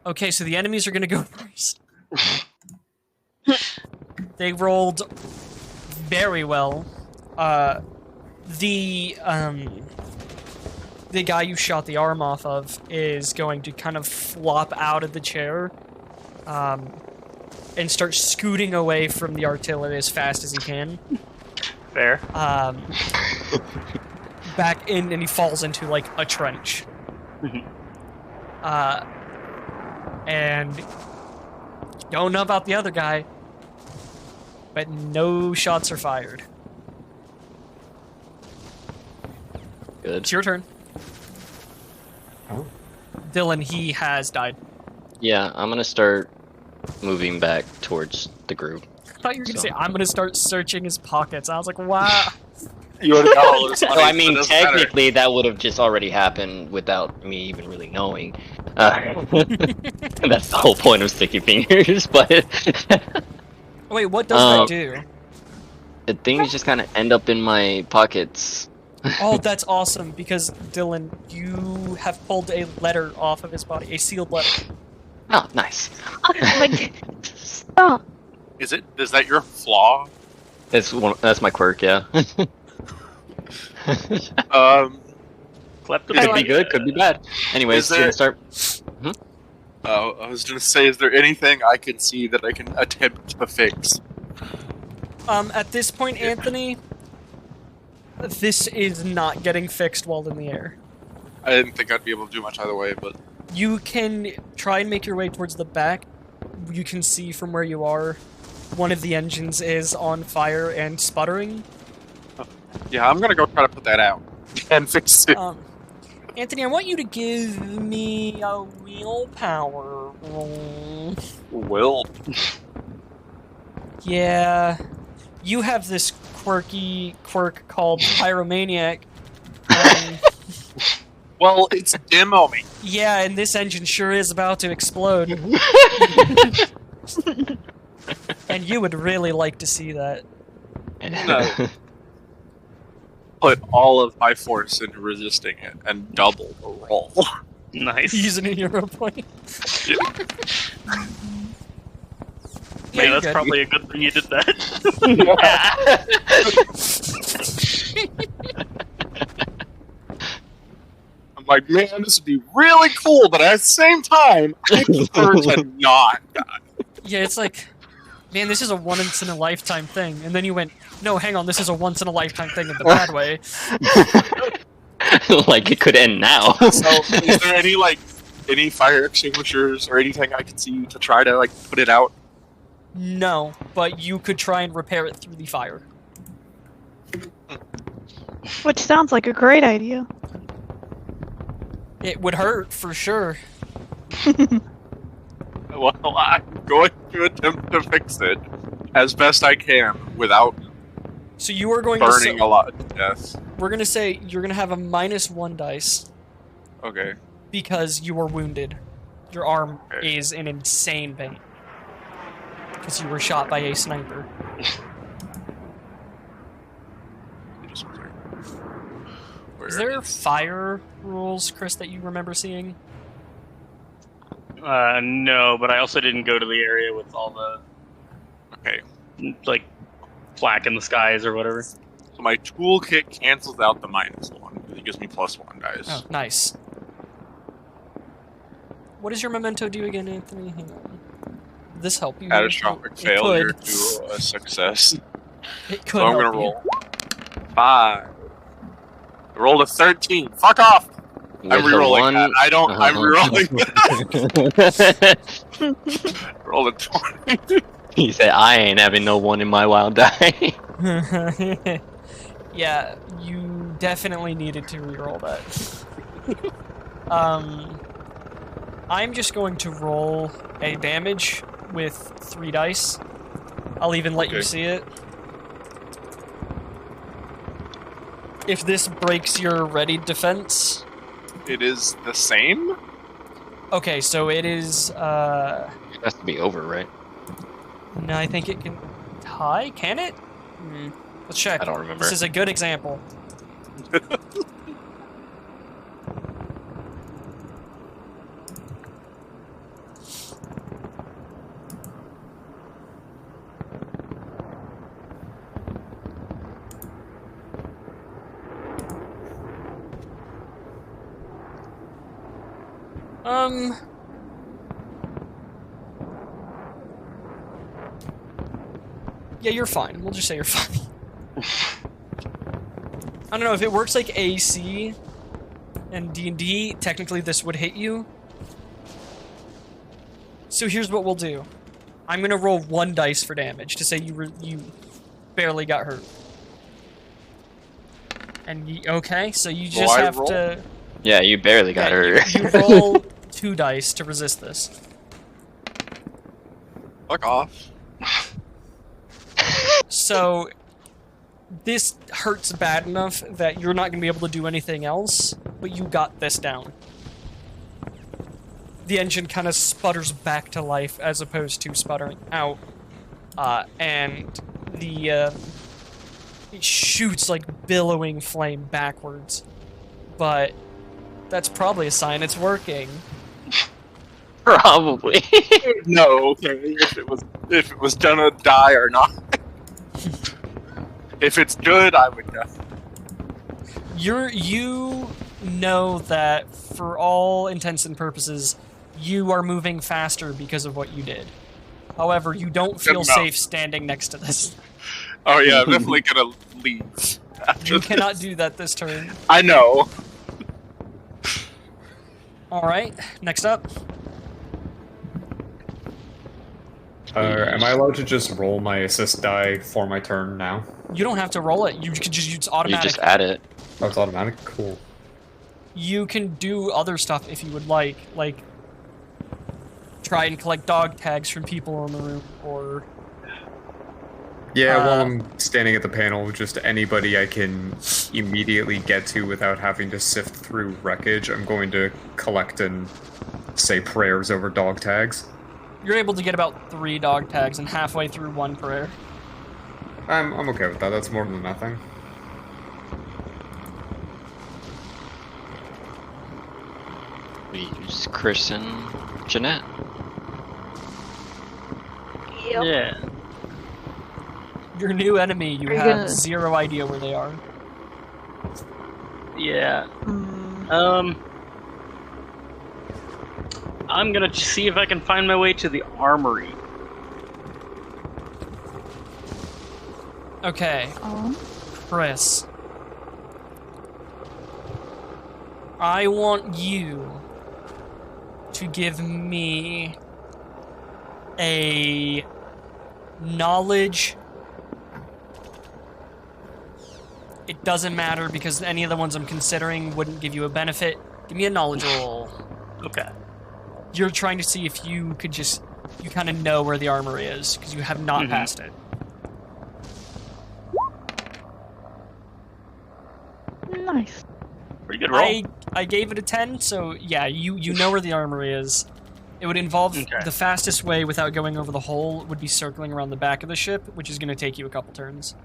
Okay, so the enemies are gonna go first. They rolled very well. The guy you shot the arm off of is going to kind of flop out of the chair, and start scooting away from the artillery as fast as he can. Fair. Back in, and he falls into like a trench. And don't know about the other guy, but no shots are fired. Good. It's your turn. Oh. Dylan, he has died. Yeah, I'm gonna start moving back towards the group. I thought you were gonna So- say, I'm gonna start searching his pockets. I was like, wow. You would have got all this No, money, I so mean, it doesn't matter. technically that would have just already happened without me even really knowing. That's the whole point of sticky fingers, but Wait, what does that do? the things just kind of end up in my pockets. Oh, that's awesome, because Dylan, you have pulled a letter off of his body, a sealed letter. Oh, nice. Like, stop. Is that your flaw? That's my quirk, yeah. Kleptomania. Could be good, could be bad. Anyways, Is you're gonna there- start. I was gonna say, is there anything I can see that I can attempt to fix? At this point, Anthony, this is not getting fixed while in the air. I didn't think I'd be able to do much either way, but You can try and make your way towards the back. You can see from where you are, one of the engines is on fire and sputtering. yeah, I'm gonna go try to put that out and fix it. Anthony, I want you to give me a willpower roll. Will. Yeah, you have this quirky quirk called Pyromaniac. Well, it's demoing. Yeah, and this engine sure is about to explode. And you would really like to see that. No. Put all of my force into resisting it and double the roll. Nice. Using a hero point. Yeah. Yeah, Man, you're that's good. probably a good thing you did that. I'm like, man, this would be really cool, but at the same time, I prefer to not die. Yeah, it's like, man, this is a once in a lifetime thing. And then you went, no, hang on, this is a once in a lifetime thing in the bad way. Like it could end now. So, is there any fire extinguishers or anything I can see to try to put it out? No, but you could try and repair it through the fire. Which sounds like a great idea. It would hurt for sure. Well, I'm going to attempt to fix it as best I can without So you are going to burning a lot to death. we're gonna say you're gonna have a -1 dice Okay. because you were wounded. Your arm Okay. is in insane pain. Because you were shot by a sniper. Just one second. Where Is there fire rules, Chris, that you remember seeing? No, but I also didn't go to the area with all the Okay. like flak in the skies or whatever. So my toolkit cancels out the -1. It gives me +1 dice. Oh, nice. What does your memento do again, Anthony? Hang on. Did this help you? Catastrophic It failure could. to a success. It could So I'm help gonna you. roll 5. I rolled a 13. Fuck off! I'm There's a rerolling one- that. I don't. I'm Uh-huh. rerolling. Roll a 20. He said, "I ain't having no one in my wild die." Yeah, you definitely needed to reroll that. I'm just going to roll a damage with 3 dice. I'll even let you Okay. see it. If this breaks your ready defense, It is the same. okay, so it is. It has to be over, right? No, I think it can tie. Can it? Let's check. I don't remember. This is a good example. Yeah, you're fine. We'll just say you're fine. I don't know if it works like AC and D&D. Technically, this would hit you. So here's what we'll do. I'm gonna roll 1 dice for damage to say you barely got hurt. And okay, so you just I have roll? to. Yeah, you barely got Yeah, hurt. you roll 2 dice to resist this. Fuck off. So this hurts bad enough that you're not going to be able to do anything else, but you got this down. The engine kind of sputters back to life as opposed to sputtering out. And the it shoots like billowing flame backwards. But that's probably a sign it's working. Probably. No, okay. If it was gonna die or not. If it's good, I would know. You know that for all intents and purposes, you are moving faster because of what you did. However, you don't feel enough. safe standing next to this. Oh yeah, I'm definitely gonna leave. After You this. cannot do that this turn. I know. Alright, next up. Am I allowed to just roll my assist die for my turn now? You don't have to roll it. You could just use You automatic. just add it. Oh, it's automatic? Cool. You can do other stuff if you would like try and collect dog tags from people in the room, or Yeah, while I'm standing at the panel, just anybody I can immediately get to without having to sift through wreckage, I'm going to collect and say prayers over dog tags. you're able to get about 3 dog tags and halfway through 1 prayer. I'm okay with that. That's more than nothing. We use Chris and Jeanette. Yep. Yeah. Your new enemy, you Are you have gonna- 0 idea where they are. Yeah. Mm, I'm gonna see if I can find my way to the armory. Okay, oh. Chris. I want you to give me a knowledge. It doesn't matter because any of the ones I'm considering wouldn't give you a benefit. Give me a knowledge roll. Okay. You're trying to see if you could just, you kind of know where the armory is because you have not Mhm. passed it. Nice. Pretty good roll. I gave it a 10, so yeah, you know where the armory is. It would involve Okay. the fastest way without going over the hole would be circling around the back of the ship, which is going to take you a couple turns.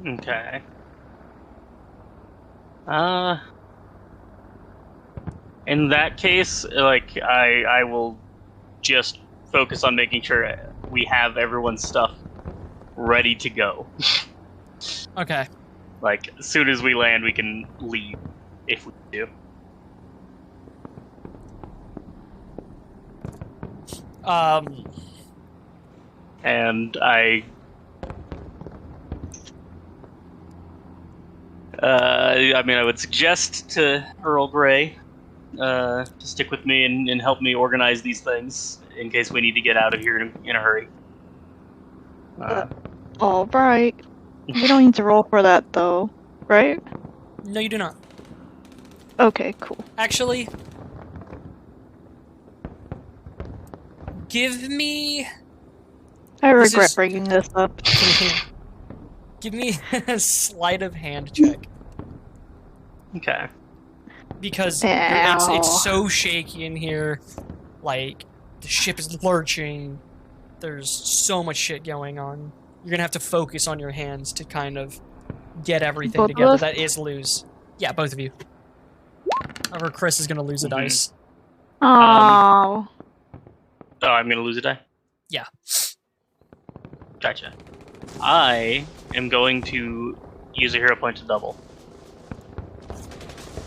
Okay. In that case, like I will just focus on making sure we have everyone's stuff ready to go. Okay. Like as soon as we land, we can leave if we do. And I mean, I would suggest to Earl Grey to stick with me and help me organize these things in case we need to get out of here in a hurry. All right. We don't need to roll for that, though, right? No, you do not. Okay, cool. Actually, give me... I This regret is- bringing this up. Give me a sleight of hand check. Okay. Because Ow. it's so shaky in here. Like, the ship is lurching. There's so much shit going on. You're gonna have to focus on your hands to kind of get everything Both of together. us? That is lose. Yeah, both of you. However, Chris is gonna lose a Mhm. dice. Oh. Oh, I'm gonna lose a die? Yeah. Gotcha. I am going to use a hero point to double.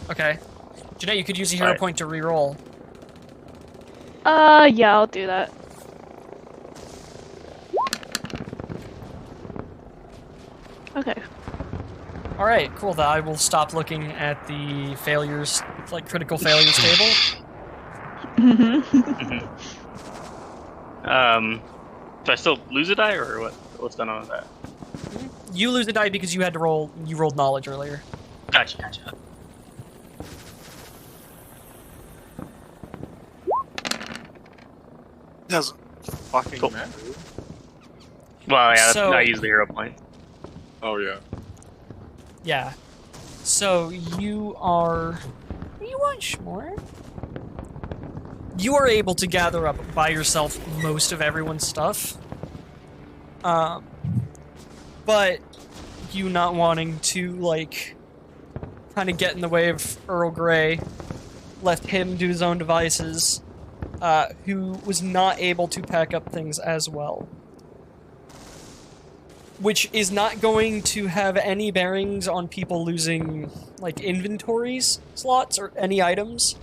Okay. Jeanette, you could use a hero Alright. point to reroll. Yeah, I'll do that. Okay. Alright, cool. Then I will stop looking at the failures, like critical failures table. Do I still lose a die, or what? What's going on with that? You lose a die because you had to roll. You rolled knowledge earlier. Gotcha. Doesn't fucking Cool. matter. Well, yeah, So- I use the hero point. Oh yeah. Yeah. So you are. You want Schmore? You are able to gather up by yourself most of everyone's stuff. But you not wanting to like kind of get in the way of Earl Grey, left him do his own devices, who was not able to pack up things as well. Which is not going to have any bearings on people losing, like, inventories slots or any items.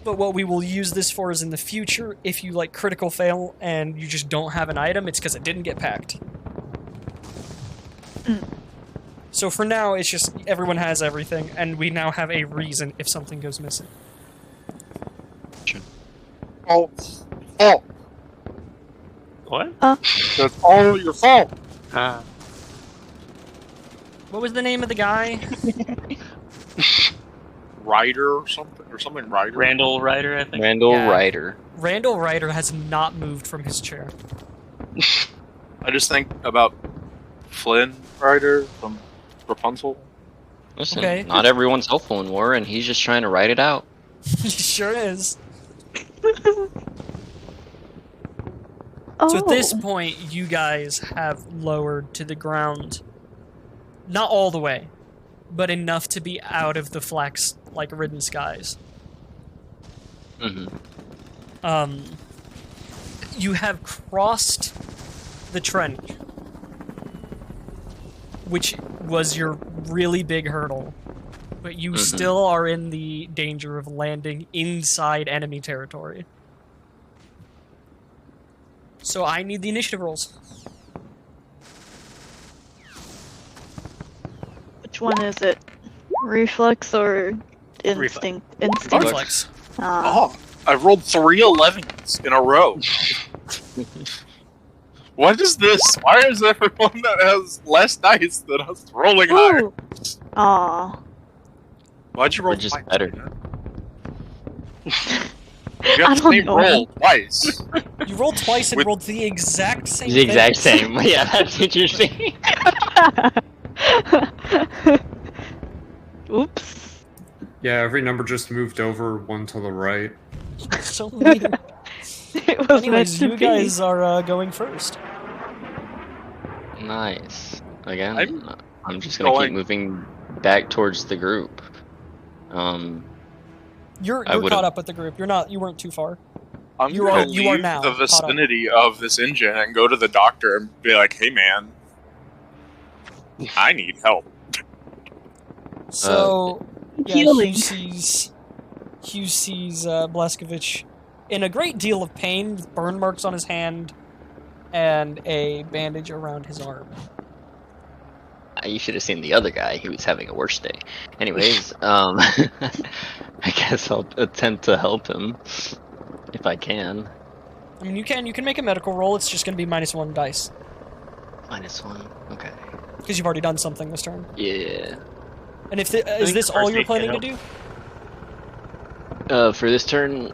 But what we will use this for is in the future, if you, like, critical fail and you just don't have an item, it's because it didn't get packed. So for now, it's just everyone has everything, and we now have a reason if something goes missing. Oh, What? that's all your fault. What was the name of the guy? Ryder or something Ryder. Randall Ryder, I think. Randall Yeah. Ryder. Randall Ryder has not moved from his chair. I just think about Flynn Ryder from Rapunzel. Listen, Okay. not everyone's helpful in war, and he's just trying to write it out. He sure is. Oh. So at this point, you guys have lowered to the ground. Not all the way, but enough to be out of the flax, like, ridden skies. hmm You have crossed the trench, which was your really big hurdle, but you still are in the danger of landing inside enemy territory. So I need the initiative rolls. Which one is it? Reflex or instinct? Instinct. Reflex. Oh, I rolled 3 11s in a row. What is this? Why is everyone that has less dice than us rolling higher? Ooh. Aw. Why'd you roll We're just twice? better. You I got the don't same know. roll twice. You rolled twice and With- rolled the exact same The exact things. same. Yeah, that's interesting. Oops. Yeah, every number just moved over one to the right. So mean. It was meant Anyways, to you be. guys are going first. Nice. Again, I'm just gonna going- keep moving back towards the group. You're I would've- caught up with the group. You weren't too far. I'm You gonna are- you are leave now the caught up. vicinity of this engine and go to the doctor and be like, "Hey, man, I need help." So yeah, Healing. Hugh sees Bleskovich in a great deal of pain, with burn marks on his hand and a bandage around his arm. You should have seen the other guy. He was having a worse day. Anyways, I guess I'll attempt to help him if I can. I mean, you can make a medical roll. It's just going to be -1 dice -1. Okay. because you've already done something this turn. Yeah. And is think this all first you're aid planning to can do? For this turn,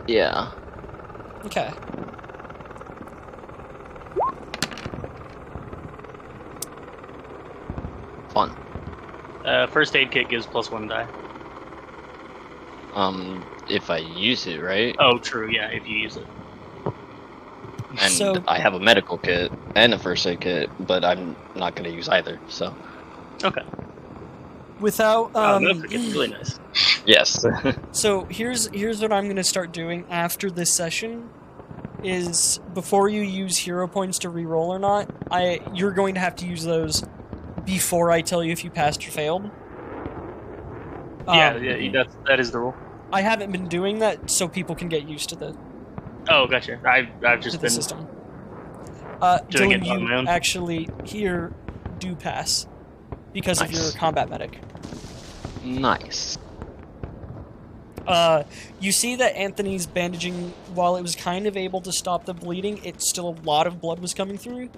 yeah. Okay. Fun. First aid kit gives +1 die. If I use it, right? Oh, true. Yeah, if you use it. And So- I have a medical kit and a first aid kit, but I'm not going to use either. So Okay. Without Oh, medical kit's really nice. yes. So here's what I'm gonna start doing after this session is before you use hero points to reroll or not, you're going to have to use those before I tell you if you passed or failed. That is the rule. I haven't been doing that so people can get used to the Oh, gotcha. I've just been system. doing Dylan, it on my you own. actually here do pass because of your Nice. combat medic. Nice. You see that Anthony's bandaging, while it was kind of able to stop the bleeding, it's still a lot of blood was coming through.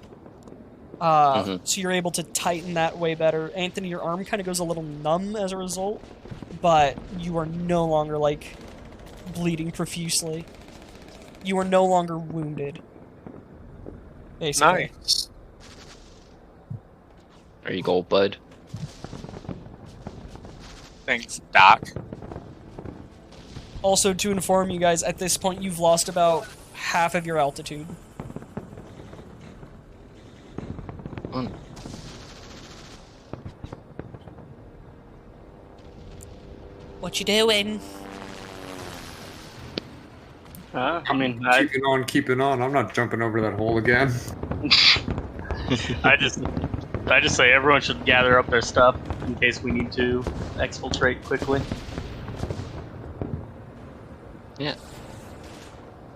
So you're able to tighten that way better. Anthony, your arm kind of goes a little numb as a result, but you are no longer, like, bleeding profusely. You are no longer wounded. Basically. Nice. There you go, bud. Thanks, Doc. Also, to inform you guys, at this point, you've lost about half of your altitude. Fun. What you doing? I mean, Keeping on. I'm not jumping over that hole again. I just say everyone should gather up their stuff in case we need to exfiltrate quickly. Yeah.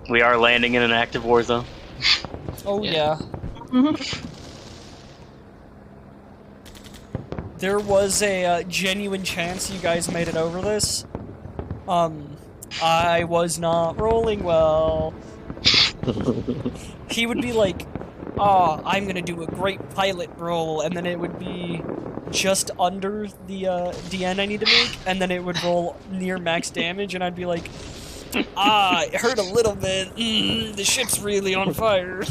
We are landing in an active war zone. Oh, Yeah. yeah. There was a genuine chance you guys made it over this. I was not rolling well. He would be like, "Oh, I'm gonna do a great pilot roll," and then it would be just under the DN I need to make, and then it would roll near max damage, and I'd be like, it hurt a little bit. The ship's really on fire.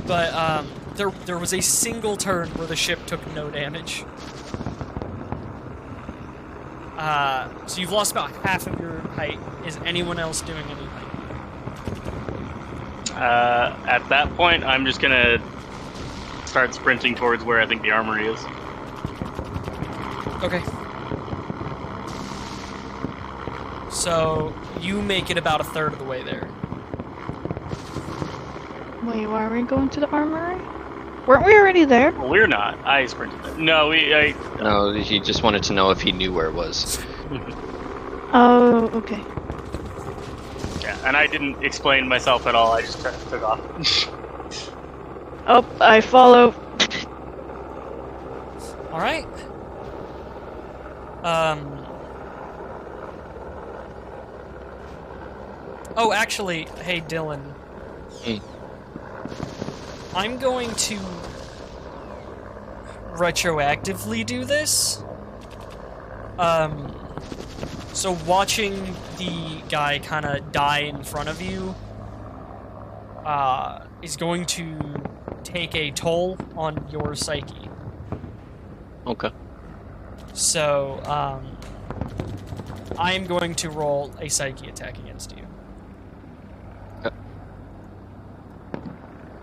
But there was a single turn where the ship took no damage. So you've lost about half of your height. Is anyone else doing any height? At that point, I'm just gonna start sprinting towards where I think the armory is. Okay. So you make it about a third of the way there. Wait, why are we going to the armory? Weren't we already there? Well, we're not. I sprinted there. No, No, he just wanted to know if he knew where it was. Oh, okay. Yeah, and I didn't explain myself at all. I just took off. Oh, I follow. All right. Oh, actually, hey Dylan. Hey. I'm going to retroactively do this. So watching the guy kind of die in front of you is going to take a toll on your psyche. Okay. So, I am going to roll a psyche attack against you. Okay.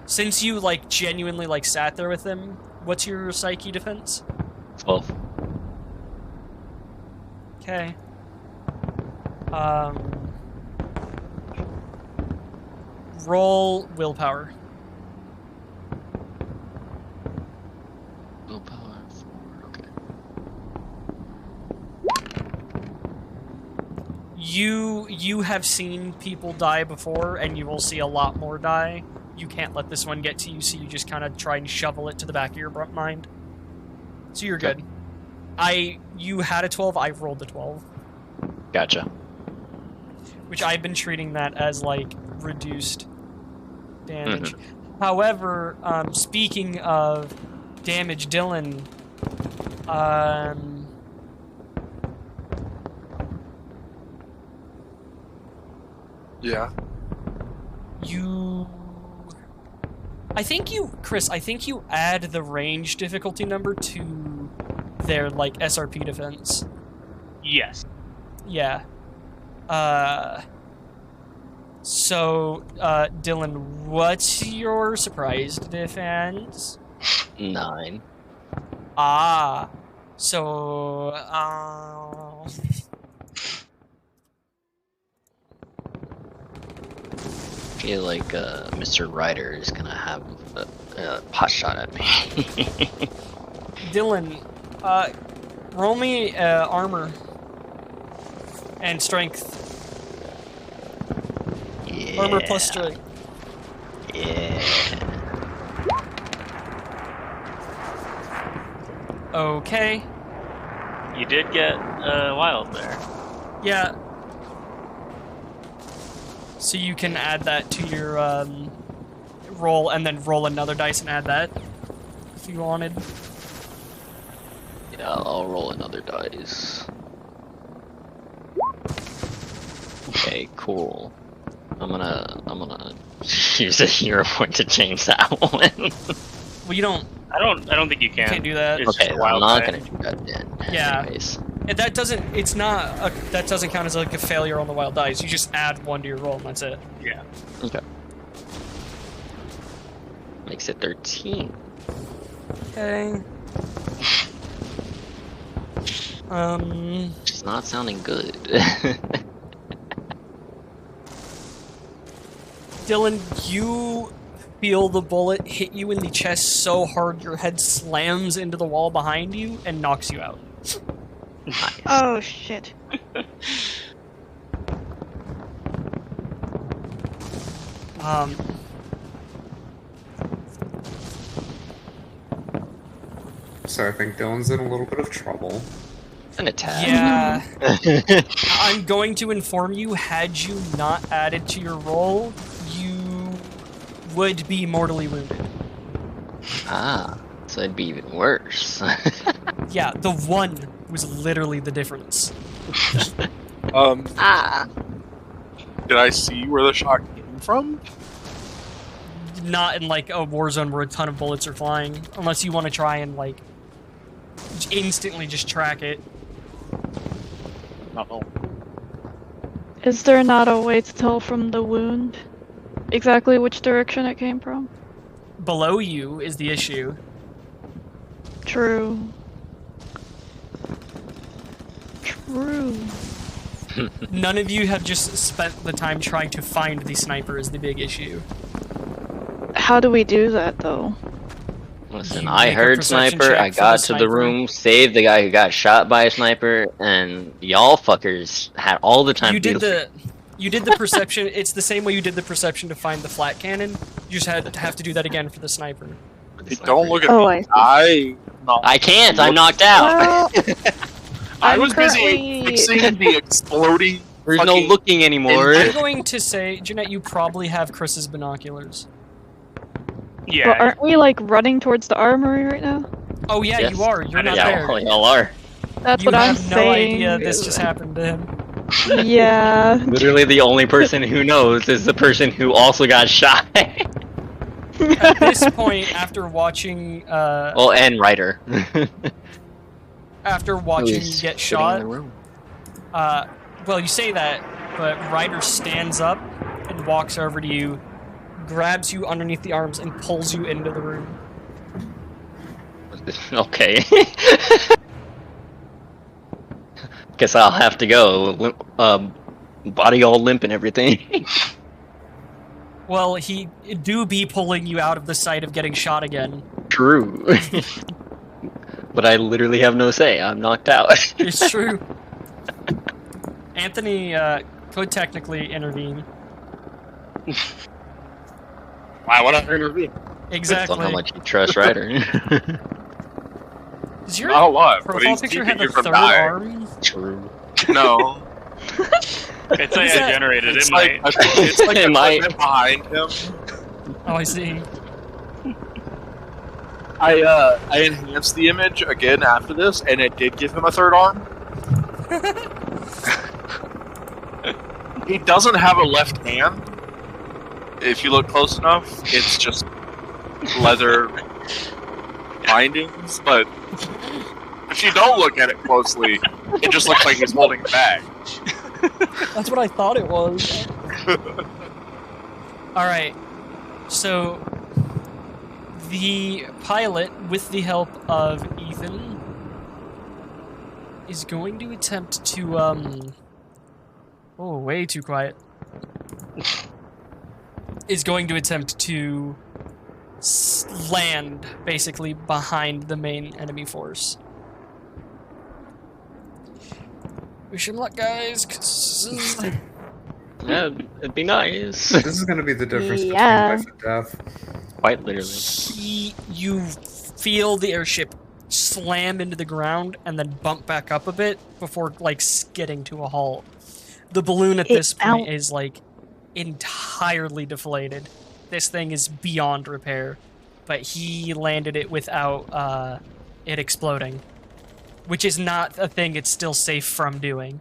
Since you, like, genuinely, like, sat there with him, What's your psyche defense? 12. Okay. Roll willpower. Willpower 4. Okay. You have seen people die before, and you will see a lot more die. You can't let this one get to you, so you just kind of try and shovel it to the back of your mind. So you're Okay. good. You had a 12, I rolled a 12. Gotcha. Which I've been treating that as, like, reduced damage. However, speaking of damage, Dylan, Yeah. Chris, I think you add the range difficulty number to their, like, SRP defense. Yes. Yeah. So, Dylan, what's your surprise defense? 9. Ah. So, I feel like Mr. Ryder is gonna have a pot shot at me. Dylan, roll me armor and strength. Yeah. Armor plus strength. Yeah. Okay. You did get wild there. Yeah. So you can add that to your roll, and then roll another dice and add that if you wanted. Yeah, I'll roll another dice. Okay, cool. I'm gonna use a hero point to change that one. Well, you don't. I don't think you can. You can't do that. It's Okay, just a I'm wild not die. gonna do that then. Yeah. Anyways. That doesn't. It's not. That doesn't count as like a failure on the wild dice. You just add 1 to your roll, and that's it. Yeah. Okay. Makes it 13. Okay. Which is not sounding good. Dylan, you feel the bullet hit you in the chest so hard your head slams into the wall behind you and knocks you out. Nice. Oh shit. Um. So I think Dylan's in a little bit of trouble. An attack. Yeah. I'm going to inform you, had you not added to your roll, you would be mortally wounded. Ah, so it'd be even worse. Yeah, the 1 was literally the difference. Ah. Did I see where the shot came from? Not in like a war zone where a ton of bullets are flying, unless you want to try and like instantly just track it. Uh-oh. Is there not a way to tell from the wound exactly which direction it came from? Below you is the issue. True. True. None of you have just spent the time trying to find the sniper is the big issue. How do we do that though? Listen, You I make a heard perception sniper, check I for got the to the sniper. room, saved the guy who got shot by a sniper, and y'all fuckers had all the time You to did the perception. It's the same way you did the perception to find the flat cannon. You just had to have to do that again for the sniper. Hey, don't look at Oh, me. I I can't, I'm knocked out! Well, I I'm was busy currently- fixing the exploding. There's no fucking- looking anymore. I'm going to say, Jeanette, you probably have Chris's binoculars. Yeah. But aren't we like running towards the armory right now? Oh yeah, Yes. you are. You're not Yeah, there. y'all are. That's You what I'm have no saying. idea this just happened to him. Yeah. Literally the only person who knows is the person who also got shot. At this point, after watching, Well, and Ryder. after watching Who's you get sitting in shot, the room. well, you say that, but Ryder stands up and walks over to you, grabs you underneath the arms, and pulls you into the room. Okay. Guess I'll have to go. Body all limp and everything. Well, he do be pulling you out of the sight of getting shot again. True. But I literally have no say. I'm knocked out. It's true. Anthony could technically intervene. Why would I intervene? Depends on Exactly. how much you trust Ryder. Does your Not a lot, but profile he's picture keeping have a you from third dying. arm? True. No. It's AI that? generated. It's It like, might. it's like It a might. equipment behind him. Oh, I see. I enhanced the image again after this, and it did give him a third arm. He doesn't have a left hand. If you look close enough, it's just leather bindings. But if you don't look at it closely, it just looks like he's holding a bag. That's what I thought it was. Alright, so the pilot, with the help of Ethan, is going to attempt to, oh, way too quiet. Is going to attempt to land, basically, behind the main enemy force. Wish him luck, guys, 'cause Yeah, it'd be nice. This is going to be the difference Yeah. between life and death. Quite literally. you feel the airship slam into the ground and then bump back up a bit before like skidding to a halt. The balloon at this point is like entirely deflated. This thing is beyond repair, but he landed it without it exploding, which is not a thing it's still safe from doing.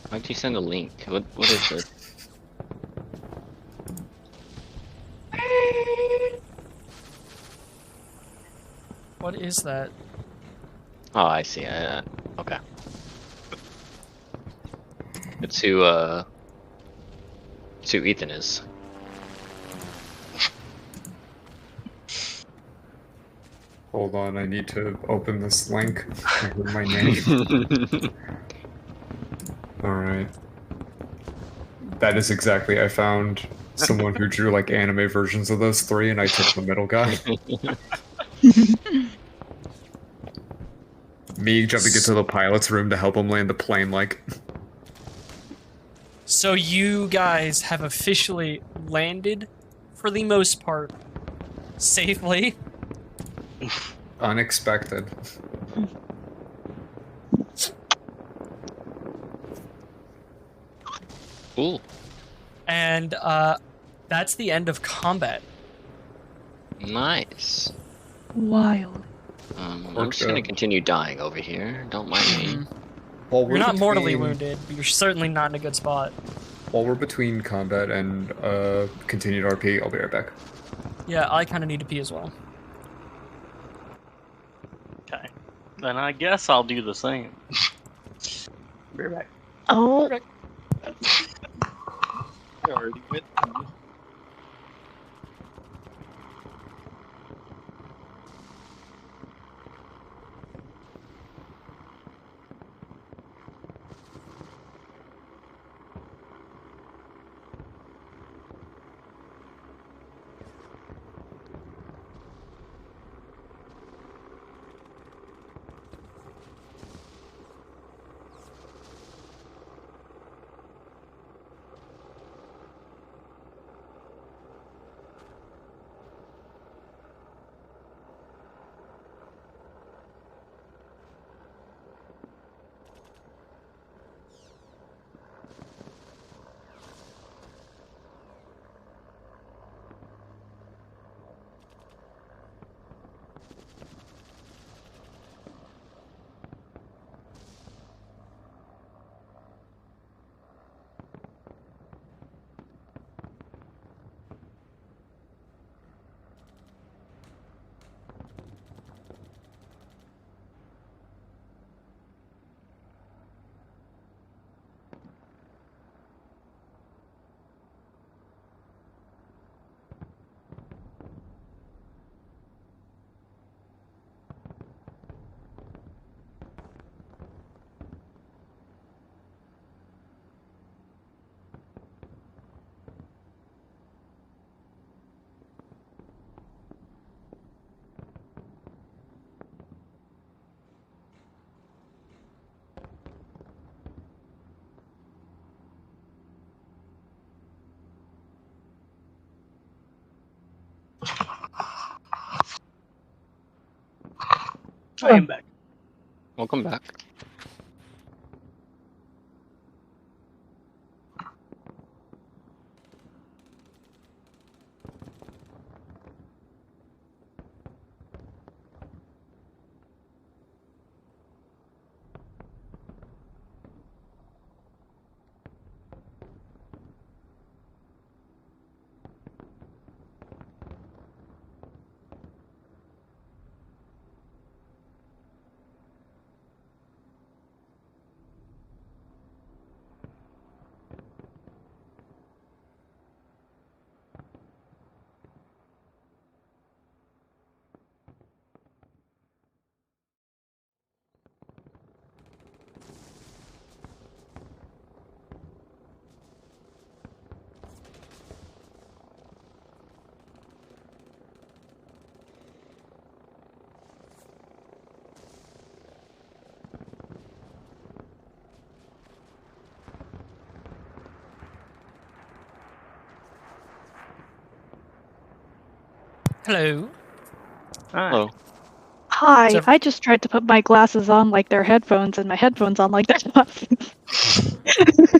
Why'd you send a link? What is this? What is that? Oh, I see. Okay. It's who Ethan is. Hold on, I need to open this link. I heard my name. Alright. That is exactly, I found someone who drew like anime versions of those three, and I took the middle guy. Me jumping into the pilot's room to help him land the plane, like. So you guys have officially landed, for the most part, safely. Unexpected. Cool. And that's the end of combat. Nice. Wild. I'm just gonna continue dying over here. Don't mind me. While You're not mortally between- wounded, but you're certainly not in a good spot. While we're between combat and continued RP, I'll be right back. Yeah, I kind of need to pee as well. Okay. Then I guess I'll do the same. Be right back. Oh, I already went. I am back. Welcome back. Hello. Hello. Hi, So- I just tried to put my glasses on like they're headphones and my headphones on like they're glasses.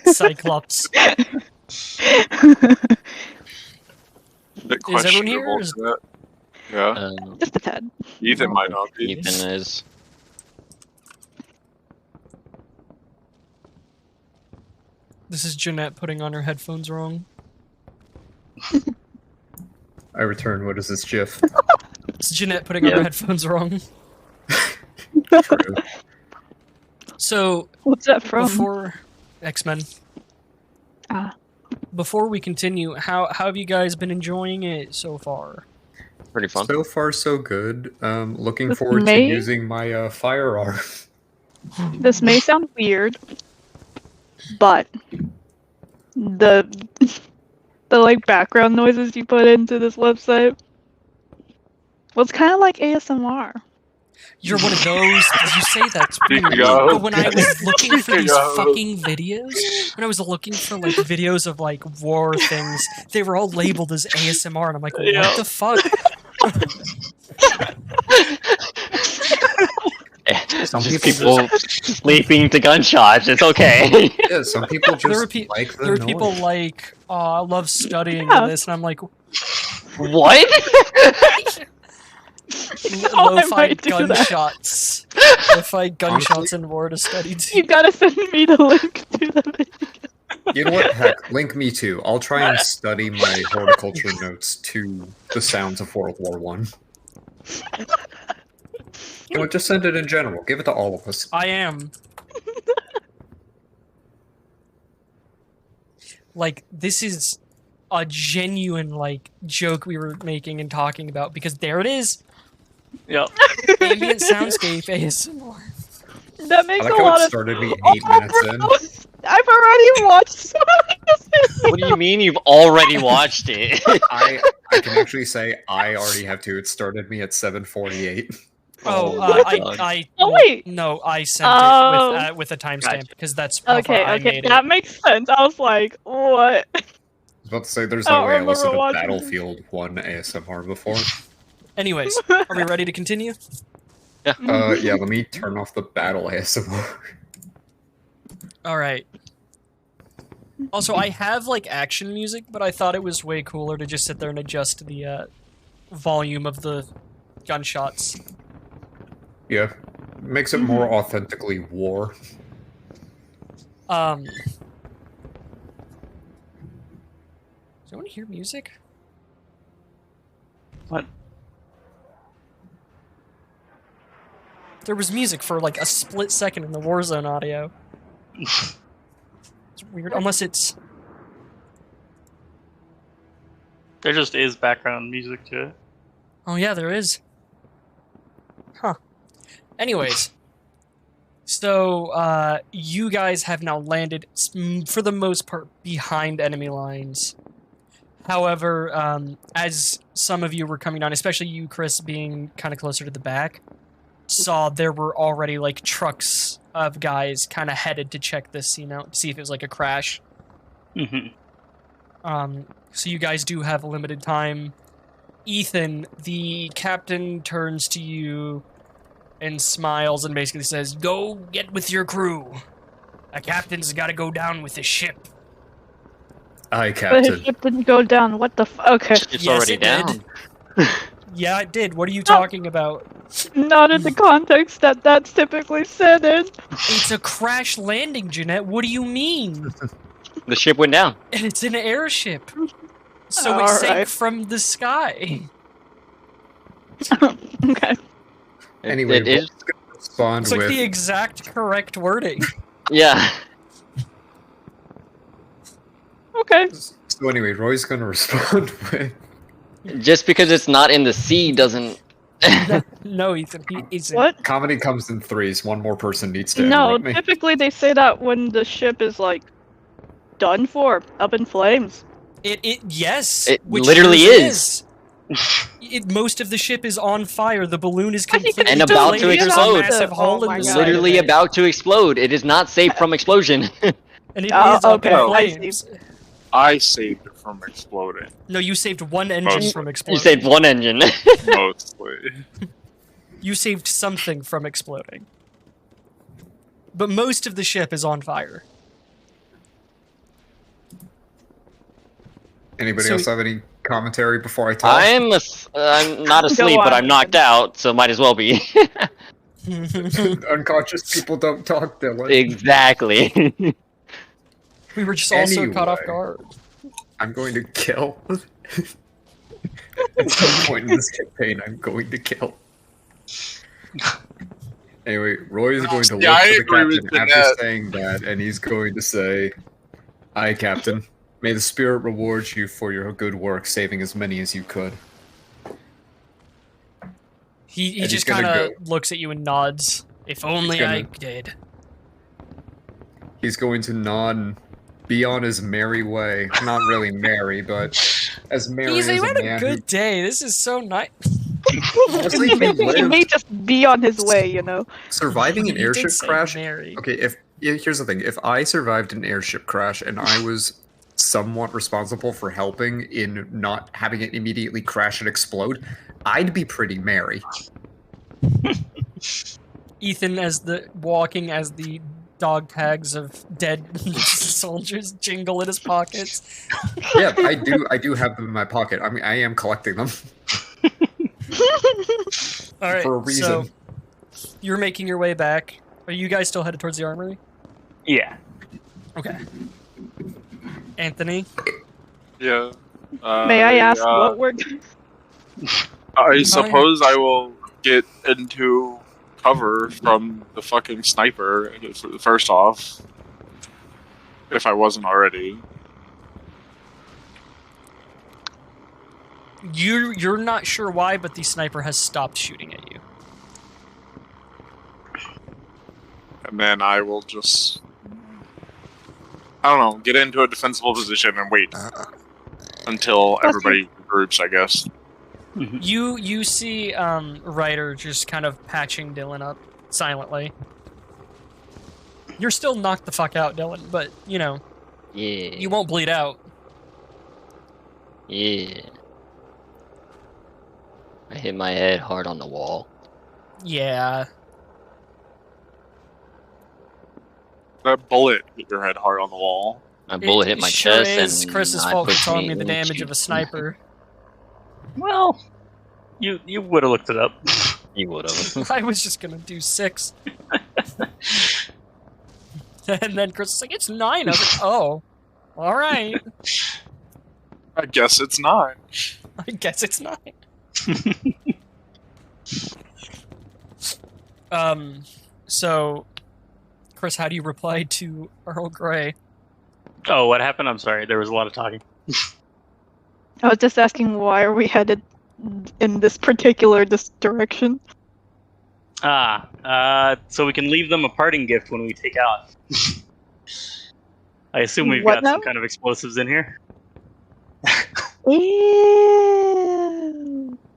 Cyclops. Bit Is everyone here, questionable or is- to that. Yeah, Just a tad. Ethan might not be. Ethan is. This is Jeanette putting on her headphones wrong. I return. What is this GIF? It's Jeanette putting on her Yeah. headphones wrong. True. So What's that from? before X-Men. Ah. Before we continue, how have you guys been enjoying it so far? Pretty fun. So far, so good. Looking With forward to May? using my firearm. This may sound weird, but the like background noises you put into this website was kind of like ASMR. You're one of those. Because you say that's weird. Speaking of- But when I was looking for these Speaking of- fucking videos, when I was looking for like videos of like war things, they were all labeled as ASMR, and I'm like, what Yeah. the fuck? Some Just people people sleeping to gunshots. It's okay. Yeah, some people just There are pe- like the There are noise. people like, oh, I love studying Yeah. this, and I'm like, What? Oh, I lo-fi might do that. gunshots. Lo-fi gunshots in war to study too. You gotta send me the link to the video. You know what? Heck, link me too. I'll try and study my horticulture notes to the sounds of World War One. You know, just send it in general. Give it to all of us. I am. Like, this is a genuine, like, joke we were making and talking about, because there it is. Yep. Ambient soundscape ASMR. That I makes like a how lot it of. started me Oh, 8 minutes in. bro, I've already watched so many What do you mean you've already watched it? I can actually say I already have to. It started me at 7:48. Oh, my I, God. Oh, wait. No, I sent Oh. it with a timestamp, Gotcha. because that's how Okay, I okay, made it. that makes sense. I was like, what? I was about to say there's I no don't way I remember listened to watching Battlefield 1 ASMR before. Anyways, are we ready to continue? Yeah, let me turn off the battle ASMR. All right. Also, I have like action music, but I thought it was way cooler to just sit there and adjust the volume of the gunshots. Yeah, makes it more authentically war. Does anyone hear music? What? There was music for like a split second in the Warzone audio. It's weird, unless it's... There just is background music to it. Oh yeah, there is. Huh. Anyways. So, you guys have now landed, for the most part, behind enemy lines. However, as some of you were coming on, especially you, Chris, being kind of closer to the back, saw there were already, like, trucks of guys kind of headed to check this scene out, to see if it was, like, a crash. Mm-hmm. So you guys do have a limited time. Ethan, the captain turns to you and smiles and basically says, "Go get with your crew. A captain's got to go down with the ship." Aye, But Captain. his ship didn't go down. What the Okay. It's Yes, already it did. down. Yeah, it did. What are you talking about? Not in the context that that's typically said in. It's a crash landing, Jeanette. What do you mean? The ship went down. And it's an airship. So it All sank right. from the sky. Okay. Anyway, it is. Roy's gonna respond It's like with the exact correct wording. Yeah. Okay. So anyway, Roy's gonna respond with Just because it's not in the sea doesn't. No, Ethan, he isn't. What? comedy comes in threes. One more person needs to No, interrupt me. typically they say that when the ship is like done for, up in flames. Yes. It which literally yours most of the ship is on fire. The balloon is I think completely And about to deflated. There's a explode. massive Oh hole my in the God. side of Literally it. about to explode. It is not safe from explosion. And it Oh, is up in okay, I see. flames. I saved it from exploding, No, you saved one engine Most- from You exploding. saved one engine. mostly. You saved something from exploding. But most of the ship is on fire. Anybody So- else have any commentary before I talk? I'm not asleep, but on, I'm knocked Ethan. out, so might as well be. Unconscious people don't talk, Dylan. Exactly. We were just also caught off Anyway. guard. I'm going to kill. At some point in this campaign, I'm going to kill. Anyway, Roy is going to Yeah, look I to the agree with captain after Jeanette. saying that, and he's going to say, "Aye, Captain. May the spirit reward you for your good work, saving as many as you could." He And he's just gonna kind of looks at you and nods. If only gonna- I did. He's going to nod and be on his merry way. Not really merry, but as merry He's as had a a man good day. This is so nice. Honestly, he, he he lived. may just be on his way, you know. surviving an He did airship say crash. Mary. Okay, here's the thing: if I survived an airship crash and I was somewhat responsible for helping in not having it immediately crash and explode, I'd be pretty merry. Ethan as the dog tags of dead soldiers jingle in his pockets. Yeah, I do have them in my pocket. I mean, I am collecting them All right, for a reason. so you're making your way back. Are you guys still headed towards the armory? Yeah. Okay. Anthony, Yeah. May I ask uh, what we're? I suppose I will get into cover from the fucking sniper first off. If I wasn't already. you're not sure why, but the sniper has stopped shooting at you. And then I will just, I don't know, get into a defensible position and wait until That's everybody groups, I guess. You see Ryder just kind of patching Dylan up silently. You're still knocked the fuck out, Dylan, but you know, Yeah. you won't bleed out. Yeah. I hit my head hard on the wall. Yeah. That bullet hit your head hard on the wall. My bullet hit my sure chest, is and Chris's I fault for pushed telling me me the damage of a into- sniper. Well, you would have looked it up. You would have. I was just gonna do 6. And then Chris was like, it's 9. I was like, oh. Alright. I guess it's 9. I guess it's 9. So Chris, how do you reply to Earl Grey? Oh, what happened? I'm sorry. There was a lot of talking. I was just asking why are we headed in this particular direction? So we can leave them a parting gift when we take out. I assume we've What got now? some kind of explosives in here. Ew.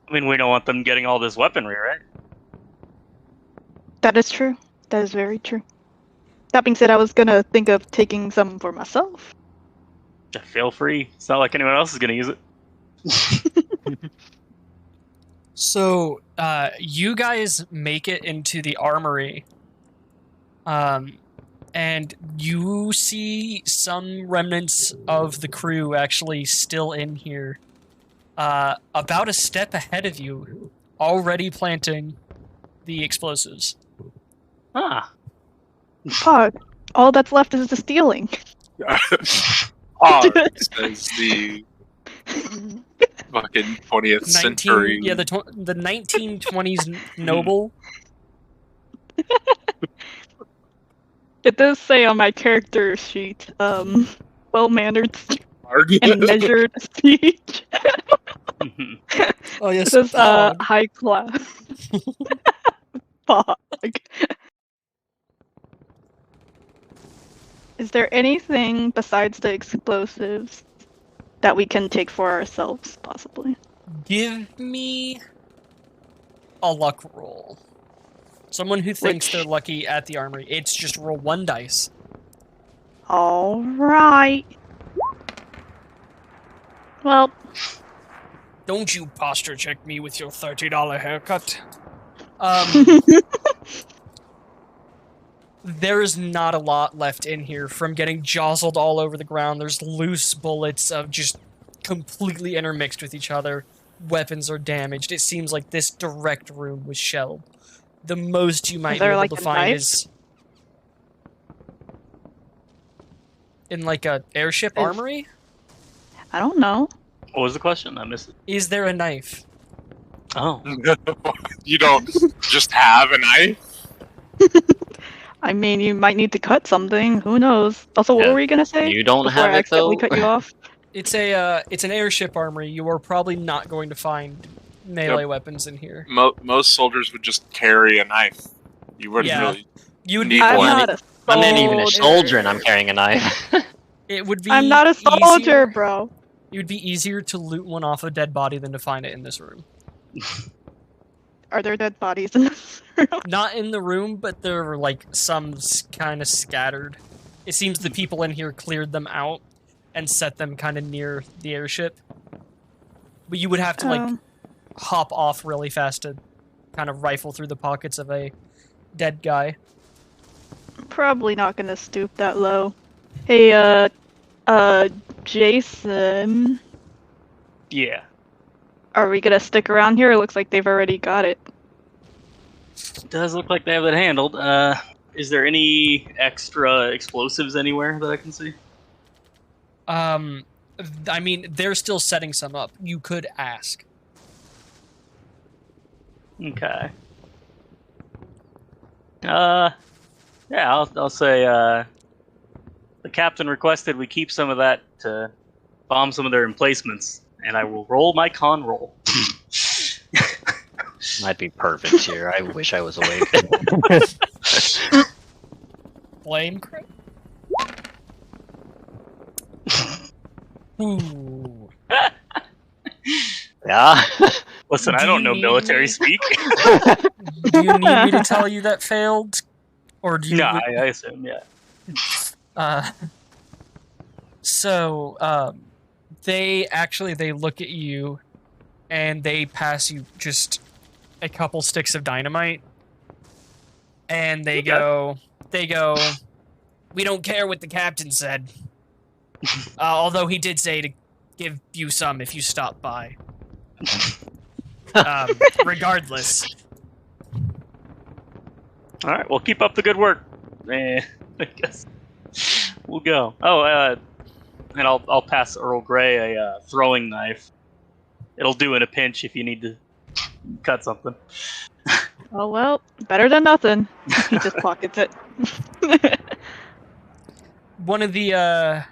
I mean, we don't want them getting all this weaponry, right? That is true. That is very true. That being said, I was gonna think of taking some for myself. Feel free. It's not like anyone else is going to use it. So, you guys make it into the armory. And you see some remnants of the crew actually still in here. About a step ahead of you, already planting the explosives. Ah. Fuck. All that's left is the stealing. Says the fucking 20th century. Yeah, the 1920s noble. It does say on my character sheet, well-mannered and argument. measured speech. Oh yes, This is high class. Fuck. Is there anything besides the explosives that we can take for ourselves, possibly? Give me a luck roll. Someone who thinks they're lucky at the armory. It's just roll 1 dice. All right. Well, Don't you posture check me with your $30 haircut. There's not a lot left in here from getting jostled all over the ground. There's loose bullets of just completely intermixed with each other. Weapons are damaged. It seems like this direct room was shelled. The most you might be there, able like, to a find knife? is in like a airship Is- armory. I don't know. What was the question? I missed it. Is there a knife? Oh. You don't just have a knife? I mean, you might need to cut something. Who knows? Also, what Yeah. were you gonna say? You don't before have I it, accidentally though? cut you off. It's an airship armory. You are probably not going to find melee weapons in here. Most soldiers would just carry a knife. You wouldn't Yeah. really. You would Need be. I'm one. not a I'm not even a soldier. soldier and I'm carrying a knife. It would be. I'm not a soldier, easier- bro. It would be easier to loot one off a dead body than to find it in this room. Are there dead bodies in this room? Not in the room, but there were like some kind of scattered. It seems the people in here cleared them out and set them kind of near the airship. But you would have to like hop off really fast to kind of rifle through the pockets of a dead guy. Probably not gonna stoop that low. Hey, Jason, Yeah. are we gonna stick around here? It looks like they've already got it. Does look like they have it handled. Is there any extra explosives anywhere that I can see? I mean, they're still setting some up. You could ask. Okay. Yeah, I'll say, the captain requested we keep some of that to bomb some of their emplacements, and I will roll my con roll. Might be perfect here. I wish I was awake. Flame crit? Ooh. Yeah. Listen, I Do don't you know need military me? speak. Do you need me to tell you that failed? Or do you... No, I assume, yeah. They look at you and they pass you just a couple sticks of dynamite and they go, we don't care what the captain said. Although he did say to give you some if you stop by. Regardless. All right, well, keep up the good work. I guess we'll go. Oh, and I'll pass Earl Grey a throwing knife. It'll do in a pinch if you need to cut something. Oh well, better than nothing. He just pockets it. One of the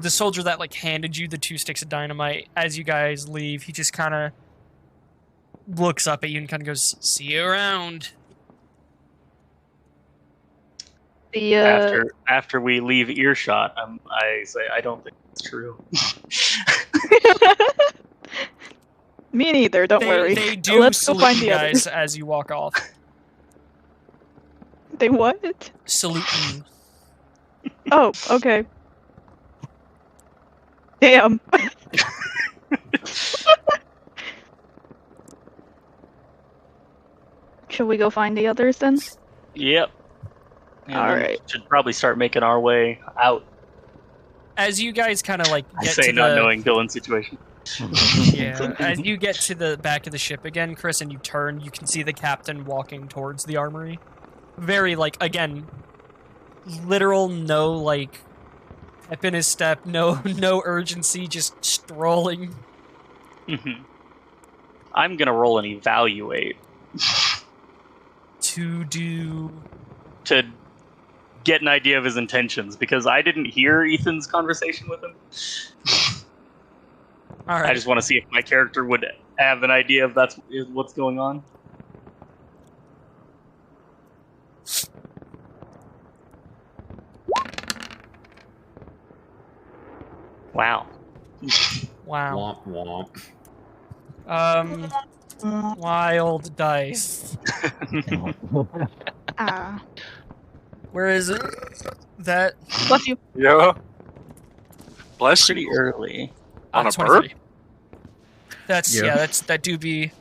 soldier that like handed you the 2 sticks of dynamite, as you guys leave, he just kind of looks up at you and kind of goes, "See you around." The After we leave earshot, I say I don't think it's true. me neither. Don't worry. They do Let's go salute find you the guys others. as you walk off. They what? Salute you. Oh, okay. Damn. Should we go find the others then? Yep. And All then right. Should probably start making our way out. As you guys kind of like I get say to not the knowing Dylan's situation. yeah, as you get to the back of the ship again, Chris, and you turn, you can see the captain walking towards the armory. Very like again, literal no like pep in his step, no urgency, just strolling. Mhm. I'm gonna roll an evaluate To do to get an idea of his intentions because I didn't hear Ethan's conversation with him. all right. I just want to see if my character would have an idea of is what's going on. Wow. Wow. Womp womp. Wild dice. Ah. Where is it? That Bless you. Yeah. Bless Pretty you. early. On a 23. That's Yeah. that's that do be.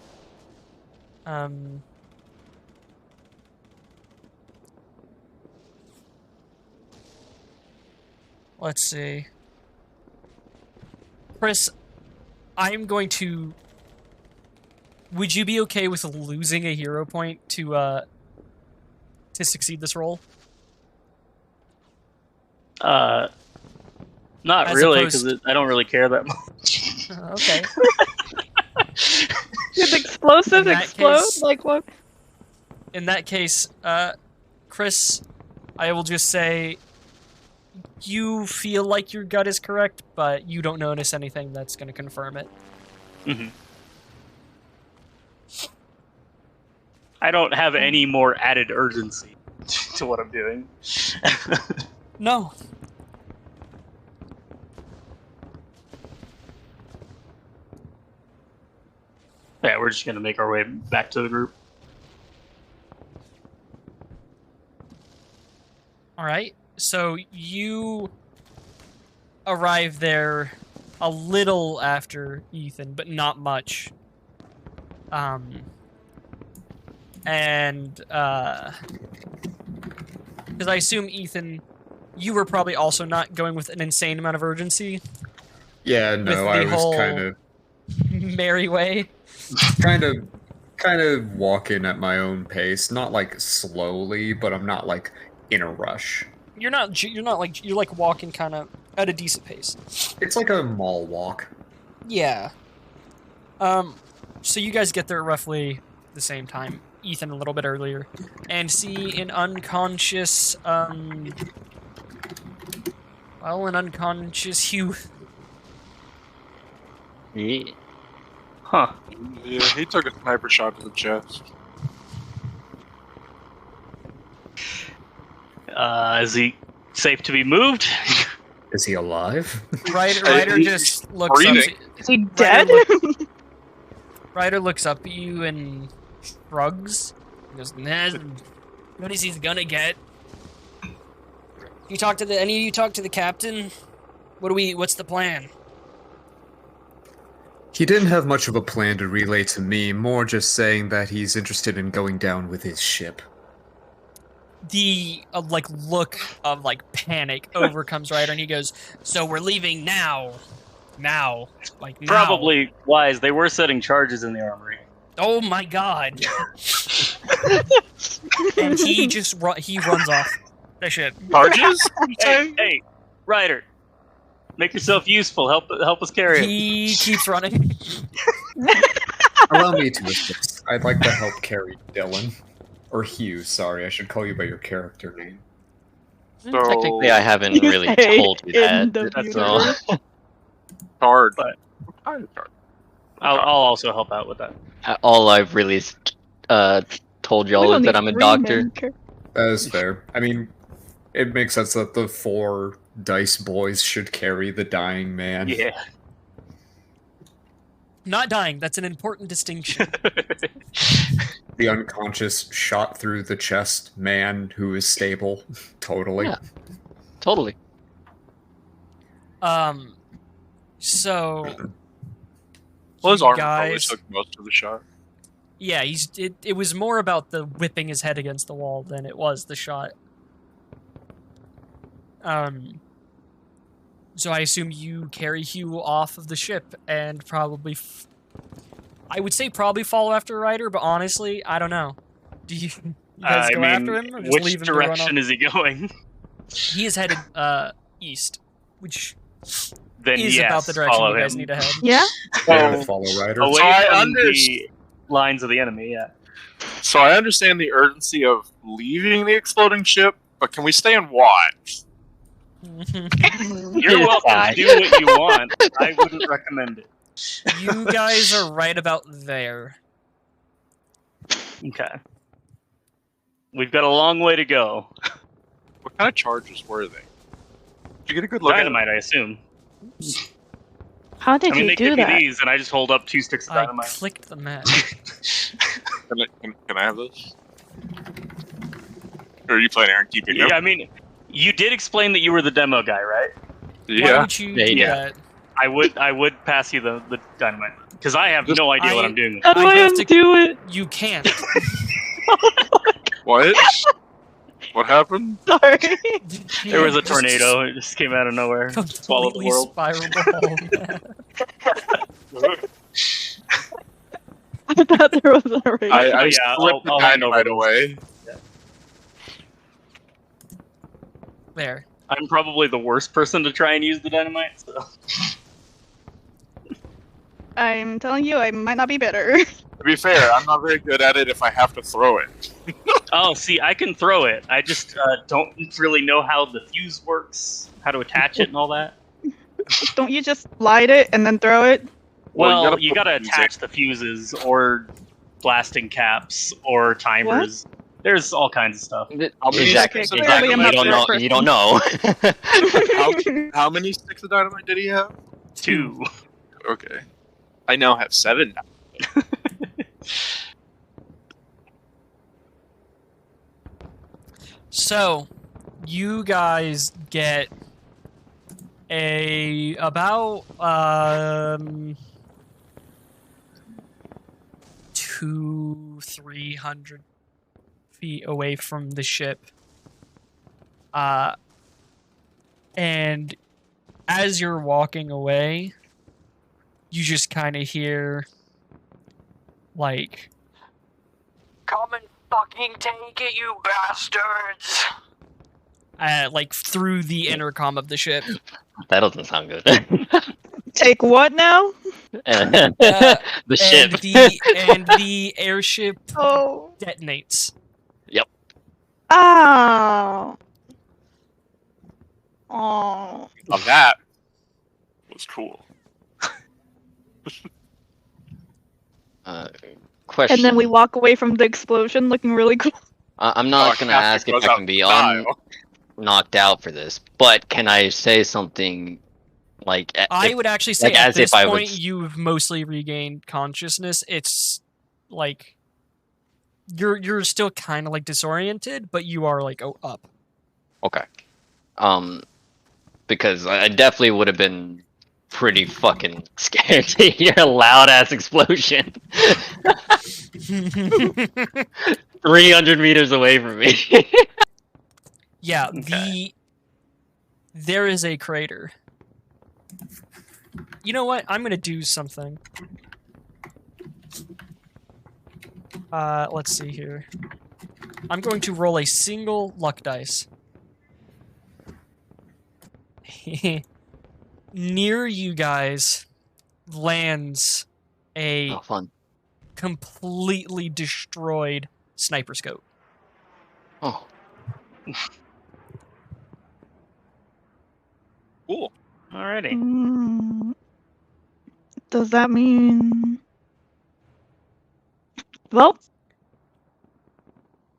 Let's see. Chris, I'm going to. Would you be okay with losing a hero point to succeed this roll? Not As really, opposed- because I don't really care that much. Okay. Did explosive In that explode? case- Like what? In that case, Chris, I will just say you feel like your gut is correct, but you don't notice anything that's going to confirm it. Mhm. I don't have any more added urgency to what I'm doing. No. Yeah, we're just gonna make our way back to the group. All right. So you arrive there a little after Ethan, but not much. And because I assume Ethan, you were probably also not going with an insane amount of urgency. Yeah, With no, the I was whole- kind Merry way. of walking at my own pace, not like slowly, but I'm not like in a rush. You're like walking kind of at a decent pace. It's like a mall walk. Yeah. So you guys get there roughly the same time. Ethan a little bit earlier, and see an unconscious, an unconscious Hugh. Yeah. Huh. Yeah, he took a sniper shot to the chest. Is he safe to be moved? Is he alive? Ryder He's just looks up. breathing. Is he dead? Ryder looks up at you and shrugs. He goes, "Nah, notice he's gonna get." You talk to any of you talk to the captain? What's the plan? He didn't have much of a plan to relay to me, more just saying that he's interested in going down with his ship. The look of panic overcomes Ryder, and he goes, "So we're leaving now, now." Probably wise. They were setting charges in the armory. Oh my god! And he just he runs off. That shit. Charges? Hey, Ryder, make yourself useful. Help us carry it. He keeps running. Allow me to assist. I'd like to help carry Dylan. Or Hugh, sorry, I should call you by your character name. So, Technically, I haven't really Say told you in that. the That's all. universe. hard. But- Kind of hard. I'll also help out with that. All I've really told We y'all don't is that need I'm a three doctor. main char- That is fair. I mean, it makes sense that the 4 dice boys should carry the dying man. Yeah. Not dying. That's an important distinction. The unconscious, shot through the chest man who is stable. Totally. Yeah. Totally. So Well, his you armor probably guys, took most of the shot. Yeah, it was more about the whipping his head against the wall than it was the shot. So I assume you carry Hugh off of the ship and probably, I would say probably follow after Ryder, but honestly, I don't know. Do you guys go after him or just which leave him to run off? direction is he going? He is headed east, which Then is yes, about the direction follow you guys him. need to head. Yeah? Yeah, Oh. follow Ryder. Away So I from the lines of the enemy, yeah. So I understand the urgency of leaving the exploding ship, but can we stay and watch? You're welcome to do what you want. I wouldn't recommend it. You guys are right about there. Okay. We've got a long way to go. What kind of charges were they? Did you get a good look Dynamite, I assume. How did I mean, you they do give me that? these, and I just hold up 2 sticks of I dynamite. clicked the map. Can I have this? Or are you planning on keeping Yeah, them? I mean, you did explain that you were the demo guy, right? Why Yeah. would you Yeah, do yeah. that? I would pass you the dynamite because I have no idea what I'm doing with it. How do I I have to- undo it? You can't. What? What happened? Sorry. There was a tornado. It just came out of nowhere. Swallowed the Completely world. spiraled the whole map. I thought there was a race. I Yeah, slipped the I'll hand over dynamite those. away. There. I'm probably the worst person to try and use the dynamite. So. I'm telling you, I might not be better. To be fair, I'm not very good at it if I have to throw it. Oh, see, I can throw it. I just don't really know how the fuse works, how to attach it, and all that. Don't you just light it and then throw it? Well, you you gotta gotta put attach the fuses or blasting caps or timers. There's all kinds of stuff. How many Exactly. sticks of Clearly I'm You not dynamite? the don't right know. person. You don't know. How many sticks of dynamite did he have? 2. Okay. I now have 7 now. So, you guys get about 200-300 feet away from the ship. And as you're walking away, you just kind of hear, like, "Come and fucking take it, you bastards!" Like, through the intercom of the ship. That doesn't sound good. Take what now? The ship. And the airship Oh. detonates. Oh. Oh. Now that was cool. Question. And then we walk away from the explosion looking really cool. I'm not Oh, gonna Casper ask if goes I out can be in style. knocked out for this, but can I say something like I would actually say like, at as this if I point was- you've mostly regained consciousness. It's like you're still kind of like disoriented, but you are like up. Okay. Because I definitely would have been pretty fucking scared to hear a loud ass explosion 300 meters away from me. Yeah, Okay. there is a crater. You know what? I'm gonna do something. Let's see here. I'm going to roll a single luck dice. Near you guys lands a Oh, fun. completely destroyed sniper scope. Oh, Cool. Alrighty. Does that mean? Well,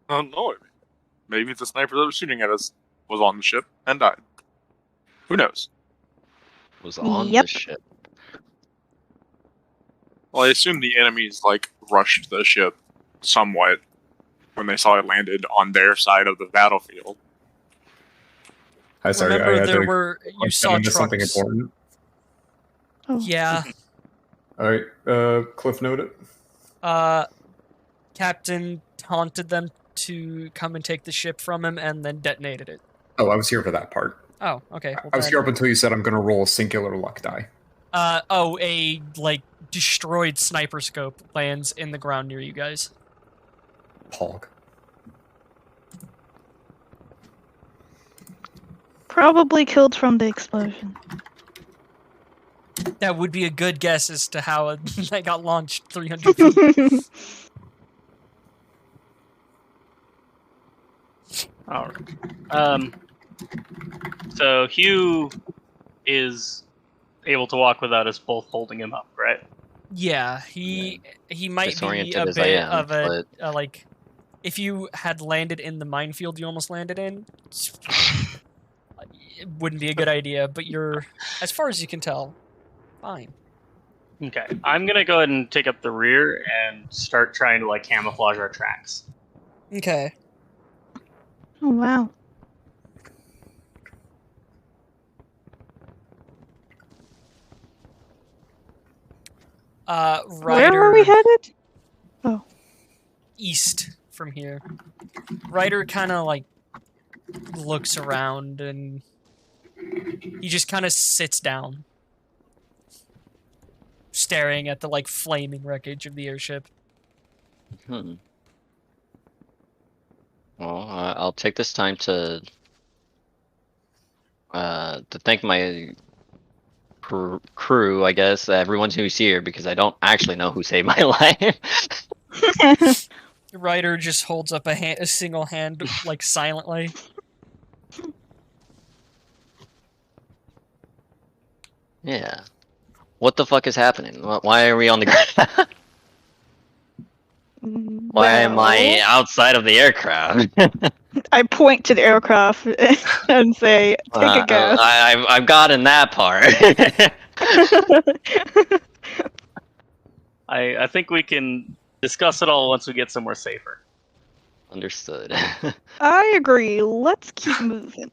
I don't know. Maybe the sniper that was shooting at us was on the ship and died. Who knows? was on Yep. the ship. Well, I assume the enemies rushed the ship somewhat when they saw it landed on their side of the battlefield. Hi, sorry, Remember, I had there to were you like, saw get into something trucks. important. oh. Yeah. All right, Cliff note it. captain taunted them to come and take the ship from him and then detonated it. Oh, I was here for that part. Oh, okay. I was here up until you said I'm going to roll a singular luck die. A like destroyed sniper scope lands in the ground near you guys. Pog. Probably killed from the explosion. That would be a good guess as to how that got launched 300 feet. All right. So Hugh is able to walk without us both holding him up, right? Yeah, he might be Disoriented a as I bit am, of a but- like. If you had landed in the minefield you almost landed in, it wouldn't be a good idea. But you're, as far as you can tell, fine. Okay. I'm gonna go ahead and take up the rear and start trying to like camouflage our tracks. Okay. Oh wow. Ryder, Where are we headed? east from here. Ryder kind of like looks around and he just kind of sits down, staring at the like flaming wreckage of the airship. Well, I'll take this time to thank my crew, I guess, everyone who's here, because I don't actually know who saved my life. Ryder just holds up a single hand, like silently. Yeah. What the fuck is happening? Why are we on the ground? Why am I outside of the aircraft? I point to the aircraft and say, "Take a guess." I've gotten that part. I think we can discuss it all once we get somewhere safer. Understood. I agree. Let's keep moving.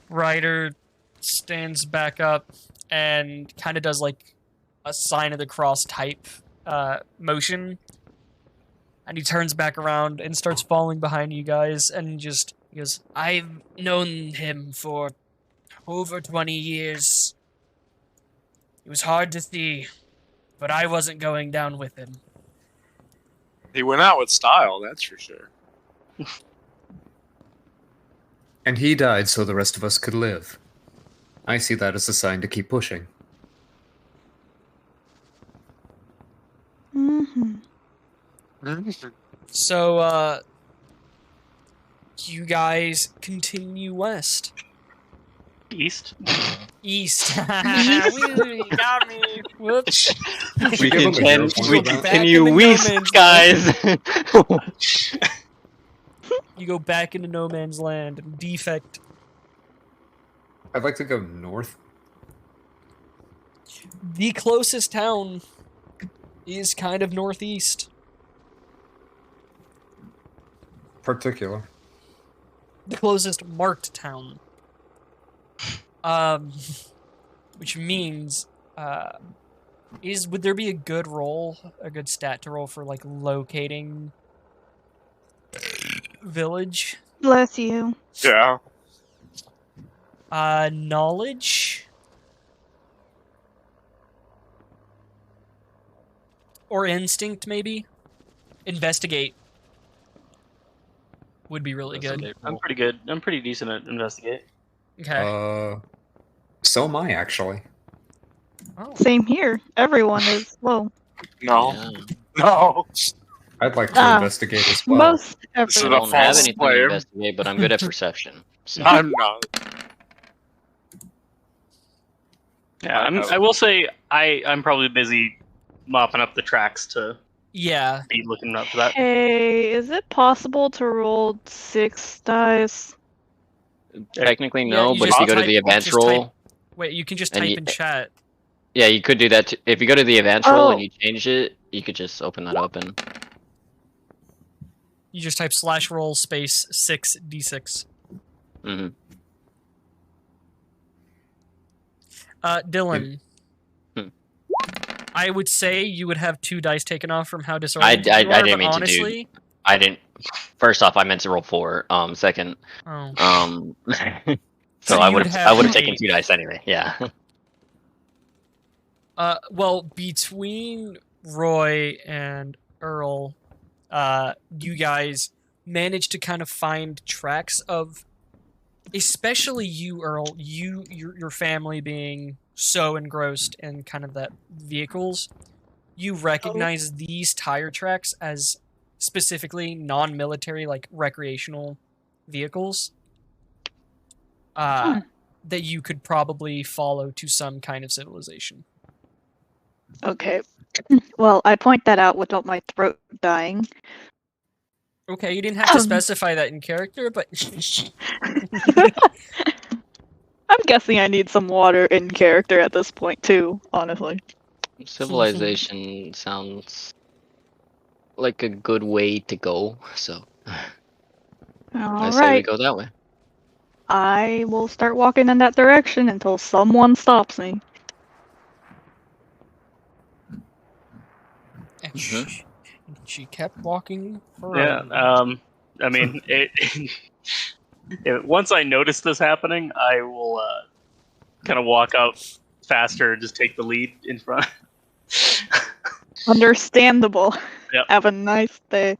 Ryder stands back up and kind of does like a sign of the cross type motion, and he turns back around and starts falling behind you guys and just he goes, "I've known him for over 20 years. It was hard to see, but I wasn't going down with him." He went out with style, that's for sure. And he died so the rest of us could live. I see that as a sign to keep pushing. Mm-hmm. So, you guys continue west. East? East. You got me. Whoops. we give him a hero point for that. continue Back in the west, no man's guys. You go back into no man's land. Defect. I'd like to go north. The closest town is kind of northeast. Particular. The closest marked town. Which means, would there be a good stat to roll for like locating village? Bless you. Yeah. Knowledge? Or instinct, maybe? Investigate would be really good. I'm pretty good. I'm pretty decent at investigate. Okay. So am I, actually. Oh. Same here. Everyone is low. No. Yeah. No. I'd like to Ah, investigate as well. Most I This is everyone. a don't have false anything to claim. investigate, but I'm good at perception. So. I'm not. Yeah, I know. I will say I'm probably busy mopping up the tracks to Yeah. be looking up for that. Hey, is it possible to roll 6 dice? Technically, Yeah, no, you but if just you go to type- the advanced just type- roll, Wait, you can just And type you- in chat. yeah, you could do that. If you go to the advanced roll and Oh. you change it, you could just open that open. You just type /roll space 6d6. Hmm. Dylan. Hmm. I would say you would have 2 dice taken off from how I disoriented you are, didn't but mean honestly, to do. I didn't. First off, I meant to roll 4. Second, oh. so So I you would would have. I have would have taken 8. 2 dice anyway. Yeah. Well, between Roy and Earl, you guys managed to kind of find tracks of, especially you, Earl, your family being so engrossed in kind of that vehicles, you recognize these tire tracks as specifically non-military, like recreational vehicles. That you could probably follow to some kind of civilization. Okay. Well, I point that out without my throat dying. Okay, you didn't have to specify that in character, but I'm guessing I need some water in character at this point too, honestly. Civilization sounds like a good way to go. So I say we Alright. go that way. I will start walking in that direction until someone stops me. and she kept walking for Yeah. I mean, once I notice this happening, I will kind of walk out faster and just take the lead in front. Understandable. Yep. Have a nice day.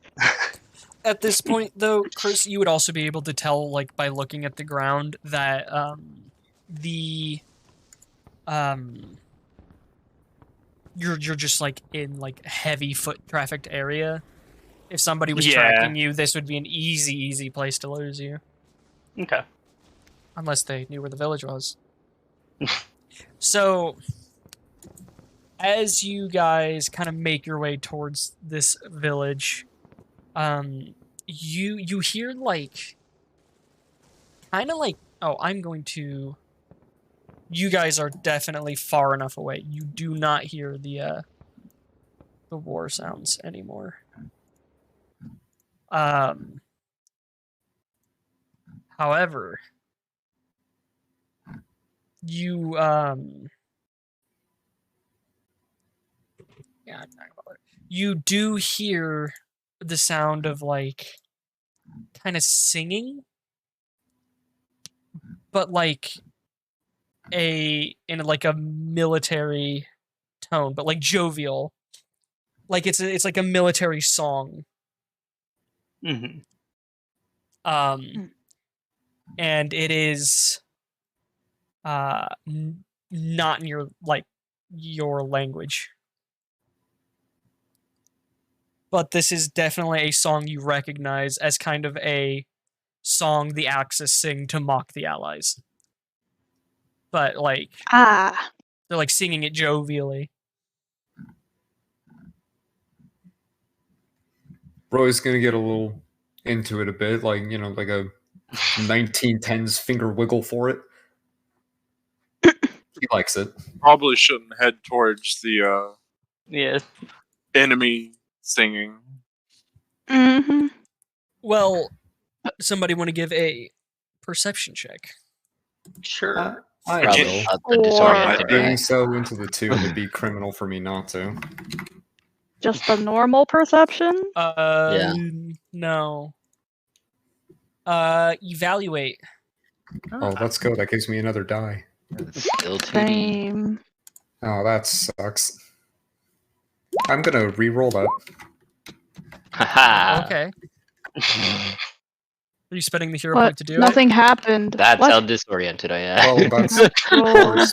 At this point, though, Chris, you would also be able to tell, like, by looking at the ground, that you're just like in like heavy foot trafficked area. If somebody was tracking you, this would be an easy place to lose you. Okay. Unless they knew where the village was. So, as you guys kind of make your way towards this village, you hear like, kind of like, oh, you guys are definitely far enough away. You do not hear the war sounds anymore. However, you you do hear the sound of like kind of singing, but like in like a military tone, but like jovial, like it's like a military song. Mm-hmm. And it is not in your language, but this is definitely a song you recognize as kind of a song the Axis sing to mock the Allies. But like, they're like singing it jovially. Roy's gonna get a little into it a bit, like, you know, like a 1910s finger wiggle for it. He likes it. Probably shouldn't head towards the Yeah. enemy singing. Mm-hmm. Well, somebody want to give a perception check? Sure. I Probably will. not the Or- disoriented Doing guy. so into the 2 would be criminal for me not to. Just a normal perception? No. Evaluate. Oh, let's go. That gives me another die. Still 2D. Same. Oh, that sucks. I'm gonna re-roll that. Haha. Okay. Are you spending the hero What? point to do Nothing happened. That's What? how disoriented I am. Well, that's Roll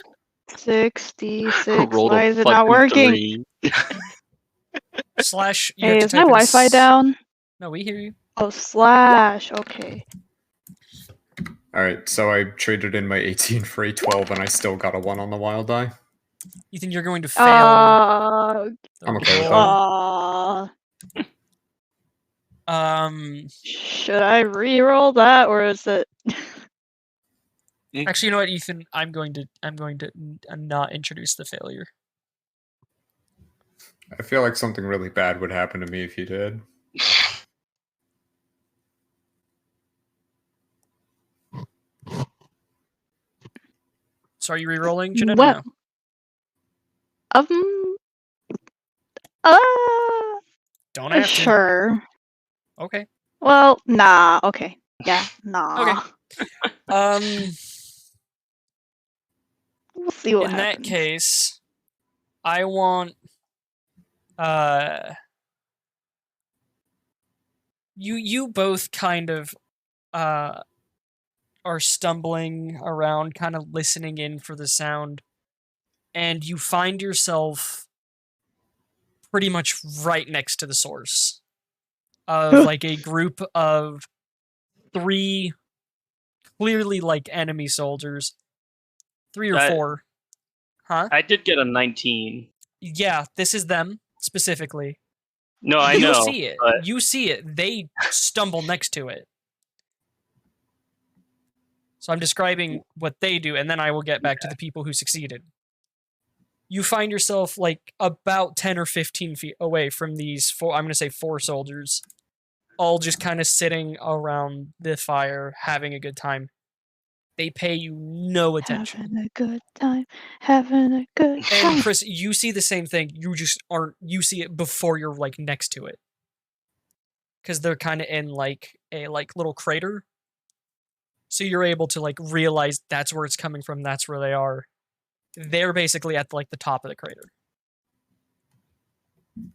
66. Rolled a Why is it not fucking working? 3. it? Slash. You Hey, have to is my type in Wi-Fi down? No, we hear you. Oh, slash. Okay. alright. So I traded in my 18 for a 12, and I still got a 1 on the wild die. You think you're going to fail? I'm okay with that. Should I re-roll that, or is it? Actually, you know what, Ethan? I'm going to not introduce the failure. I feel like something really bad would happen to me if you did. So are you re-rolling, Jeanette? Well, or no? Uh, Don't have to. sure. Okay. Well, nah. Okay. Yeah, nah. Um, We'll see what in happens. that case, I want you both kind of are stumbling around, kind of listening in for the sound, and you find yourself pretty much right next to the source of like a group of 3 clearly like enemy soldiers. 3 or 4. Huh? I did get a 19. Yeah, this is them specifically. No, I You know. see it. But You see it. They stumble next to it. So I'm describing what they do, and then I will get back to the people who succeeded. You find yourself like about 10 or 15 feet away from these 4, I'm going to say 4 soldiers, all just kind of sitting around the fire, having a good time. They pay you no attention. Having a good time. Having a good time. And Chris, you see the same thing. You just aren't. You see it before you're like next to it, because they're kind of in like a like little crater. So you're able to like realize that's where it's coming from. That's where they are. They're basically at like the top of the crater.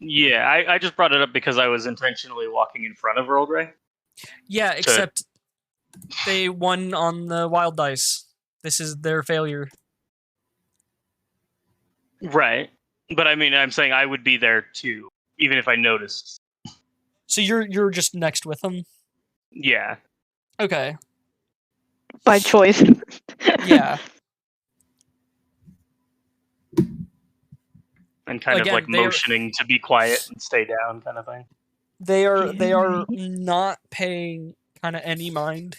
yeah, I just brought it up because I was intentionally walking in front of Earl Grey. Yeah, except they won on the wild dice. This is their failure. Right. But I mean, I'm saying I would be there too, even if I noticed. So you're just next with them. Yeah. Okay. By choice. Yeah. And kind Again, of like motioning to be quiet and stay down, kind of thing. They are not paying kind of any mind.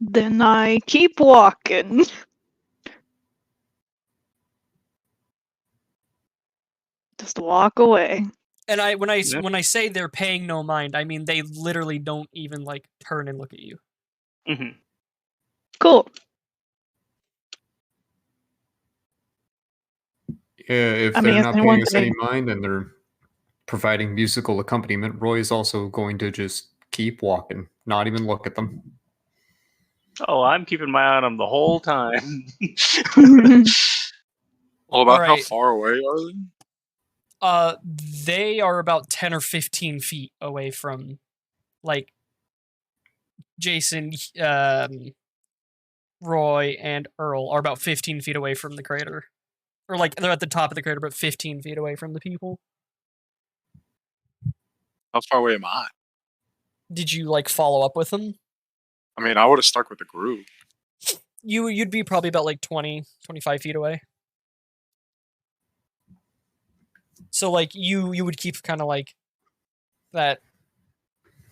Then I keep walking. Just walk away. And when Yeah. I say they're paying no mind, I mean they literally don't even like turn and look at you. Hmm. Cool. Yeah, if I they're mean, if not they paying want us to any be- mind and they're providing musical accompaniment, Roy is also going to just keep walking, not even look at them. Oh, I'm keeping my eye on them the whole time. Well, about how Alright. far away are they? They are about 10 or 15 feet away from, like, Jason, Roy, and Earl are about 15 feet away from the crater. Or, like, they're at the top of the crater, but 15 feet away from the people. How far away am I? Did you, like, follow up with them? I mean, I would have stuck with the group. You'd be probably about, like, 20, 25 feet away. So, like, you would keep kind of, like, that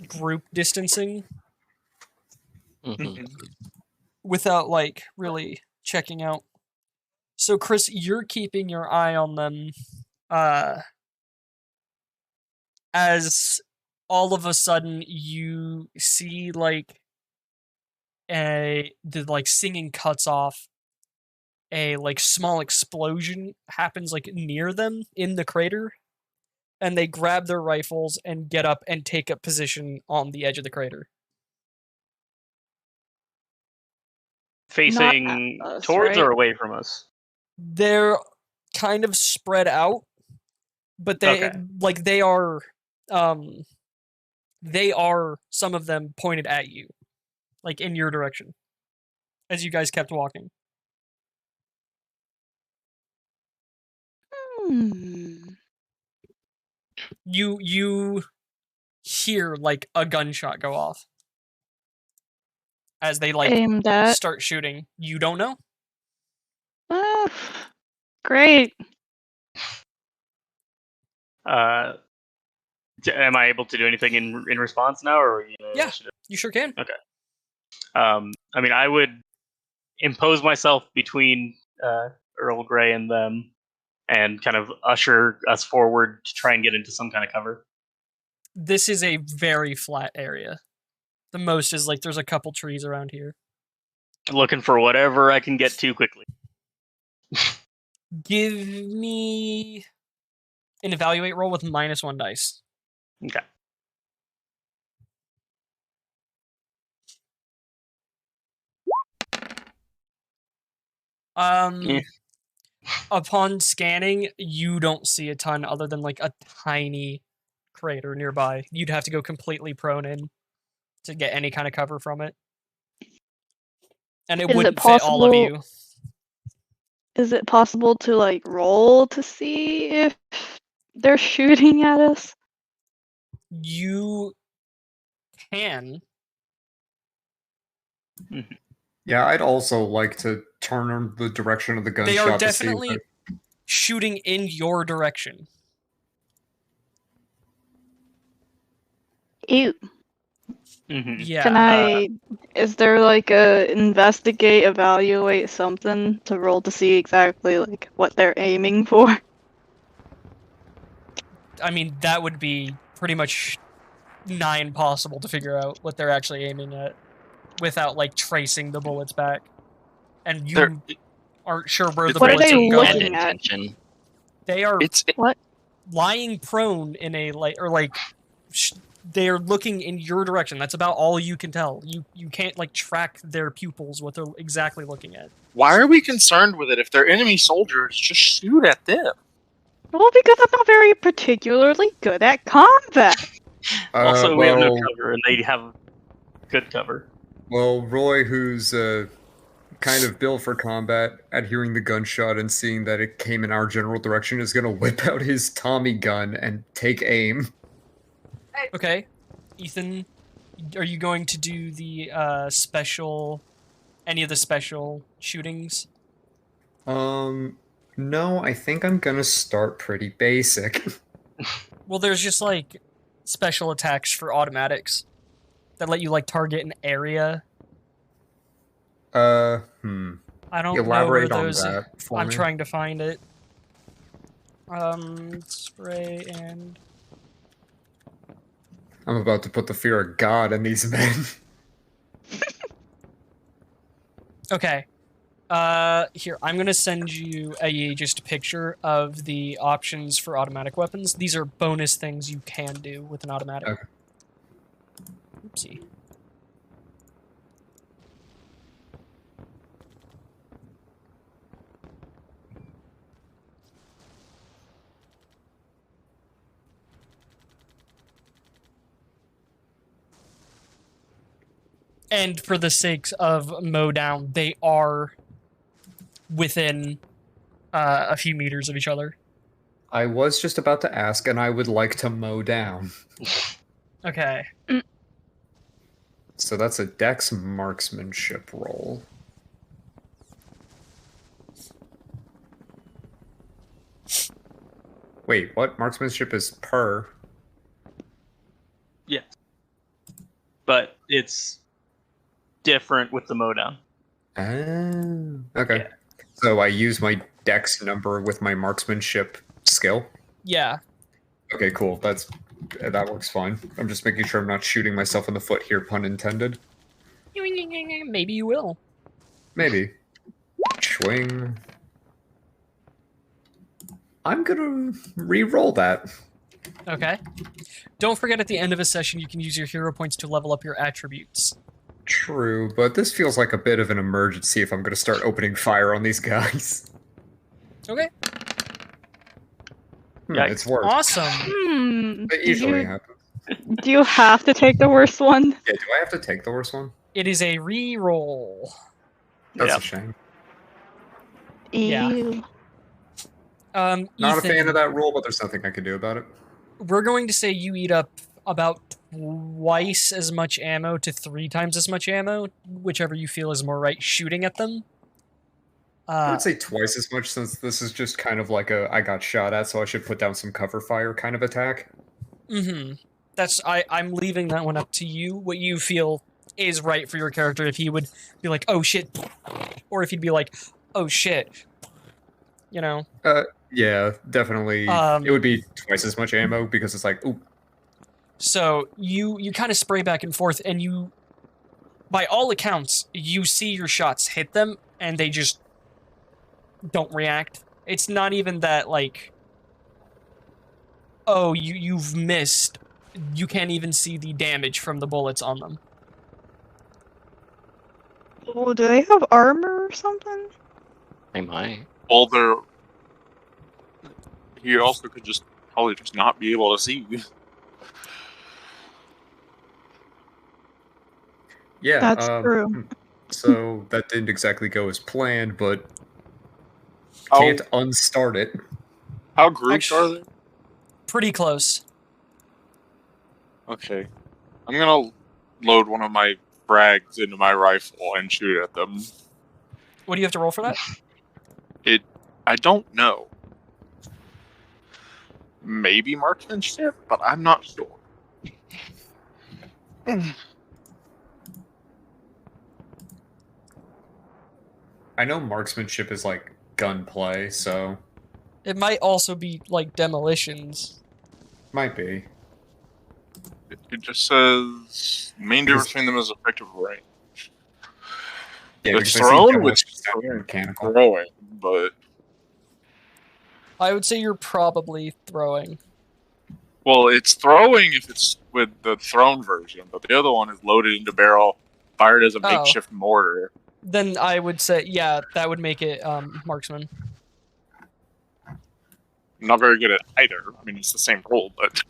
group distancing Mhm. without, like, really checking out. So, Chris, you're keeping your eye on them as all of a sudden you see, like, the, like, singing cuts off. A, like, small explosion happens, like, near them in the crater. And they grab their rifles and get up and take up position on the edge of the crater. Facing Not at us, towards right? or away from us? They're kind of spread out, but they Okay. like they are some of them pointed at you, like in your direction, as you guys kept walking. You hear like a gunshot go off as they like Aimed at. start shooting. You don't know. Great. Am I able to do anything in response now, or Yeah. You sure can. I mean, I would impose myself between Earl Grey and them, and kind of usher us forward to try and get into some kind of cover. This is a very flat area. The most is like there's a couple trees around here. Looking for whatever I can get to quickly. Give me an evaluate roll with -1 dice. Okay. Yeah. Upon scanning, you don't see a ton other than like a tiny crater nearby. You'd have to go completely prone in to get any kind of cover from it. And it Is it wouldn't fit all of possible- you. Is it possible to like roll to see if they're shooting at us? You can. Yeah, I'd also like to turn the direction of the gunshot They are to see if definitely shooting in your direction. Ew. Yeah. Can I? Is there like a investigate, evaluate something to roll to see exactly like what they're aiming for? I mean, that would be pretty much nigh impossible to figure out what they're actually aiming at without like tracing the bullets back. And you There- aren't sure where the What are bullets they are And looking going. at? intention. They are It's lying prone in a they're looking in your direction. That's about all you can tell. You can't like track their pupils, what they're exactly looking at. why are we concerned with it? If they're enemy soldiers, just shoot at them. Well, because I'm not very particularly good at combat. Also, we have no well, cover, and they have good cover. well, Roy, who's kind of built for combat, at hearing the gunshot and seeing that it came in our general direction, is going to whip out his Tommy gun and take aim. Okay. Ethan, are you going to do the any of the special shootings? No, I think I'm going to start pretty basic. Well, there's just like special attacks for automatics that let you like target an area. Uh, I don't know where Elaborate on those. that for I'm me. trying to find it. Spray and I'm about to put the fear of God in these men. okay. Here I'm gonna send you just a picture of the options for automatic weapons. These are bonus things you can do with an automatic. Okay. Oopsie. And for the sakes of mow down, they are within a few meters of each other. I was just about to ask, and I would like to mow down. Okay. So that's a dex marksmanship roll. Wait, what? Marksmanship is per. Yes. But it's different with the mowdown. Okay. Yeah. So I use my dex number with my marksmanship skill. Yeah. Okay, cool. That works fine. I'm just making sure I'm not shooting myself in the foot here, pun intended. Maybe you will. Maybe. Swing. I'm gonna re-roll that. Okay. Don't forget at the end of a session you can use your hero points to level up your attributes. True, but this feels like a bit of an emergency if I'm gonna start opening fire on these guys. Okay. Yikes. It's worse. Awesome. It usually happens. Do you have to take the worst one? Yeah, do I have to take the worst one? It is a re-roll. That's Yep. a shame. Yeah. Ew. Not a Ethan, fan of that rule, but there's nothing I can do about it. we're going to say you eat up about twice as much ammo to 3 times as much ammo, whichever you feel is more right shooting at them. I would say twice as much, since this is just kind of like a I got shot at, so I should put down some cover fire kind of attack. Mm-hmm. I'm leaving that one up to you. What you feel is right for your character. If he would be like, "Oh shit," or if he'd be like, "Oh shit," you know. Yeah, definitely. It would be twice as much ammo because it's like, ooh. So you kind of spray back and forth, and you, by all accounts, you see your shots hit them, and they just don't react. It's not even that, like, oh, you've missed. You can't even see the damage from the bullets on them. Oh, do they have armor or something? I might. Well, they're. He also could just probably just not be able to see. Yeah, That's true. So that didn't exactly go as planned, but How, can't unstart it. how grouped are they? Pretty close. Okay. I'm gonna load one of my frags into my rifle and shoot at them. What do you have to roll for that? I don't know. Maybe marksmanship, but I'm not sure. I know marksmanship is like gunplay, so It might also be, like, demolitions. might be. It just says main difference between them is effective range. Yeah, It's because I see thrown, demolition which sound mechanical. Throwing, but I would say you're probably throwing. well, it's throwing if it's with the thrown version, but the other one is loaded into barrel, fired as a Oh. makeshift mortar. Then I would say, yeah, that would make it marksman. I'm not very good at either. I mean, it's the same rule, but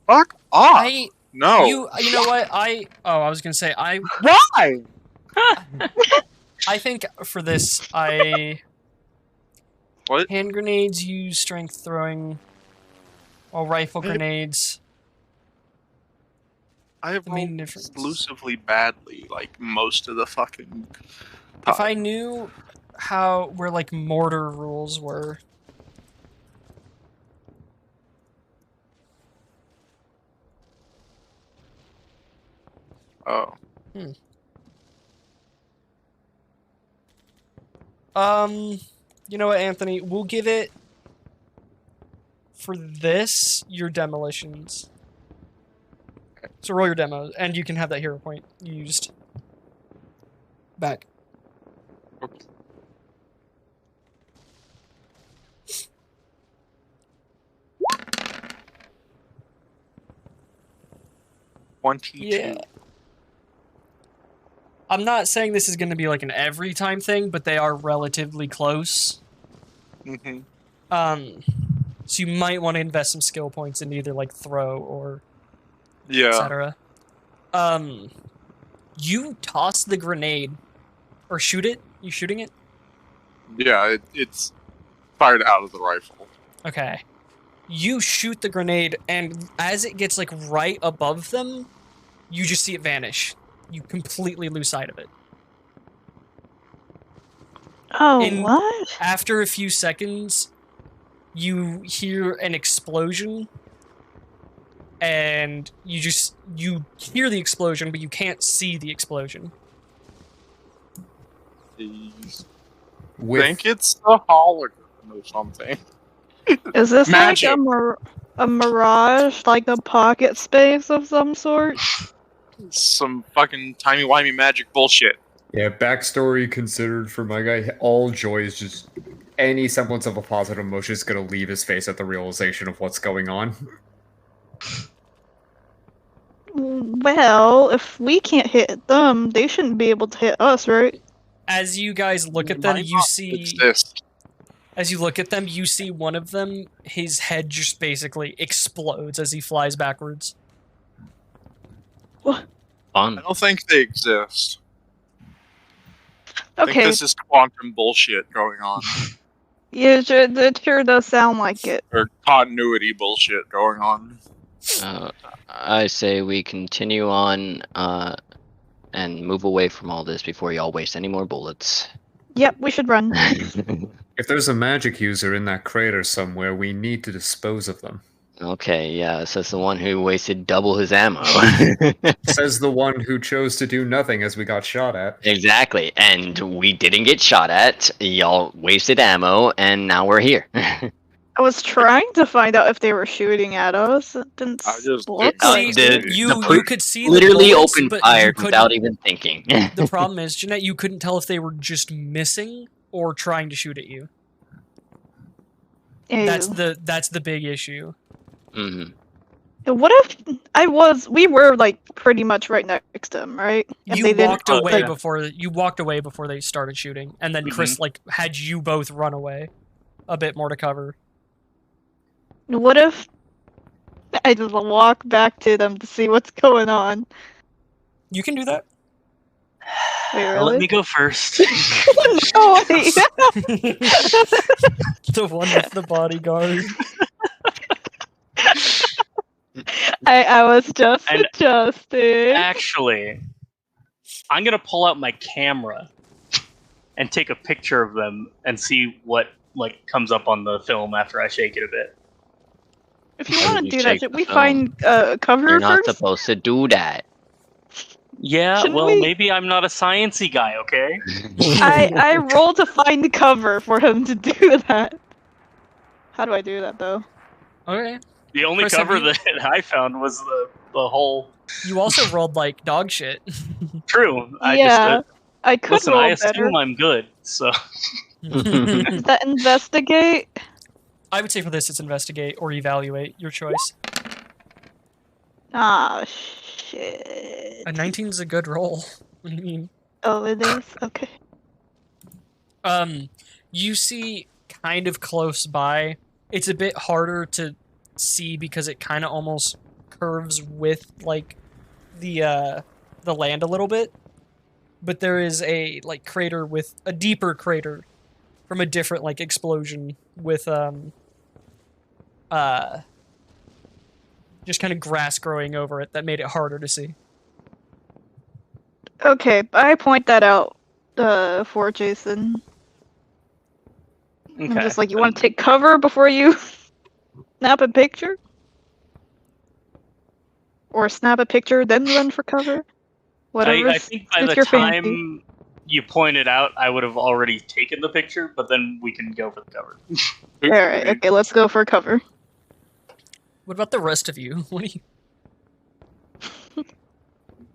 fuck off! No, You know what? I was gonna say, why? I think for this, I... What? Hand grenades use strength throwing, while rifle grenades... I have The main rolled difference. exclusively badly, like most of the fucking. If I knew where, like, mortar rules were... Oh, You know what, Anthony? We'll give it... For this, your demolitions. So roll your demos, and you can have that hero point used. Back. okay. Yeah. I'm not saying this is going to be like an every time thing, but they are relatively close. Mm-hmm. So you might want to invest some skill points in either like throw or Yeah. etc. You toss the grenade or shoot it. You shooting it? Yeah, it's fired out of the rifle. Okay. You shoot the grenade, and as it gets like right above them, you just see it vanish. You completely lose sight of it. Oh, In- what? After a few seconds, you hear an explosion, and you hear the explosion, but you can't see the explosion. I With think it's a hologram or something. Is this Magic. like a mirage, like a pocket space of some sort? Some fucking timey-wimey magic bullshit. yeah, backstory considered for my guy, all joy is just any semblance of a positive emotion is gonna leave his face at the realization of what's going on. Well, if we can't hit them, they shouldn't be able to hit us, right? As you guys look at them, Might you not see... exist. As you look at them, you see one of them, his head just basically explodes as he flies backwards. Fun. I don't think they exist. I think Okay, this is quantum bullshit going on. yeah, it sure does sound like it. Or continuity bullshit going on. I say we continue on and move away from all this before y'all waste any more bullets. Yep, we should run. If there's a magic user in that crater somewhere, we need to dispose of them. Okay, yeah, says the one who wasted double his ammo. Says the one who chose to do nothing as we got shot at. Exactly, and we didn't get shot at. Y'all wasted ammo, and now we're here. I was trying to find out if they were shooting at us. It didn't I just look did- like See, it. you could see Literally the bullets, open but fire you couldn't. without even thinking. The problem is, Jeanette, you couldn't tell if they were just missing or trying to shoot at you. That's Ew. the big issue. hmm What if we were like pretty much right next to them, right? And You they didn't. walked away yeah. before they started shooting, and then Chris like had you both run away, a bit more to cover. What if I just walk back to them to see what's going on? You can do that. Wait, Let really? me go first. No, wait. The one with the bodyguard. I was just And- adjusting. Actually, I'm gonna pull out my camera and take a picture of them and see what like comes up on the film after I shake it a bit. If you Why want would to you do that, shake should the we film? find cover You're not first? supposed to do that. Yeah, Shouldn't well, we- maybe I'm not a sciencey guy, okay? I rolled to find the cover for him to do that. How do I do that though? Okay. The only Chris, have cover you- that I found was the whole. You also rolled like dog shit. True. I Yeah, just I could listen. roll I better. assume I'm good, so Is that investigate? I would say for this it's investigate or evaluate, your choice. Ah, shit. A 19 is a good roll. What do you mean? Oh, it is? Okay. You see kind of close by. It's a bit harder to see because it kind of almost curves with like the land a little bit. But there is a like crater with a deeper crater from a different like explosion with just kind of grass growing over it that made it harder to see. Okay, I point that out for Jason. okay. I'm just like, you want to take cover before you snap a picture? Or snap a picture, then run for cover? Whatever. I think by suits the your time fancy. you pointed out, I would have already taken the picture, but then we can go for the cover. Alright, okay, let's go for cover. What about the rest of you? What do you?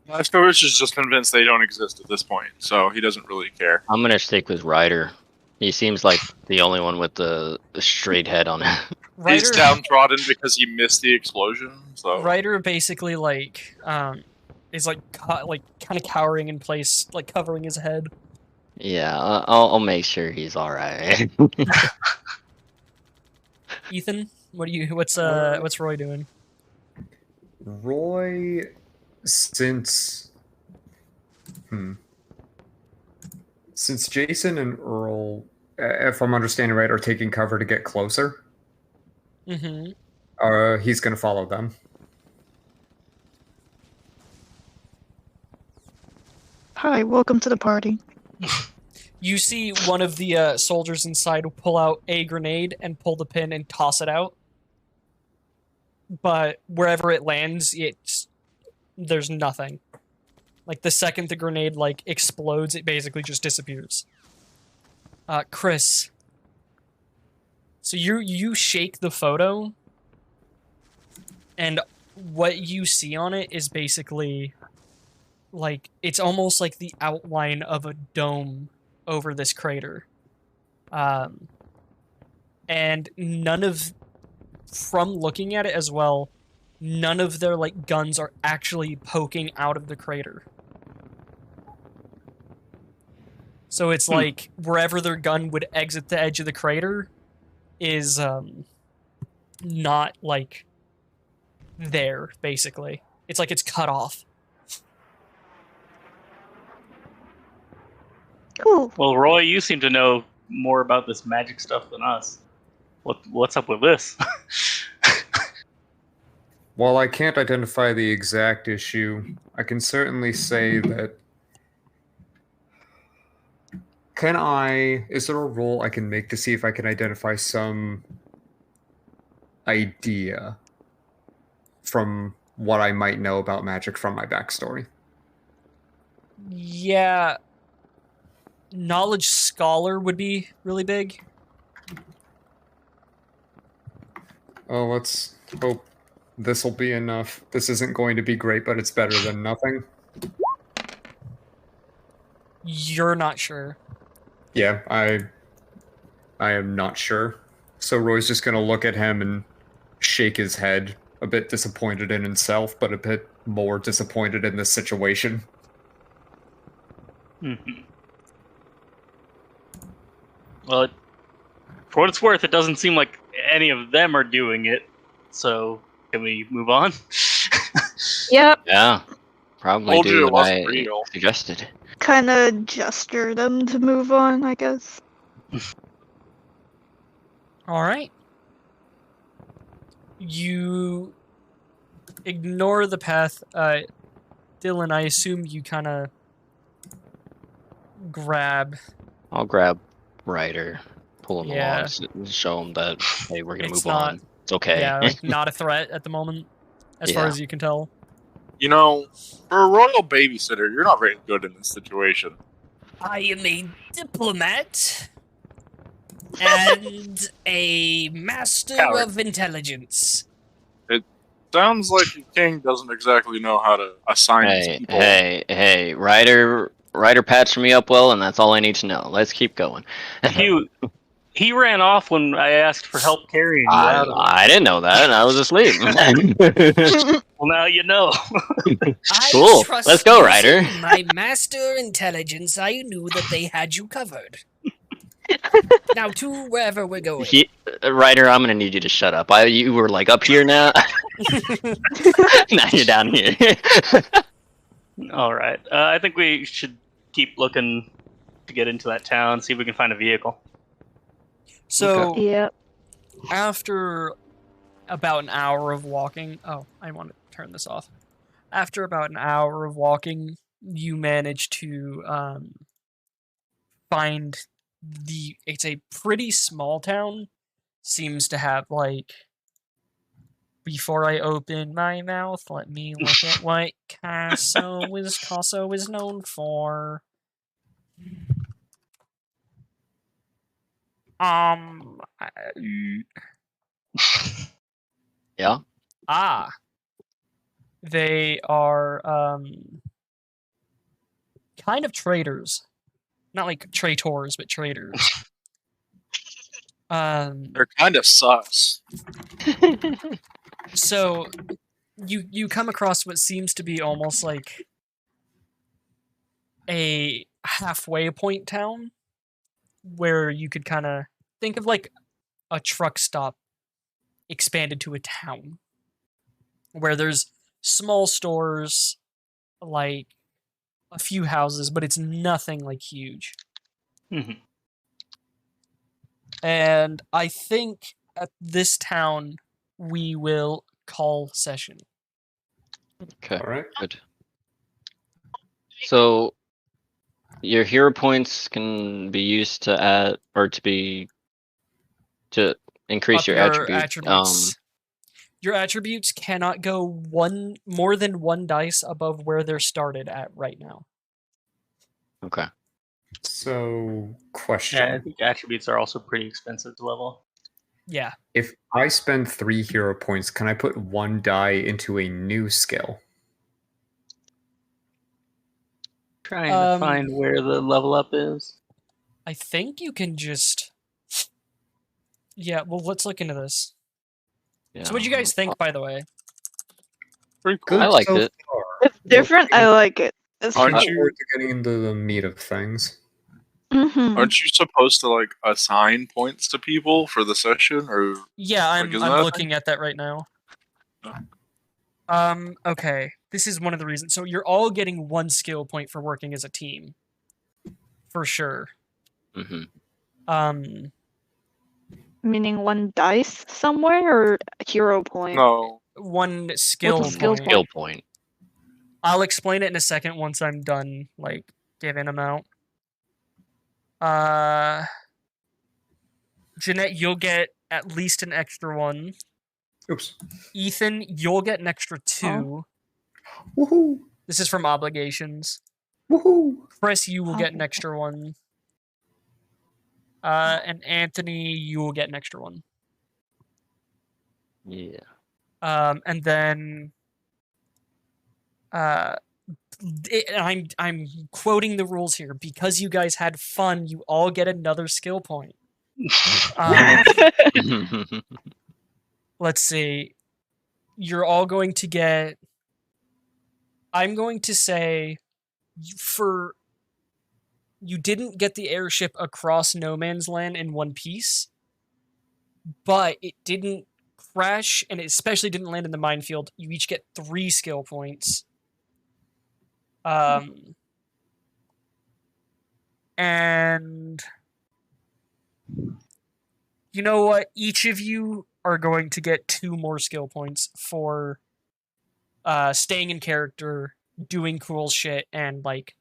Leftovers is just convinced they don't exist at this point, so he doesn't really care. I'm gonna stick with Ryder. He seems like the only one with the straight head on it. He's downtrodden because he missed the explosion. So Ryder basically like is like kind of cowering in place, like covering his head. Yeah, I'll make sure he's all right. Ethan, what's Roy doing? Roy, since Jason and Earl, if I'm understanding right, are taking cover to get closer, Mm-hmm. he's going to follow them. Hi, welcome to the party. You see one of the soldiers inside pull out a grenade and pull the pin and toss it out. But wherever it lands, there's nothing. Like the second the grenade like explodes, it basically just disappears. Chris. So you shake the photo, and what you see on it is basically like it's almost like the outline of a dome over this crater. And from looking at it as well, none of their like guns are actually poking out of the crater. So it's like wherever their gun would exit the edge of the crater is not like there, basically. It's like it's cut off. Cool. Well, Roy, you seem to know more about this magic stuff than us. What's up with this? While I can't identify the exact issue, I can certainly say that is there a roll I can make to see if I can identify some idea from what I might know about magic from my backstory? Yeah. Knowledge scholar would be really big. Oh, let's hope this will be enough. This isn't going to be great, but it's better than nothing. You're not sure. Yeah, I am not sure. So Roy's just gonna look at him and shake his head, a bit disappointed in himself, but a bit more disappointed in this situation. Mhm. Well, for what it's worth, it doesn't seem like any of them are doing it. So, can we move on? Yep, Yeah, probably Told you do it what wasn't I real. suggested. kind of gesture them to move on, I guess. All right. You ignore the path. Dylan, I assume you kind of grab. I'll grab Ryder, pull him Yeah. along, show him that, hey, we're gonna It's move not- on. It's okay. Yeah, like not a threat at the moment, as far Yeah. as you can tell. You know, for a royal babysitter, you're not very good in this situation. I am a diplomat and a master Coward. of intelligence. Sounds like your king doesn't exactly know how to assign his Hey, people. hey, Ryder patched me up well, and that's all I need to know. Let's keep going. He ran off when I asked for help carrying you out. I didn't know that. I was asleep. Well, now you know. Cool. Let's go, Ryder. My master intelligence, I knew that they had you covered. Now to wherever we're going. Ryder, I'm gonna need you to shut up. You were like up here now. Now you're down here. All right. I think we should keep looking to get into that town, see if we can find a vehicle. So Yep. after about an hour of walking, I want to turn this off. After about an hour of walking, you manage to find it's a pretty small town. Seems to have like, before I open my mouth, let me look at what Casso is known for. Yeah. They are kind of traitors. Not like traitors, but traitors. They're kind of sus. So you come across what seems to be almost like a halfway point town, where you could kind of think of like a truck stop expanded to a town, where there's small stores, like a few houses, but it's nothing like huge. Mhm. And I think at this town we will call session. Okay. All right. Good. So, your hero points can be used to add or to increase Up your attribute. Your attributes cannot go more than one dice above where they're started at right now. Okay. So, question. Yeah, I think attributes are also pretty expensive to level. Yeah. If I spend 3 hero points, can I put 1 die into a new skill? Trying to find where the level up is. I think you can just. Yeah, well, let's look into this. Yeah. So, what do you guys think, by the way? Pretty cool. I liked so it. far. It's different. I like it. It's Aren't Looking you- forward to getting into the meat of things. Mm-hmm. Aren't you supposed to like assign points to people for the session, or Yeah, I'm isn't that a looking at that right now. Oh. Okay. This is one of the reasons. So you're all getting 1 skill point for working as a team. For sure. Mm-hmm. Meaning 1 dice somewhere or a hero point? no? 1 skill What's a skill point. Skill point. I'll explain it in a second once I'm done, like, giving them out. Jeanette, you'll get at least an extra 1. Oops. Ethan, you'll get an extra 2. Woohoo! This is from obligations. Woohoo! Chris, you will get an extra 1. And Anthony, you will get an extra 1. Yeah. And then I'm quoting the rules here. Because you guys had fun, you all get another skill point. Let's see. You're all going to get. I'm going to say, you didn't get the airship across no man's land in one piece, but it didn't crash, and it especially didn't land in the minefield. You each get 3 skill points. And you know what? Each of you are going to get 2 more skill points for staying in character, doing cool shit, and like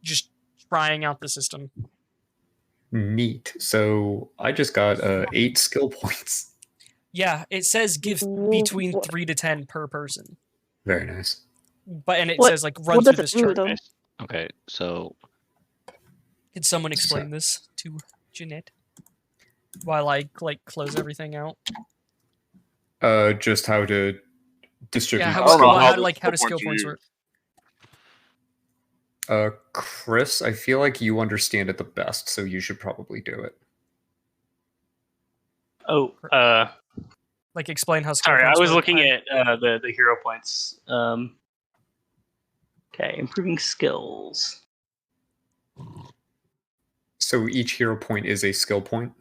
just trying out the system. Neat. So I just got 8 skill points. Yeah, it says give between 3 to 10 per person. Very nice. And it What- says like run what through does this it do, chart. though? Okay, so Can someone explain this to Jeanette while I like close everything out? Just how to distribute. Yeah, I don't know how the do skill points work? Chris, I feel like you understand it the best, so you should probably do it. Oh, Like explain how skill sorry, I points was work. looking at the hero points. Okay, improving skills. So each hero point is a skill point?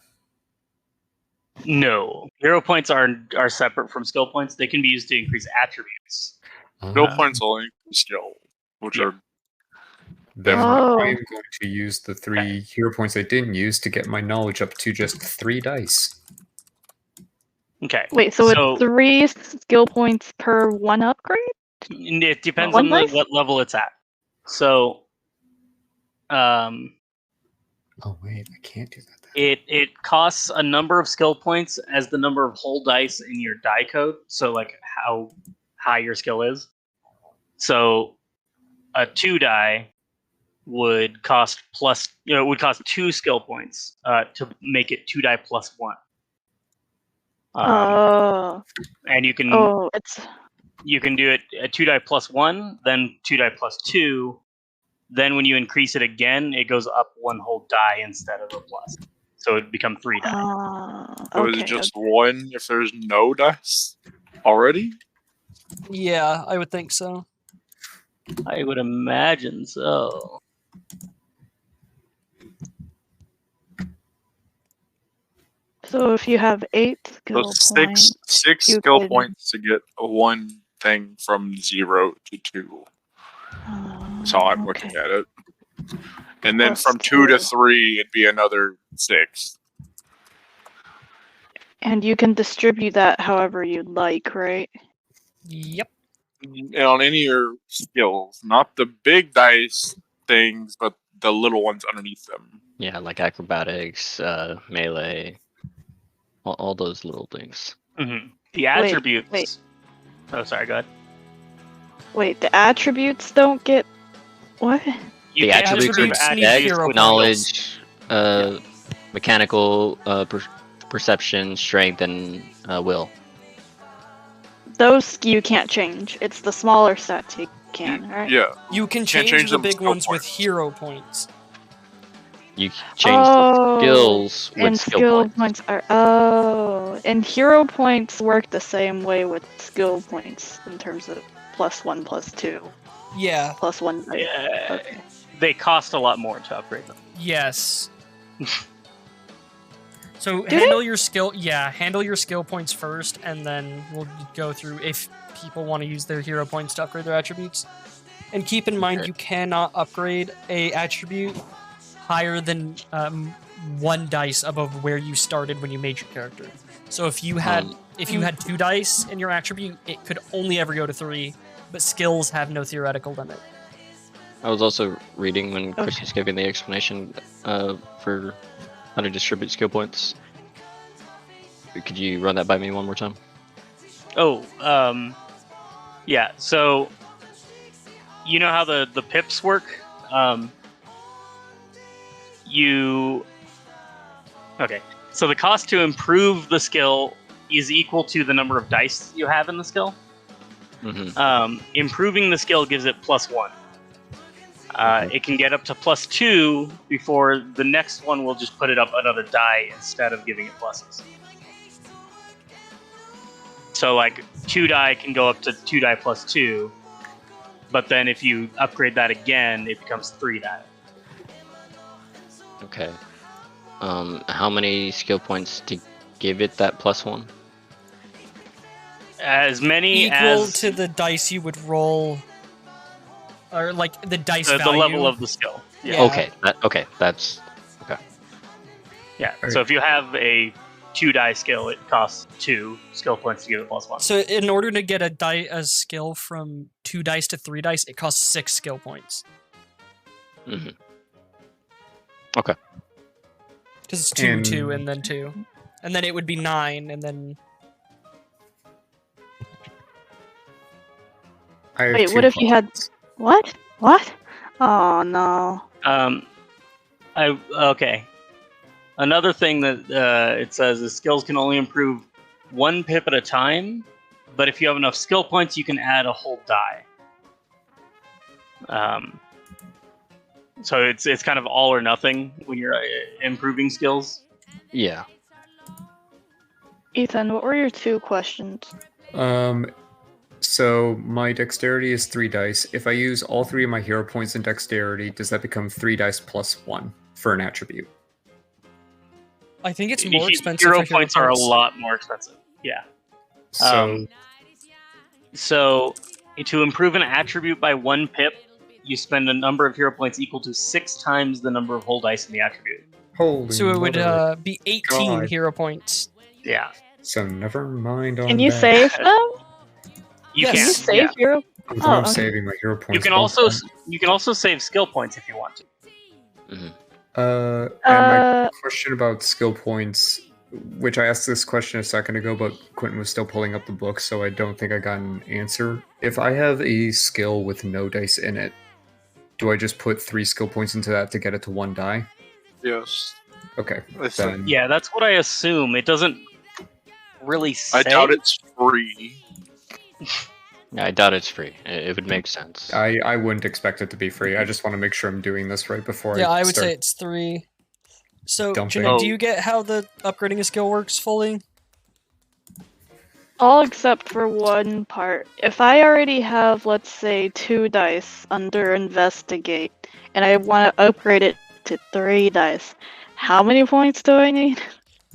No, hero points are separate from skill points. They can be used to increase attributes. Skill Ah. points only increase skill, which Yeah. are Then Oh. I am going to use the 3 hero points I didn't use to get my knowledge up to just 3 dice. Okay. Wait, so it's 3 skill points per 1 upgrade? It depends One on dice? what level it's at. So, Oh wait, I can't do that. it costs a number of skill points as the number of whole dice in your die code. So, like how high your skill is. So, a 2 die would cost 2 skill points to make it 2 die plus 1. Oh, And you can it's you can do it a 2 die plus 1, then 2 die plus 2. Then when you increase it again, it goes up 1 whole die instead of a plus. So it become 3 die. so is okay. it just 1 if there's no dice already? Yeah, I would think so. I would imagine so. So if you have 8 So skill six you skill could- points to get 1 thing from 0 to 2. That's how I'm looking at it. And then Plus from 2 to 2. 3, it'd be another 6. And you can distribute that however you'd like, right? Yep. And on any of your skills, not the big dice things, but the little ones underneath them. yeah, like acrobatics, melee, all those little things. Mm-hmm. The attributes. wait. Oh, sorry. Go ahead. Wait, the attributes don't get what? You The can attributes improve are are dex, attributes with knowledge, skills. mechanical, perception, strength, and will. Those you can't change. It's the smaller stats you can, right? Yeah. You can Can't change, change the them big skill ones with points. hero points. You change Oh, skills with and skill points. are and hero points work the same way with skill points in terms of +1, +2, Yeah. +1. Yeah. Okay. They cost a lot more to upgrade them. Yes. So Do handle your skill points first, and then we'll go through if people want to use their hero points to upgrade their attributes. And keep in mind, you cannot upgrade a attribute higher than 1 dice above where you started when you made your character. So if you had 2 dice in your attribute, it could only ever go to 3. But skills have no theoretical limit. I was also reading when Chris Okay. was giving the explanation for how to distribute skill points. Could you run that by me one more time? Oh, yeah. So you know how the pips work? Okay. So the cost to improve the skill is equal to the number of dice you have in the skill. Mm-hmm. Improving the skill gives it +1. It can get up to +2 before the next one will just put it up another die instead of giving it pluses. So like 2 die can go up to 2 die +2, but then if you upgrade that again, it becomes 3 die. Okay. How many skill points to give it that +1? As many Equal as to the dice you would roll, or like the dice the value. level of the skill. Yeah. Okay. That's Yeah. So if you have a 2 die skill, it costs 2 skill points to give it +1. So in order to get a skill from 2 dice to 3 dice, it costs 6 skill points. Mm-hmm. Because it's 2, And- 2, and then 2. And then it would be 9, and then... I have Wait, 2 what if you had- questions. What? What? Oh no. Okay. Another thing that it says is skills can only improve 1 pip at a time, but if you have enough skill points, you can add a whole die. So it's kind of all or nothing when you're improving skills. yeah. Ethan, what were your 2 questions? So my dexterity is 3 dice. If I use all 3 of my hero points in dexterity, does that become 3 dice +1 for an attribute? I think it's more expensive Hero for hero points are a lot more expensive. Yeah. So So to improve an attribute by 1 pip, you spend a number of hero points equal to 6 times the number of whole dice in the attribute. holy So it would mother. be 18 God. hero points. Yeah. So never mind on Can you that. save them? You Yes. Can you can. save Yeah. your? I'm Oh, okay. saving my hero points. You can also save skill points if you want to. And my question about skill points, which I asked this question a second ago, but Quentin was still pulling up the book, so I don't think I got an answer. If I have a skill with no dice in it, do I just put 3 skill points into that to get it to 1 die? Yes. Okay. I think- Then Yeah, that's what I assume. It doesn't really say. I doubt it's free. Yeah, I doubt it's free. It would make sense. I wouldn't expect it to be free. I just want to make sure I'm doing this right before Yeah, I I would start. say it's 3. So, Dumping. Jimmy, Oh. do you get how the upgrading a skill works fully? All except for one part. If I already have, let's say, 2 dice under investigate, and I want to upgrade it to 3 dice, how many points do I need?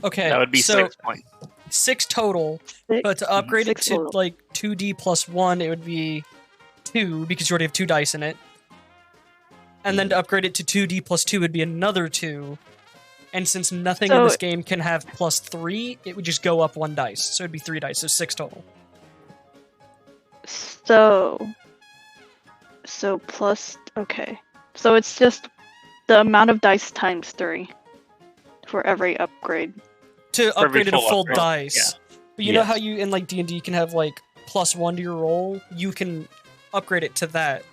Okay, That would be so 6 points. 6 total, 6? but to upgrade it 6 to total. like 2d plus 1, it would be 2 because you already have 2 dice in it. And then to upgrade it to 2d plus 2 would be another 2. And since nothing in So- this game can have plus 3, it would just go up 1 dice. So it'd be 3 dice, so 6 total. So plus, okay. So it's just the amount of dice times 3 for every upgrade. To For every upgrade it to full full upgrade, dice. But you know Yes. how you in like D&D you can have like +1 to your roll? You can upgrade it to that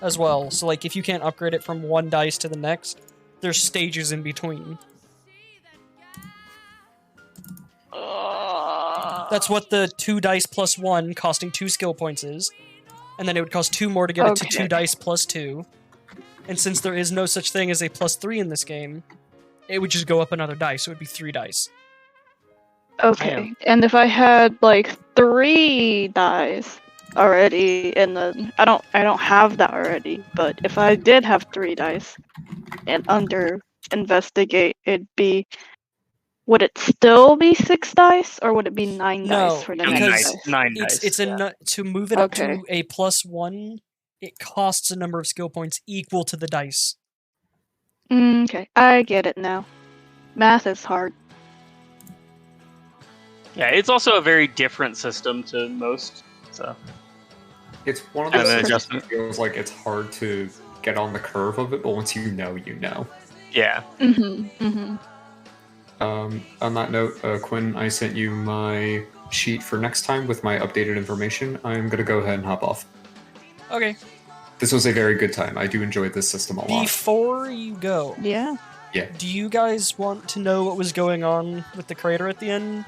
as well. So like if you can't upgrade it from 1 dice to the next, there's stages in between. That's what the 2 dice plus 1 costing 2 skill points is. And then it would cost 2 more to get it to 2 Okay. dice plus 2. And since there is no such thing as a plus 3 in this game, it would just go up another dice, so it would be 3 dice. Okay. And if I had like 3 dice already in the I don't have that already, but if I did have 3 dice and under investigate, would it still be 6 dice or would it be 9 No, dice for the because next dice? 9 dice. To move it up Okay. to a plus 1, it costs a number of skill points equal to the dice. Okay, I get it now. Math is hard. Yeah, it's also a very different system to most. So It's one of And those then things adjustment. that feels like it's hard to get on the curve of it, but once you know, you know. yeah, On that note, Quinn, I sent you my sheet for next time with my updated information. I'm going to go ahead and hop off. Okay. This was a very good time. I do enjoy this system a lot. Before you go, Yeah. do you guys want to know what was going on with the crater at the end?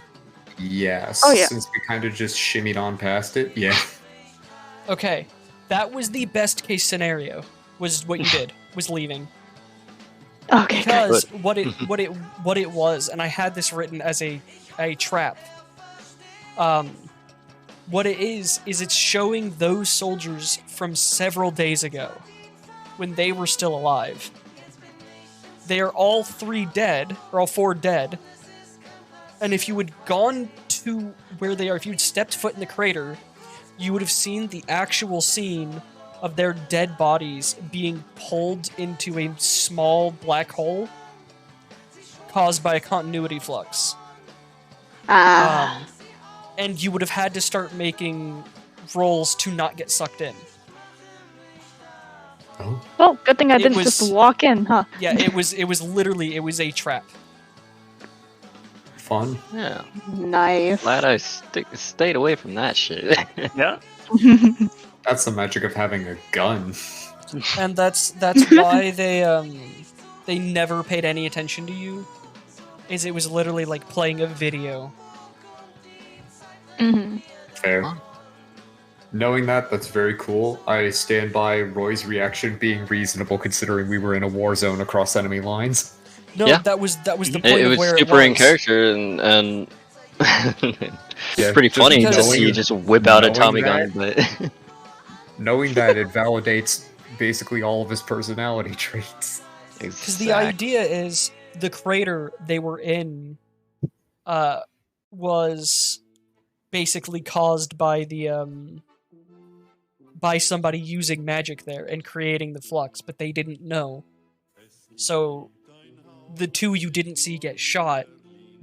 Yes. Oh, yeah. Since we kind of just shimmied on past it. Yeah. Okay, that was the best case scenario. Was what you did was leaving. Okay, good. Because what it was, and I had this written as a trap. What it is it's showing those soldiers from several days ago, when they were still alive. They are all 3 dead, or all 4 dead. And if you had gone to where they are, if you'd stepped foot in the crater, you would have seen the actual scene of their dead bodies being pulled into a small black hole caused by a continuity flux. And you would have had to start making rolls to not get sucked in. Oh. Well, good thing I It didn't was- just walk in, huh? Yeah, it was literally a trap. Fun. Yeah. Nice. Glad I stayed away from that shit. Yeah. That's the magic of having a gun. And that's why they never paid any attention to you. Is it was literally like playing a video. Mhm. Fair. Huh. Knowing that, that's very cool. I stand by Roy's reaction being reasonable considering we were in a war zone across enemy lines. No, Yeah. that was the point it of was where super it in was. character, and Yeah, it's pretty just funny to because- see you just whip out a knowing Tommy that- gun, but Knowing that, it validates basically all of his personality traits. Because the idea is the crater they were in was basically caused by by somebody using magic there and creating the flux, but they didn't know. So the 2 you didn't see get shot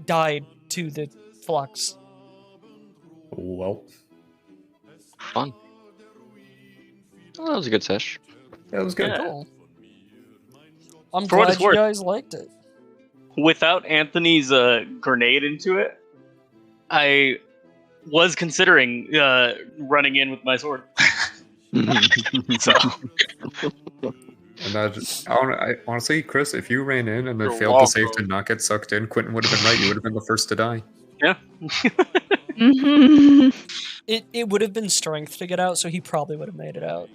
died to the flux. Well, fun. Oh, that was a good sesh. that was good. Yeah. Cool. I'm For what glad it's you worth. guys liked it. Without Anthony's grenade into it, I was considering running in with my sword. So And that, honestly, Chris, if you ran in and then You're failed to save welcome. to not get sucked in, Quentin would have been right. You would have been the first to die. Mhm. It would have been strength to get out, so he probably would have made it out.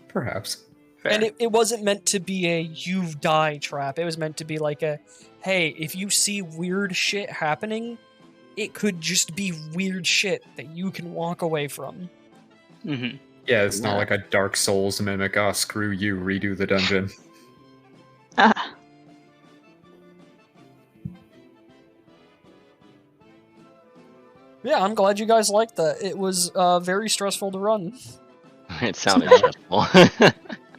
Perhaps. And it wasn't meant to be a you die trap. It was meant to be like a, hey, if you see weird shit happening, it could just be weird shit that you can walk away from. Mhm. Yeah, it's not Yeah. like a Dark Souls mimic. Ah, screw you, redo the dungeon. Ah, Yeah, I'm glad you guys liked that. It was very stressful to run. It sounded stressful.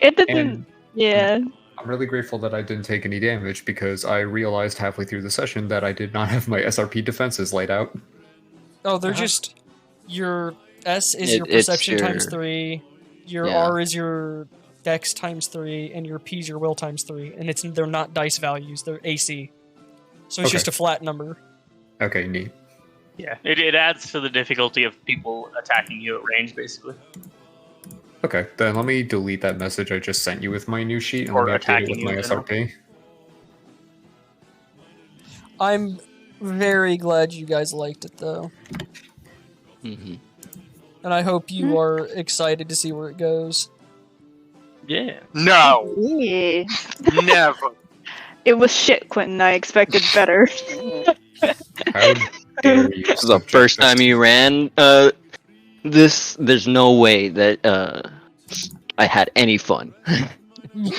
it didn't. And Yeah. I'm really grateful that I didn't take any damage because I realized halfway through the session that I did not have my SRP defenses laid out. Oh, they're Uh-huh. just your S is It- your it's perception times your- 3, your Yeah. R is your Dex times 3, and your P is your Will times 3. And they're not dice values; they're AC. So it's Okay. just a flat number. Okay, neat. Yeah, it adds to the difficulty of people attacking you at range, basically. Okay, then let me delete that message I just sent you with my new sheet and Or let me update it attacking with you my in general. SRP. I'm very glad you guys liked it, though. Mhm. And I hope you are excited to see where it goes. Yeah. No, Yeah. never. It was shit, Quentin. I expected better. How dare you? This is the first time you ran this. There's no way that I had any fun. You know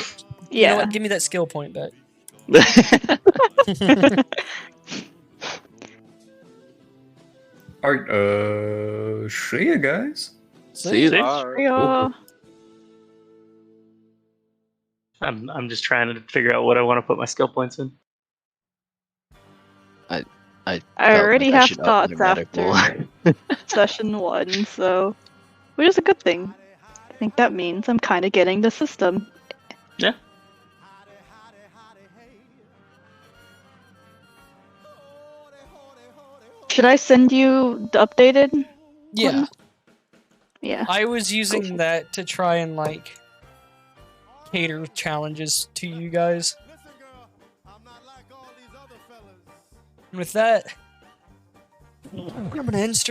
Yeah. what? Give me that skill point back. Alright, see ya, guys. See you. See? Alright. Yeah. I'm just trying to figure out what I want to put my skill points in. I Felt already like I have should up thoughts my medical. after session 1, so which is a good thing. I think that means I'm kind of getting the system. Yeah. Should I send you the updated? Yeah, Yeah. I was for using it. that to try and like cater challenges to you guys. And with that, I'm gonna insert